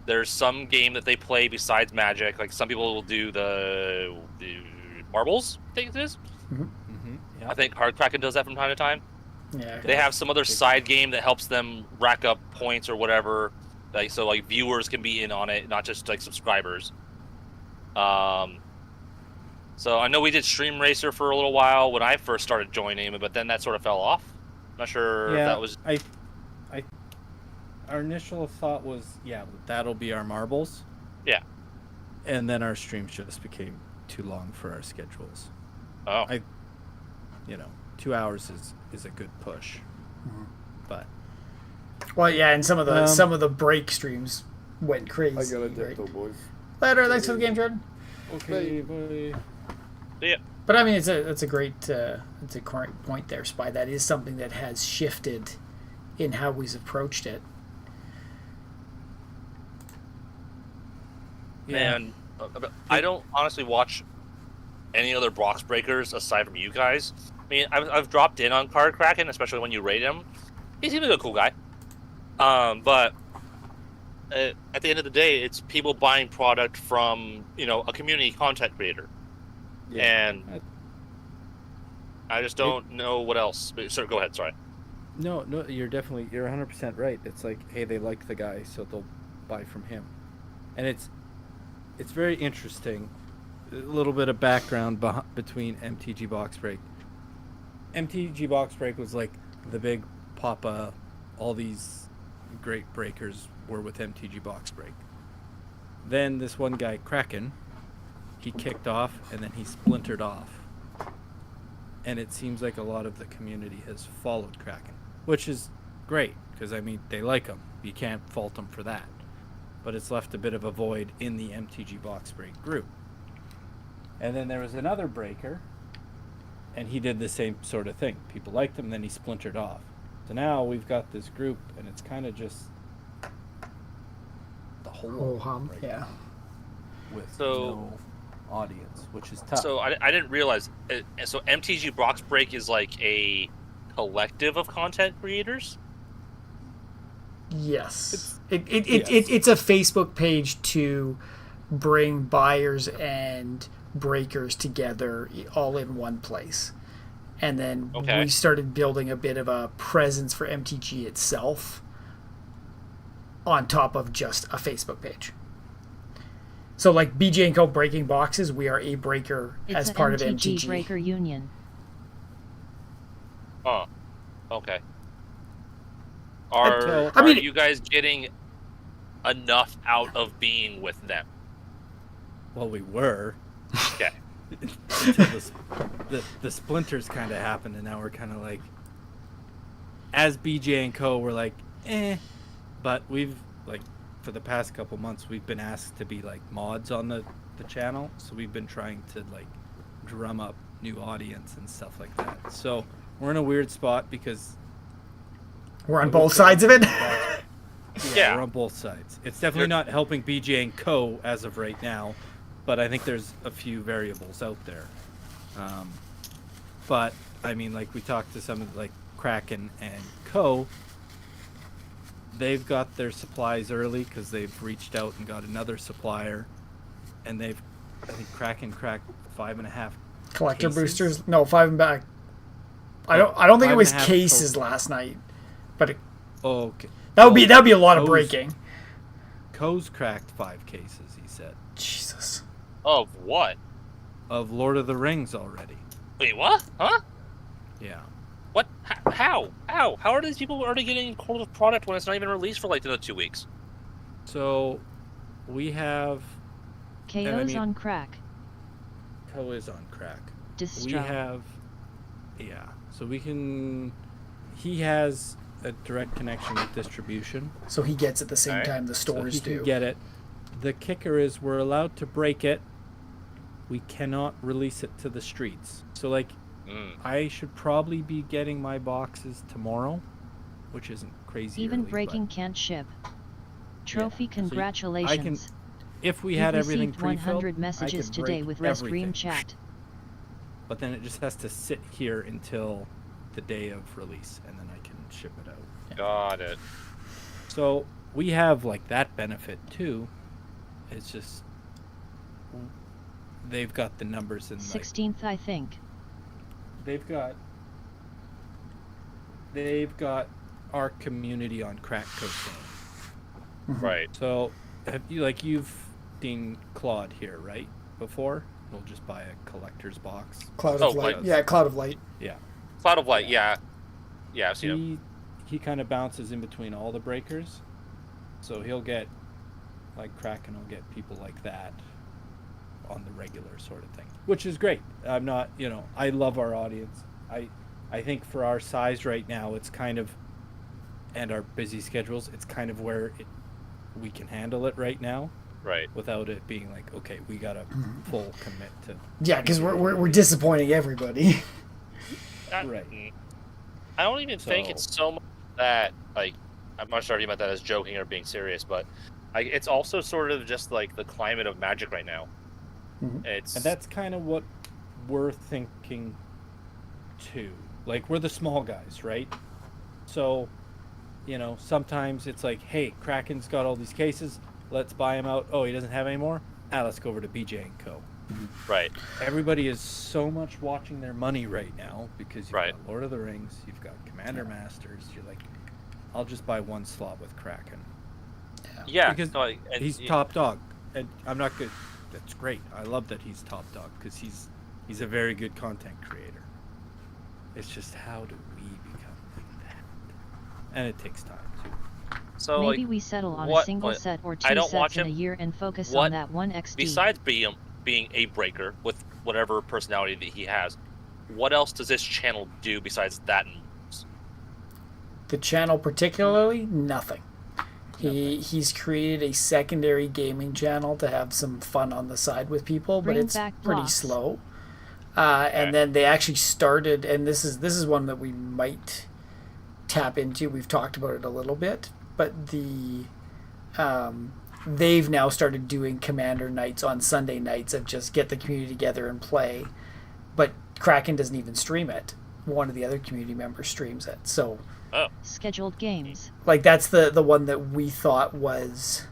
There's some game that they play besides Magic. Like, some people will do the marbles, I think it is. Yeah. I think Hardcracken does that from time to time. Yeah. They have some other side game that helps them rack up points or whatever. Like, so like viewers can be in on it, not just like subscribers. So I know we did Stream Racer for a little while when I first started joining, but then that sort of fell off. Not sure if that was. Our initial thought was, that'll be our marbles. Yeah. And then our streams just became too long for our schedules. Oh. 2 hours is a good push. But Well, yeah, and some of the break streams went crazy. I got a right? Dicto, boys. Later, thanks for the game, Jordan. okay, bye. Yeah. But I mean, it's a great current point there, Spy. That is something that has shifted in how we've approached it. And I don't honestly watch any other box breakers aside from you guys. I mean, I've dropped in on Card Kraken, especially when you rate him. He seems like a cool guy. But at the end of the day, it's people buying product from a community content creator, and I just don't know what else. Sir, go ahead. Sorry. No, you're 100% right. It's like, hey, they like the guy, so they'll buy from him, and it's very interesting. A little bit of background between MTG Box Break. MTG Box Break was like the big papa. All these great breakers were with MTG Box Break. Then this one guy, Kraken, he kicked off, and then he splintered off. And it seems like a lot of the community has followed Kraken, which is great. because I mean they like them. You can't fault them for that. But it's left a bit of a void in the MTG Box Break group. And then there was another breaker, and he did the same sort of thing. People liked him, then he splintered off. So now we've got this group, and it's kind of just the whole hum. right Yeah. now with So- no audience, which is tough. So I didn't realize. So MTG Box Break is like a collective of content creators. Yes. Yes. It's a Facebook page to bring buyers and breakers together all in one place. And then Okay. we started building a bit of a presence for MTG itself on top of just a Facebook page. So like BJ & Co. Breaking Boxes, we are a breaker It's as a part of MTG MTG. Breaker Union. Oh, okay. Are So- I mean- you guys getting enough out of being with them? Well, we were Okay. until the splinters kind of happened, and now we're kind of like, as BJ and Co. we're like, but we've like for the past couple months we've been asked to be like mods on the channel, so we've been trying to like drum up new audience and stuff like that. So we're in a weird spot because We're on both sides of it. Yeah. we're on both sides. It's definitely not helping BJ and Co. as of right now, but I think there's a few variables out there. But I mean, like we talked to some of like Kraken and Co. They've got their supplies early because they've reached out and got another supplier, and I think Kraken cracked 5.5 Collector cases? boosters. No, 5 and back. I don't think it was 5.5 cases total. last night. But Oh, okay. that would be a lot of Co's- breaking. Co's cracked 5 cases, he said, Jesus. Of what? of Lord of the Rings already. Wait, what? Huh? Yeah. What? How? How are these people already getting hold of product when it's not even released for like another 2 weeks? So we have KO's I mean- on crack. Co is on crack. Distro. We have, yeah. So we can. He has a direct connection with distribution, So he gets at the same Alright. time the so stores he do. can get it. The kicker is we're allowed to break it. We cannot release it to the streets. So like, I should probably be getting my boxes tomorrow, which isn't crazy. Even early, breaking but can't ship. Trophy So congratulations. if we You've had everything received pre-filled, 100 I messages could today break with Restream everything. chat. But then it just has to sit here until the day of release, and then I can ship it out. Got it. So we have like that benefit too. It's just they've got the numbers in like 16th, I think. they've got our community on crack cocaine. Right. So have you've seen Claude here, right? Before we'll just buy a collector's box. Cloud Oh, of Light. like- Yeah, Cloud of Light. Yeah. Cloud of Light, yeah. Yeah, I've seen him. He kind of bounces in between all the breakers, so he'll get like Kraken will get people like that on the regular sort of thing, which is great. I'm not, I love our audience. I think for our size right now, it's kind of, and our busy schedules, it's kind of where we can handle it right now Right. without it being like, okay, we gotta full commit to. Yeah, because we're disappointing everybody. Right. I don't even think So- it's so much that, like, I'm not sure if you meant that as joking or being serious, but it's also sort of just like the climate of Magic right now. Mhm. It's And that's kind of what we're thinking too. Like, we're the small guys, right? So, sometimes it's like, hey, Kraken's got all these cases. Let's buy him out. Oh, he doesn't have any more? Let's go over to BJ and Co. right. Everybody is so much watching their money right now because you've Right. got Lord of the Rings, you've got Commander Masters. You're like, I'll just buy one slot with Kraken. Yeah. Because no, and he's y- top dog, and I'm not good. That's great. I love that he's top dog because he's a very good content creator. It's just how do we become like that? And it takes time too. So, Maybe like, we settle on a what- single what- set or I 2 don't watch sets in a him. year and focus What- on that one XD. besides being a breaker with whatever personality that he has, what else does this channel do besides that? the channel particularly, nothing. He's created a secondary gaming channel to have some fun on the side with people, but Bring it's back pretty blocks. slow. And then they actually started, and this is one that we might tap into. We've talked about it a little bit, but they've now started doing commander nights on Sunday nights of just get the community together and play. But Kraken doesn't even stream it. One of the other community members streams it. So Scheduled games. like that's the one that we thought was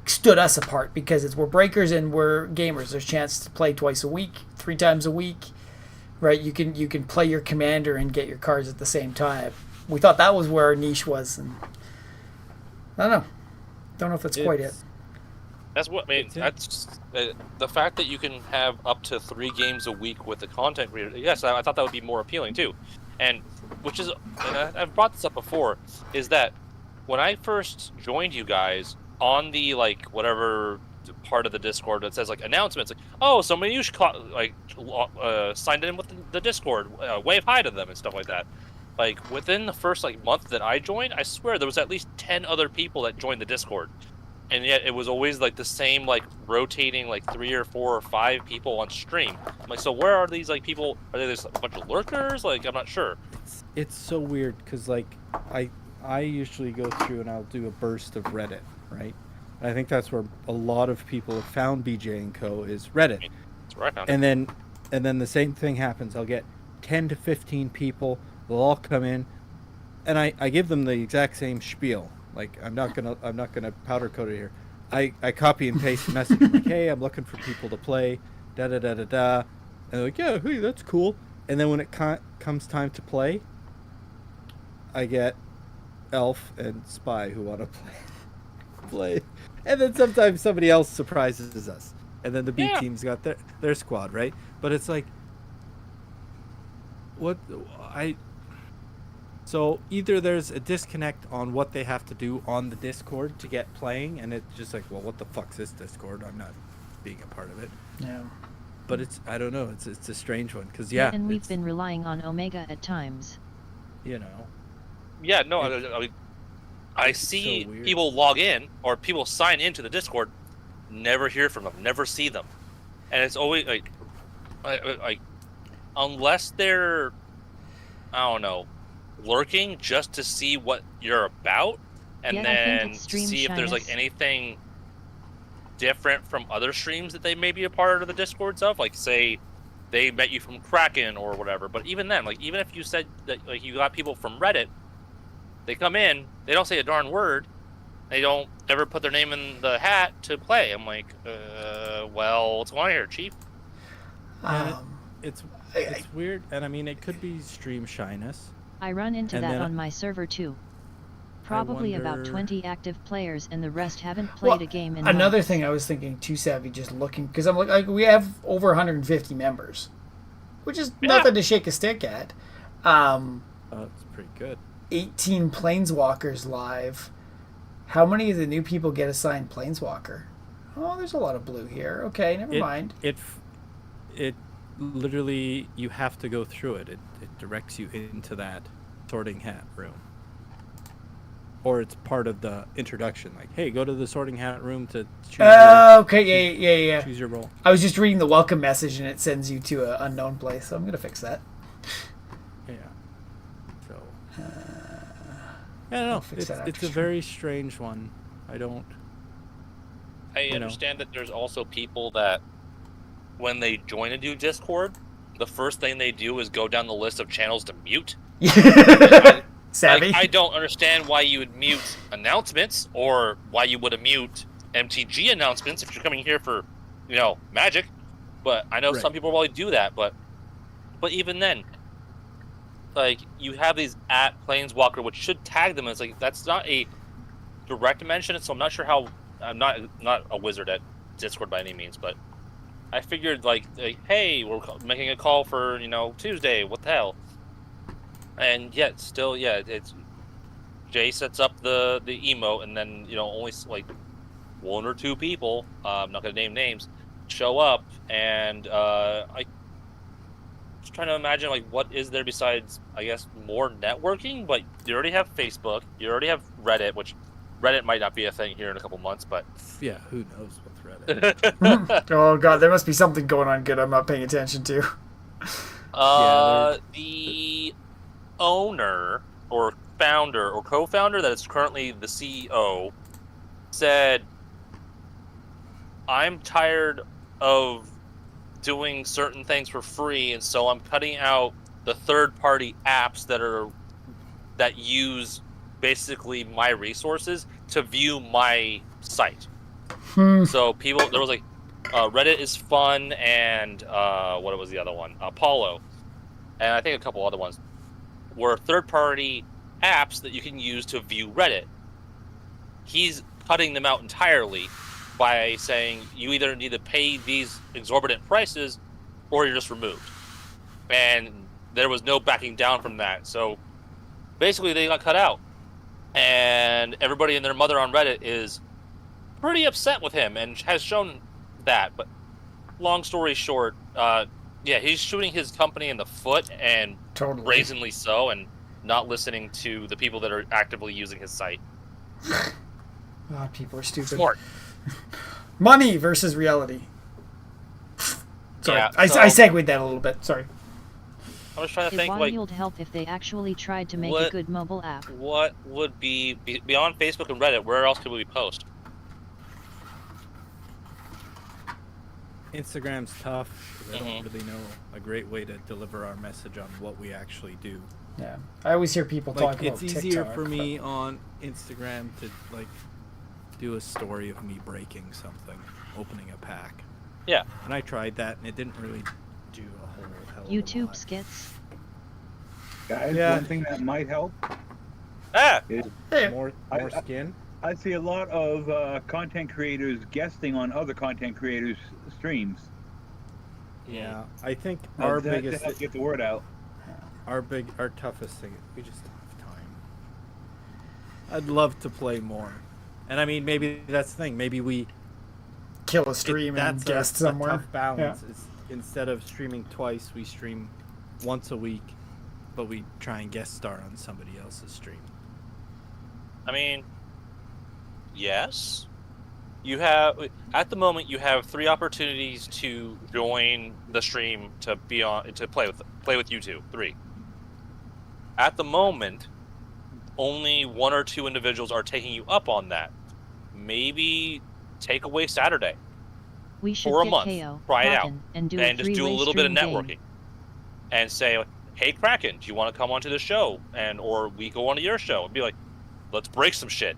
stood us apart because we're breakers and we're gamers. There's a chance to play twice a week, 3 times a week, right? You can play your commander and get your cards at the same time. We thought that was where our niche was, and I don't know if that's quite it. That's what I mean. That's the fact that you can have up to 3 games a week with the content creator. Yes, I thought that would be more appealing too, and which is I've brought this up before. Is that when I first joined you guys on the like whatever part of the Discord that says like announcements, like oh somebody you should signed in with the Discord, wave hi to them and stuff like that. Like within the first like month that I joined, I swear there was at least 10 other people that joined the Discord. And yet it was always like the same like rotating like 3 or 4 or 5 people on stream. I'm like, so where are these like people? Are they just a bunch of lurkers? Like I'm not sure. It's so weird because like I usually go through and I'll do a burst of Reddit, right? And I think that's where a lot of people have found BJ and Co. is Reddit. That's where I found And then the same thing happens. I'll get 10 to 15 people. They'll all come in, and I give them the exact same spiel. Like I'm not gonna powder coat it here. I copy and paste the message. I'm like, hey, I'm looking for people to play. Da da da da da. And they're like, yeah, hey, that's cool. And then when it comes time to play, I get Elf and Spy who want to play. And then sometimes somebody else surprises us. And then the B team's got their squad, right? But it's like, so either there's a disconnect on what they have to do on the Discord to get playing, and it's just like, well, what the fuck's this Discord? I'm not being a part of it. Yeah. But I don't know. It's a strange one because And we've been relying on Omega at times. You know. Yeah, no, I mean, I see so weird. people log in or people sign into the Discord, never hear from them, never see them, and it's always like unless they're, I don't know, lurking just to see what you're about, and then see if there's like anything different from other streams that they may be a part of the Discords of, like say they met you from Kraken or whatever. But even then, like even if you said that like you got people from Reddit, they come in, they don't say a darn word, they don't ever put their name in the hat to play. I'm like, well, what's going on here, Chief? It's weird, and I mean it could be stream shyness. I run into And that then- on my server too. Probably about wonder- 20 active players and the rest haven't played a game in Another months. thing I was thinking too, Savi, just looking, because I'm like, we have over 150 members, which is nothing to shake a stick at. It's pretty good. 18 Planeswalkers live. How many of the new people get assigned Planeswalker? Oh, there's a lot of blue here. Okay, never mind. It literally, you have to go through it. It directs you into that sorting hat room. Or it's part of the introduction. Like, hey, go to the sorting hat room to choose Okay, yeah. choose your role. I was just reading the welcome message and it sends you to an unknown place, so I'm going to fix that. Yeah. So. I don't know. fix that It's after a very strange one. I understand that there's also people that when they join a new Discord, the first thing they do is go down the list of channels to mute. Savvy? I don't understand why you would mute announcements or why you would mute MTG announcements if you're coming here for, Magic. But I know some people probably do that. But even then, like you have these at Planeswalker, which should tag them as like that's not a direct mention. So I'm not sure how. I'm not a wizard at Discord by any means, but I figured like hey, we're making a call for Tuesday. What the hell? And yet, still, it's Jay sets up the emote, and then only like 1 or 2 people, I'm not gonna name names, show up, and just trying to imagine like what is there besides, I guess, more networking. But you already have Facebook, you already have Reddit, which Reddit might not be a thing here in a couple months, but Yeah, who knows with Reddit? Oh god, there must be something going on good I'm not paying attention to. the owner or founder or co-founder that is currently the CEO said, I'm tired of doing certain things for free, and so I'm cutting out the third-party apps that use basically my resources to view my site. So there was like Reddit is fun, and what was the other one? Apollo, and I think a couple other ones were third-party apps that you can use to view Reddit. He's cutting them out entirely by saying you either need to pay these exorbitant prices or you're just removed. And there was no backing down from that. So basically they got cut out. And everybody and their mother on Reddit is pretty upset with him and has shown that. But long story short, he's shooting his company in the foot, and Totally. brazenly so, and not listening to the people that are actively using his site. God, people are stupid. Smart. Money versus reality. Sorry, Yeah, I segued that a little bit. Sorry. I was trying to It think, like, would help if they actually tried to make a good mobile app. what would be beyond Facebook and Reddit? Where else could we post? Instagram's tough because I don't really know a great way to deliver our message on what we actually do. Yeah, I always hear people Like, talk about it's easier TikTok, for me on Instagram to like do a story of me breaking something, opening a pack. Yeah. And I tried that, and it didn't really do a whole hell of a YouTube lot. skits. Guys, Yeah. one thing that might help Ah, is Hey, More I- skin. I see a lot of content creators guesting on other content creators' streams. Yeah, I think To our help biggest, get the word out. our toughest thing, we just don't have time. I'd love to play more, and I mean maybe that's the thing. Maybe we kill a stream and that's guest a somewhere. tough balance. It's, instead of streaming twice, we stream once a week, but we try and guest star on somebody else's stream. I mean, yes. You have at the moment you have 3 opportunities to join the stream to be on to play with you two. 3. At the moment, only 1 or 2 individuals are taking you up on that. Maybe take away Saturday We should for a get month. KO, Try it out Kraken, and do and just do a three-way little bit of stream networking, game. and say, "Hey, Kraken, do you want to come onto the show?" And or we go onto your show and be like, "Let's break some shit,"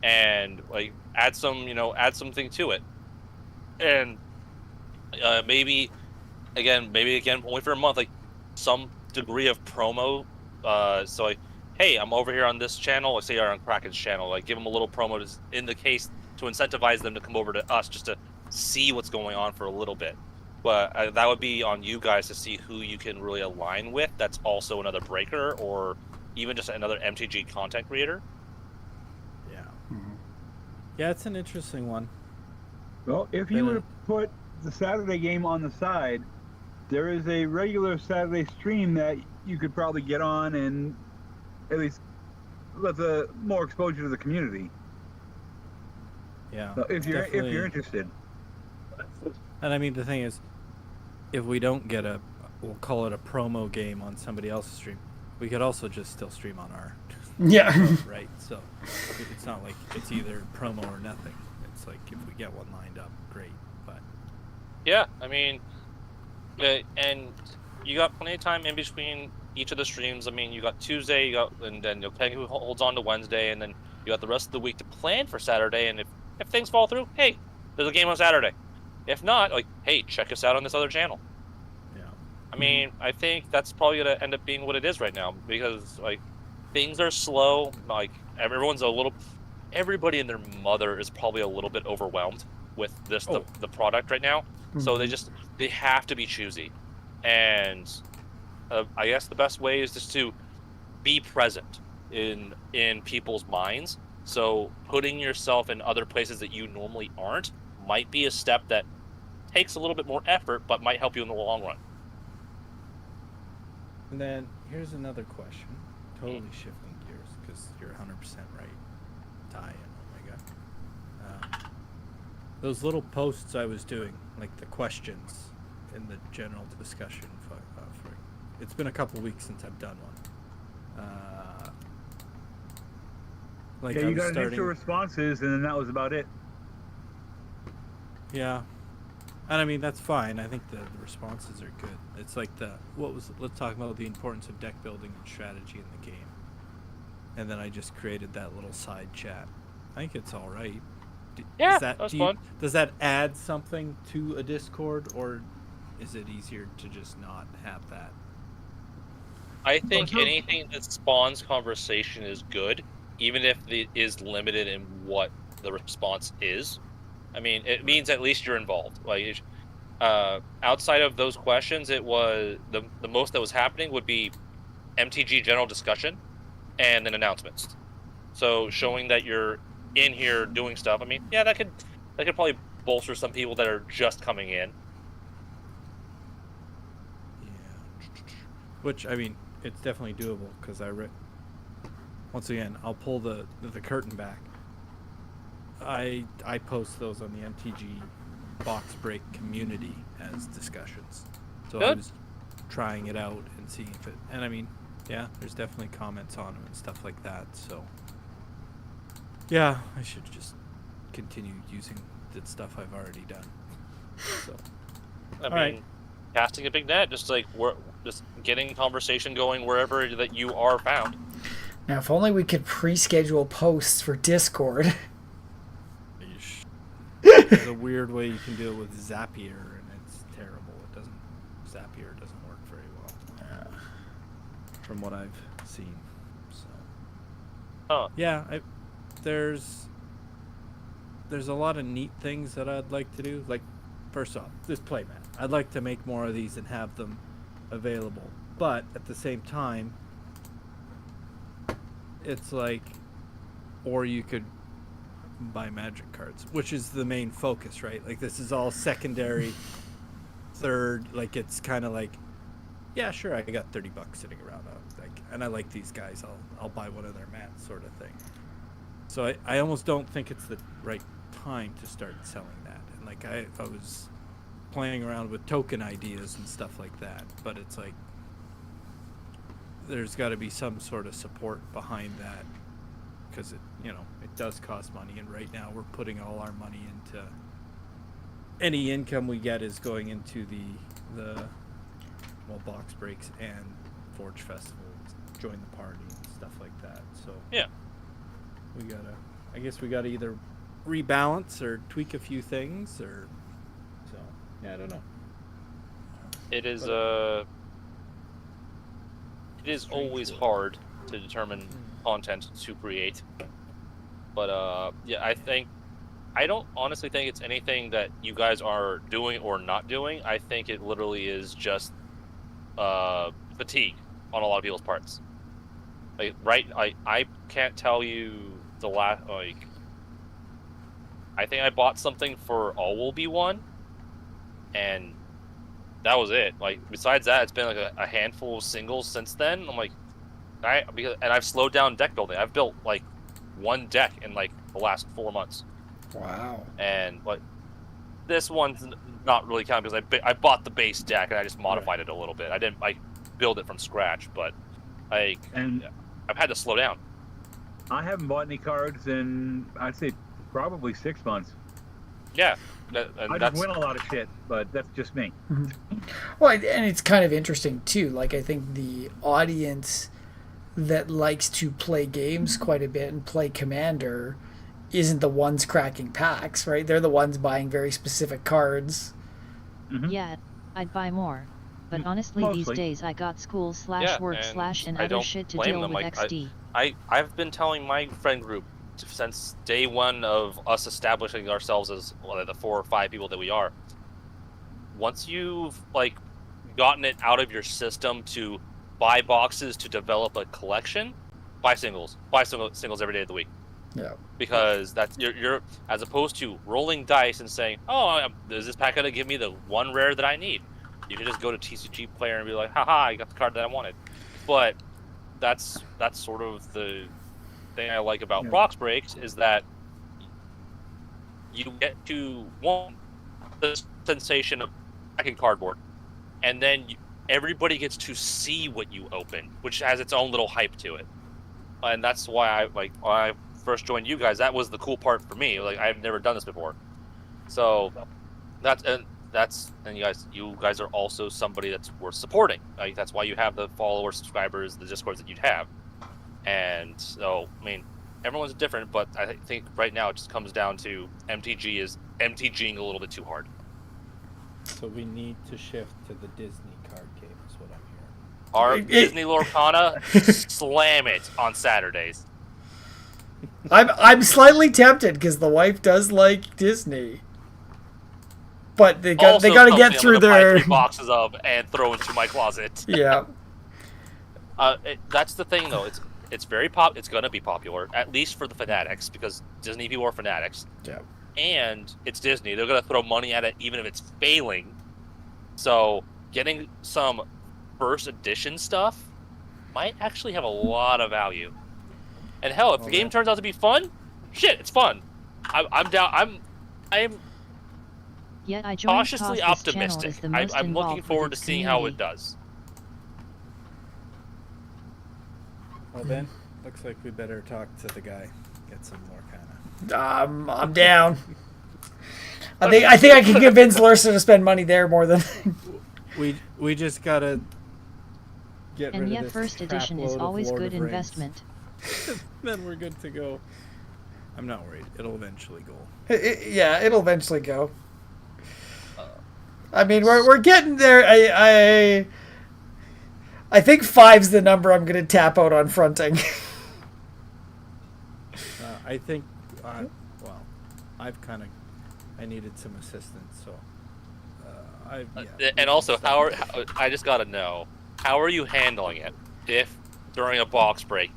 and like add something to it, and maybe again only for a month, like some degree of promo. So like, hey, I'm over here on this channel. Let's say you're on Kraken's channel. Like, give them a little promo in the case to incentivize them to come over to us just to see what's going on for a little bit. But that would be on you guys to see who you can really align with. That's also another breaker or even just another MTG content creator. Yeah. Yeah, it's an interesting one. Well, if you were to put the Saturday game on the side, there is a regular Saturday stream that you could probably get on and at least let the more exposure to the community. Yeah. So if you're definitely. interested. And I mean, the thing is, if we don't get we'll call it a promo game on somebody else's stream, we could also just still stream on our Yeah. right? So it's not like it's either promo or nothing. It's like if we get one lined up, great. But Yeah, I mean, and you got plenty of time in between each of the streams. I mean, you got Tuesday, and then Peg who holds on to Wednesday, and then you got the rest of the week to plan for Saturday. And if things fall through, hey, there's a game on Saturday. If not, like, hey, check us out on this other channel. yeah, I mean, I think that's probably gonna end up being what it is right now because like things are slow. Like everybody and their mother is probably a little bit overwhelmed with the product right now. So they have to be choosy, and I guess the best way is just to be present in people's minds. So putting yourself in other places that you normally aren't might be a step that takes a little bit more effort, but might help you in the long run. And then here's another question. Totally shifting gears because you're 100% right. Ty and Omega. Those little posts I was doing, like the questions in the general discussion. It's been a couple weeks since I've done one. Like Yeah, I you was got starting. initial responses, and then that was about it. Yeah. And I mean, that's fine. I think the responses are good. It's like let's talk about the importance of deck building and strategy in the game. And then I just created that little side chat. I think it's all right. Yeah, that's fun. Does that add something to a Discord, or is it easier to just not have that? I think anything that spawns conversation is good, even if it is limited in what the response is. I mean, it means at least you're involved. Like, outside of those questions, it was the most that was happening would be MTG general discussion and then announcements. So showing that you're in here doing stuff. I mean, yeah, that could probably bolster some people that are just coming in. Yeah. Which, I mean, it's definitely doable because once again, I'll pull the curtain back. I post those on the MTG box break community as discussions. So Good. I was trying it out and seeing if it, and I mean, yeah, there's definitely comments on them and stuff like that. So yeah, I should just continue using the stuff I've already done. So I mean, casting a big net, just getting conversation going wherever that you are found. Now, if only we could pre-schedule posts for Discord. There's a weird way you can do it with Zapier, and it's terrible. Zapier doesn't work very well, from what I've seen. So, yeah, there's a lot of neat things that I'd like to do. Like, first off, this playmat. I'd like to make more of these and have them available. But at the same time, it's like, or you could buy magic cards, which is the main focus, right? Like, this is all secondary, third. Like, it's kind of like, yeah, sure, I got $30 sitting around, and I like these guys. I'll buy one of their mats, sort of thing. So I almost don't think it's the right time to start selling that. And like I was playing around with token ideas and stuff like that, but it's like there's got to be some sort of support behind that, because it does cost money, and right now we're putting all our money into any income we get is going into the box breaks and Forge Festival, join the party and stuff like that. So yeah, I guess we gotta either rebalance or tweak a few things, or so yeah, I don't know. It is always hard to determine content to create, but yeah, I don't honestly think it's anything that you guys are doing or not doing. I think it literally is just fatigue on a lot of people's parts. Like, I can't tell you the last, like, I think I bought something for All Will Be One, and that was it. Like, besides that, it's been like a handful of singles since then. I'm like, and I've slowed down deck building. I've built like one deck in like the last 4 months. Wow. And like, this one's not really counting because I bought the base deck and I just modified it a little bit. I didn't build it from scratch, but I've had to slow down. I haven't bought any cards in, I'd say, probably 6 months. Yeah. I just win a lot of shit, but that's just me. Well, and it's kind of interesting, too. Like, I think the audience that likes to play games quite a bit and play Commander isn't the ones cracking packs, right? They're the ones buying very specific cards. Mm-hmm. Yeah, I'd buy more. But honestly, Mostly. these days I got school /work/ and I other don't shit to blame deal them. with Like, XD. I've been telling my friend group since day one of us establishing ourselves as the 4 or 5 people that we are. Once you've like gotten it out of your system to buy boxes to develop a collection, buy singles every day of the week. Yeah. Because that's you're as opposed to rolling dice and saying, "Oh, is this pack gonna give me the one rare that I need?" You can just go to TCG Player and be like, haha, I got the card that I wanted. But that's sort of the thing I like about box breaks is that you get to one the sensation of packing cardboard, and then everybody gets to see what you open, which has its own little hype to it. And that's why when I first joined you guys, that was the cool part for me. Like I've never done this before, so and you guys are also somebody that's worth supporting. Like that's why you have the followers, subscribers, the discords that you'd have. And so, I mean, everyone's different, but I think right now it just comes down to MTG is MTGing a little bit too hard. So we need to shift to the Disney card game, is what I'm hearing. Our Disney Lorcana, slam it on Saturdays. I'm slightly tempted because the wife does like Disney, but they got to get through I'm gonna buy their 3 boxes of and throw into my closet. yeah. That's the thing, though. It's very It's gonna be popular, at least for the fanatics, because Disney people are fanatics. Yeah. And it's Disney. They're gonna throw money at it, even if it's failing. So getting some first edition stuff might actually have a lot of value. And hell, if the game turns out to be fun, shit, it's fun. I'm down. I'm Yet I joined cautiously cause this channel optimistic. is the most I'm looking involved forward to with its seeing how it community. does. Well, Ben, looks like we better talk to the guy. Get some more kind of. I'm down. I think I can convince Larson to spend money there more than. We just gotta get And rid yet of this first edition crap is load of always Lord good of Rings. investment. Then we're good to go. I'm not worried. It'll eventually go. Yeah, it'll eventually go. I mean, we're getting there. I think 5's the number I'm going to tap out on fronting. I think, well, I needed some assistance, so. And also, I just gotta know, how are you handling it if during a box break,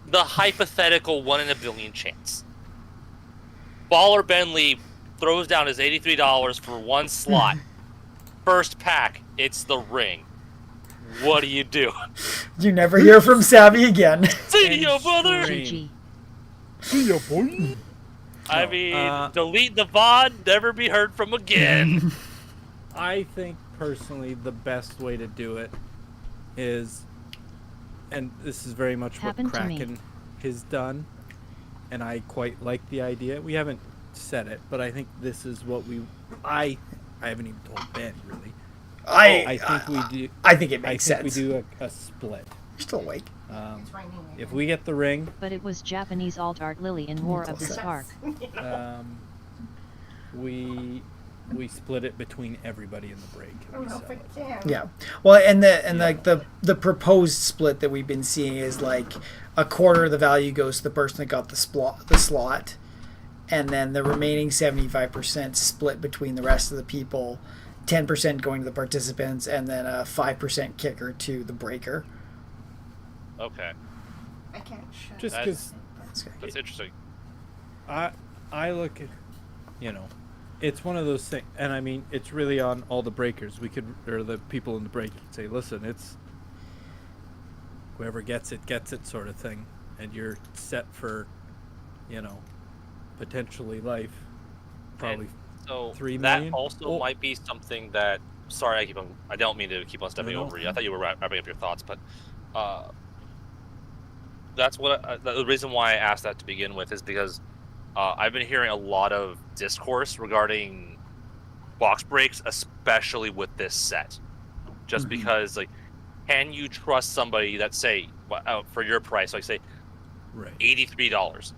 the hypothetical 1 in a billion chance, Baller Bentley throws down his $83 for 1 slot, first pack, it's the ring. What do you do? You never hear from Savi again. See ya, brother! GG. See ya, boy. I mean, delete the VOD, never be heard from again. I think personally the best way to do it is, and this is very much what Happened to me. Kraken has done, and I quite like the idea. We haven't said it, but I think this is what I haven't even told Ben really. I think we do. I think it makes I think sense. we do a split. You're still awake. If we get the ring, But it was Japanese alt art Lily in War of the Spark. we split it between everybody in the break. And we sell it. Yeah. Well, and the proposed split that we've been seeing is like a quarter of the value goes to the person that got the slot, and then the remaining 75% split between the rest of the people, 10% going to the participants, and then a 5% kicker to the breaker. Okay, I can't shut Just That's- because that's interesting. I look at, it's one of those things, and I mean, it's really on all the breakers. Or the people in the break could say, listen, it's whoever gets it sort of thing, and you're set for, potentially life. Probably. So 3 that million? also Oh. might be something that. Sorry, I don't mean to keep on stepping No. over you. I thought you were wrapping up your thoughts, but that's what the reason why I asked that to begin with is because I've been hearing a lot of discourse regarding box breaks, especially with this set. Just because, like, can you trust somebody that say for your price, like say, Right. $83?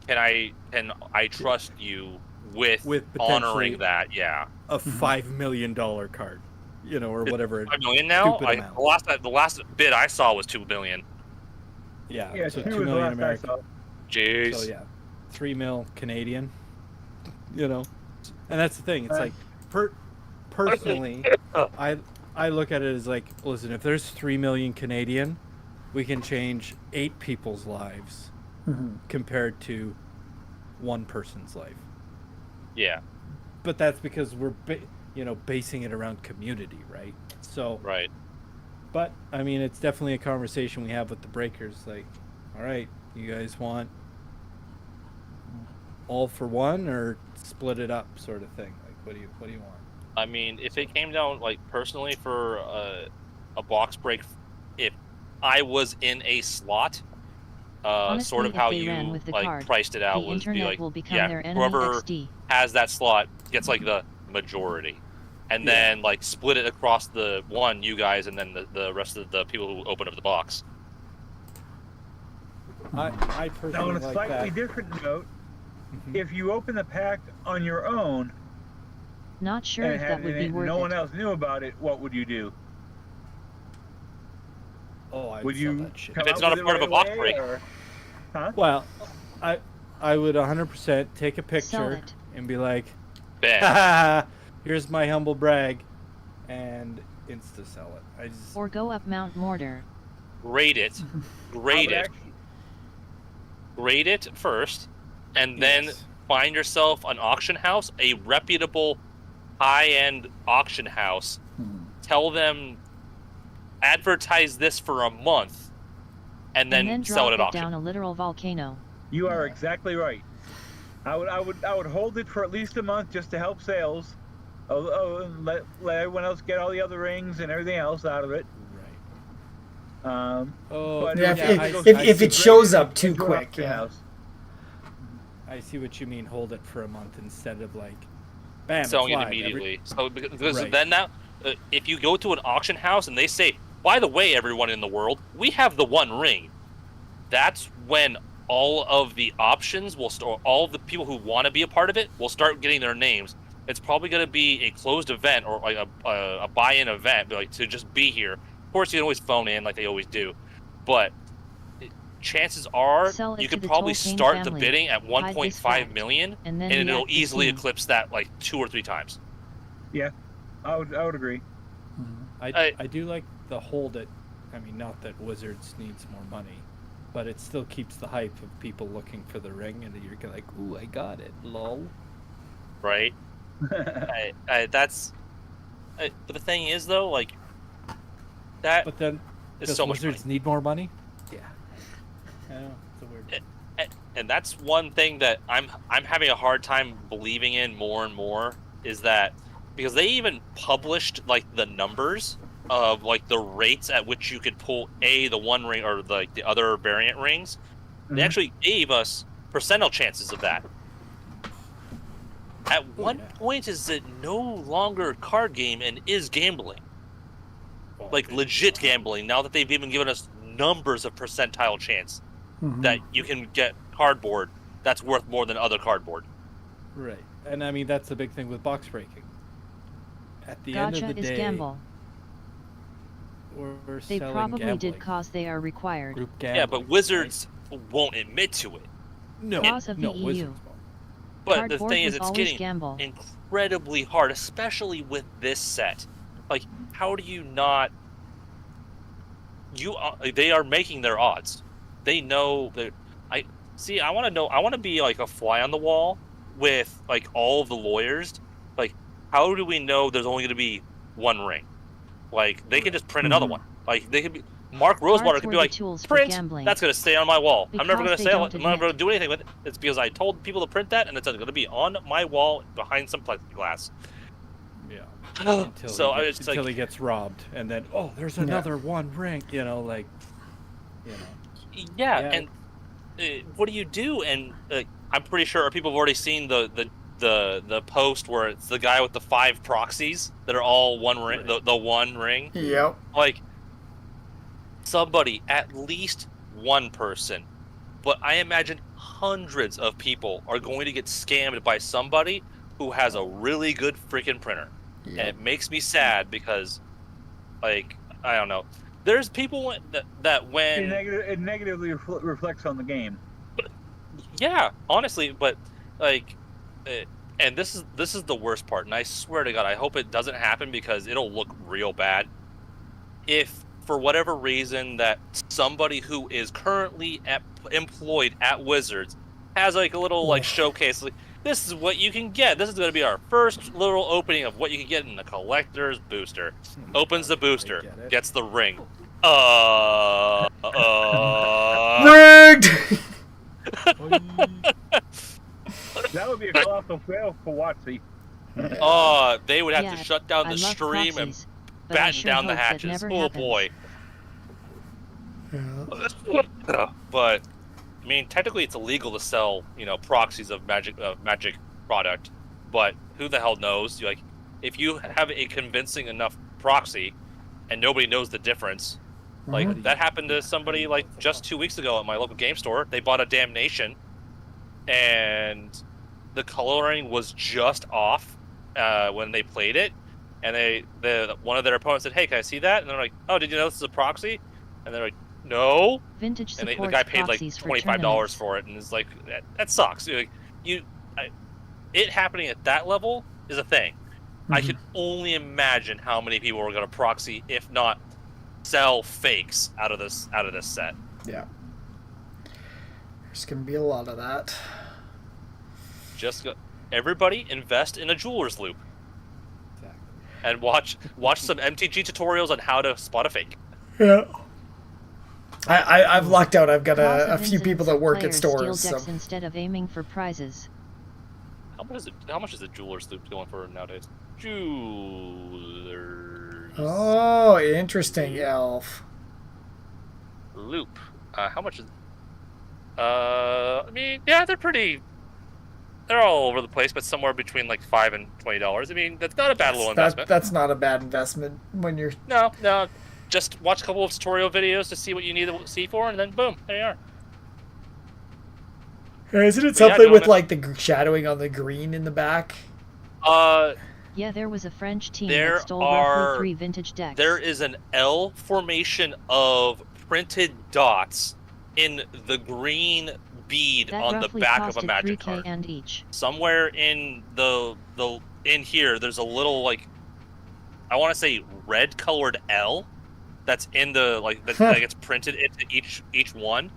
Can I trust you with potentially honoring that? Yeah. a $5 million card, or whatever. $5 million now. stupid amount. The last bid I saw was $2 million. Yeah, Yeah, so 2 $2 was the million last I American. saw. Jeez. So yeah, 3 mil Canadian. And that's the thing. It's like, personally, I look at it as like, listen, if there's 3 million Canadian, we can change 8 people's lives compared to one person's life. Yeah. But that's because we're, basing it around community, right? So, Right. but I mean, it's definitely a conversation we have with the breakers. Like, all right, you guys want all for one or split it up, sort of thing. Like, what do you want? I mean, if it came down, like, personally for a box break, if I was in a slot, Honestly, sort of if how they ran you with the like card, priced it out the was be internet like, will become yeah, their enemy whoever XD. has that slot gets like the majority, and Yeah. then like split it across the you guys, and then the rest of the people who open up the box. I Now, on personally a like slightly that. different note, Mhm. if you open the pack on your own Not sure and, if that would be worth no one it. else knew about it, what would you do? Oh, I'd Would sell you that shit. come If it's out not with a it part of right a box away, break. or- Huh? Well, I would 100% take a Sell picture it. and be like, Bam. here's my humble brag, and insta sell it. I just Or go up Mount Mortar. Grade it, grade it, grade it first, and then Yes. find yourself an auction house, a reputable, high-end auction house. Tell them, advertise this for a month, and then sell drop it it at auction. down a literal volcano. You are exactly right. I would hold it for at least a month just to help sales. Let everyone else get all the other rings and everything else out of it. right. Oh, But Yeah, it if, goes if it straight shows up too into quick, auction yeah. house. I see what you mean. Hold it for a month instead of like, bam, Selling it's it live. immediately. So because Right. then now, if you go to an auction house and they say, by the way, everyone in the world, we have the one ring, that's when all of the options will start, all of the people who want to be a part of it will start getting their names. It's probably going to be a closed event or like a buy-in event, like to just be here. Of course, you can always phone in like they always do, but chances are Sell it you to could the probably Tolkien start the family. bidding at Hide this 1.5 fact. million, And then and it'll react the easily scene. eclipse that like 2 or 3 times. Yeah, I would agree. I do like the hold it. I mean, not that Wizards needs more money, but it still keeps the hype of people looking for the ring, and you're like, ooh, I got it, lol. Right? That's. But the thing is, though, like that But then, is does so much Wizards money. need more money? Yeah. I know, it's a weird. And that's one thing that I'm having a hard time believing in more and more is that because they even published like the numbers of like the rates at which you could pull the one ring or like the other variant rings. They Mhm. actually gave us percentile chances of that. At what point is it no longer a card game and is gambling? Like legit gambling, now that they've even given us numbers of percentile chance that you can get cardboard that's worth more than other cardboard. Right, and I mean that's the big thing with box breaking. At the end Gotcha of the is day, gamble. we're They selling probably gambling. did cause they are required. Group gambling. Yeah, but Wizards won't admit to it. No, Cause of no, the EU. Wizards won't. But the Cardboard thing is, was it's always getting gamble. incredibly hard, especially with this set. Like, how do you not? They are making their odds. They know that. I want to know. I want to be like a fly on the wall with like all of the lawyers. Like, how do we know there's only going to be one ring? Like, they can just print another one. Like, they could be. Mark Rosewater Cards could were be the like, tools for print. gambling. That's going to stay on my wall. I'm never Because going to they sell don't it. I'm never going admit. to do anything with it. It's because I told people to print that, and it's going to be on my wall behind some plexiglass. Yeah. So Until he gets robbed, and then there's another one ring. Like, Yeah, Yeah. and what do you do? And I'm pretty sure people have already seen the post where it's the guy with the 5 proxies that are all one ring, the one ring. Yep. Like somebody, at least one person, but I imagine hundreds of people are going to get scammed by somebody who has a really good freaking printer. And it makes me sad because, like, I don't know. There's people that when It negatively reflects on the game. yeah, honestly, but like, and this is the worst part, and I swear to God, I hope it doesn't happen because it'll look real bad. If for whatever reason that somebody who is currently employed at Wizards has like a little like showcase, like this is what you can get. This is going to be our first little opening of what you can get in the collector's booster. Opens the booster, gets the ring. Rigged! That would be a colossal fail for Watsy. They would have Yeah, to shut down I the love stream proxies, and but I batten sure down the hope that hatches. never Oh happens. boy. But I mean, technically, it's illegal to sell, proxies of magic product. But who the hell knows? Like, if you have a convincing enough proxy, and nobody knows the difference, like that happened to somebody like just 2 weeks ago at my local game store. They bought a Damnation, and the coloring was just off when they played it, and one of their opponents said, "Hey, can I see that?" And they're like, "Oh, did you know this is a proxy?" And they're like, "No." Vintage And the supports guy paid like proxies for $25 tournaments. for it, and it's like that sucks. Like, it happening at that level is a thing. I can only imagine how many people are going to proxy, if not sell fakes out of this set. Yeah. There's going to be a lot of that. Everybody invest in a jeweler's loop. And watch some MTG tutorials on how to spot a fake. Yeah. I've lucked out. I've got Lots a of few people that work at players stores. steal decks So. instead of aiming for prizes. How much is a jeweler's loop going for nowadays? Jewelers. Oh, interesting, Elf. Loop. How much is? I mean, yeah, they're all over the place, but somewhere between like $5 and $20. I mean, that's not a bad little investment. That's not a bad investment when you're. No. Just watch a couple of tutorial videos to see what you need to see for, and then boom, there you are. Isn't it something with like the shadowing on the green in the back? Yeah, there was a French team There that stole roughly 3 vintage decks. There is an L formation of printed dots in the green bead that on the roughly back of a costed magic 3K card. and each. Somewhere in in here, there's a little like, I want to say red colored L that's in the that gets printed into each one,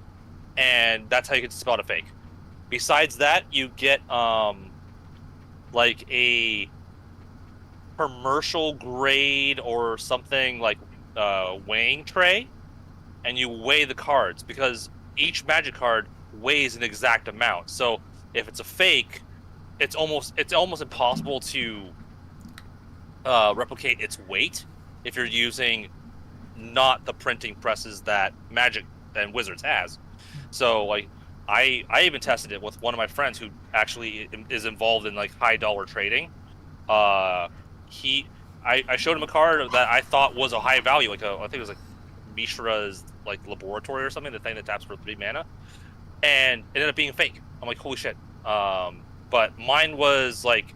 and that's how you can spot a fake. Besides that, you get like a commercial grade or something like weighing tray, and you weigh the cards because each magic card weighs an exact amount. So if it's a fake, it's almost impossible to replicate its weight if you're using not the printing presses that Magic and Wizards has. So like I even tested it with one of my friends who actually is involved in like high dollar trading. I showed him a card that I thought was a high value, I think it was like Mishra's like Laboratory or something, the thing that taps for 3 mana, and it ended up being fake. I'm like, holy shit. But mine was like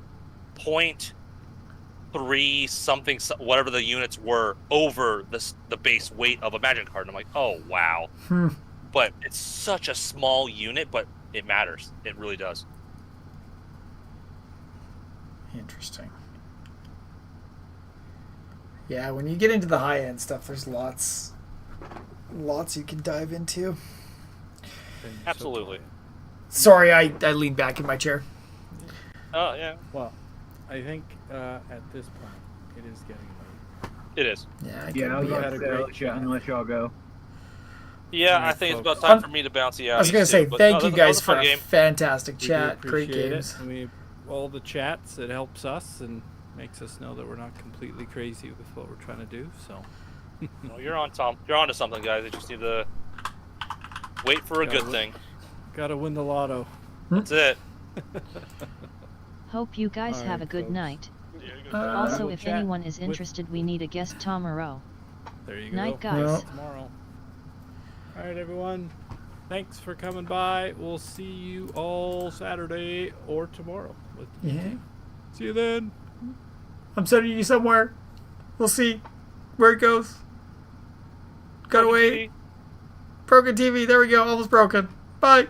0.3 something, whatever the units were, over the base weight of a Magic card. And I'm like, oh wow. But it's such a small unit, but it matters. It really does. Interesting. Yeah, when you get into the high end stuff, there's lots you can dive into. Absolutely. Sorry, I leaned back in my chair. Oh yeah. Well, I think at this point it is getting late. It is. Yeah, Yeah, I was had going a to great say, unless y'all go. Yeah, Alright, I think it's folks. about time for me to bounce you out. I was gonna say But thank no, you that guys was a for fun a game. fantastic We do chat. Great appreciate games. it. All the chats, it helps us and makes us know that we're not completely crazy with what we're trying to do. So No, you're on, Tom. You're on to something, guys. You just need to wait for a good thing. gotta win the lotto. That's it. Hope you guys Alright, have a good folks. night. Uh, Also, we'll if chat anyone is with- interested, we need a guest tomorrow. There you go. Night, guys. Well. Tomorrow. All right, everyone. Thanks for coming by. We'll see you all Saturday or tomorrow. Yeah. See you then. I'm sending you somewhere. We'll see where it goes. Got away. Broken TV. There we go. Almost broken. Bye.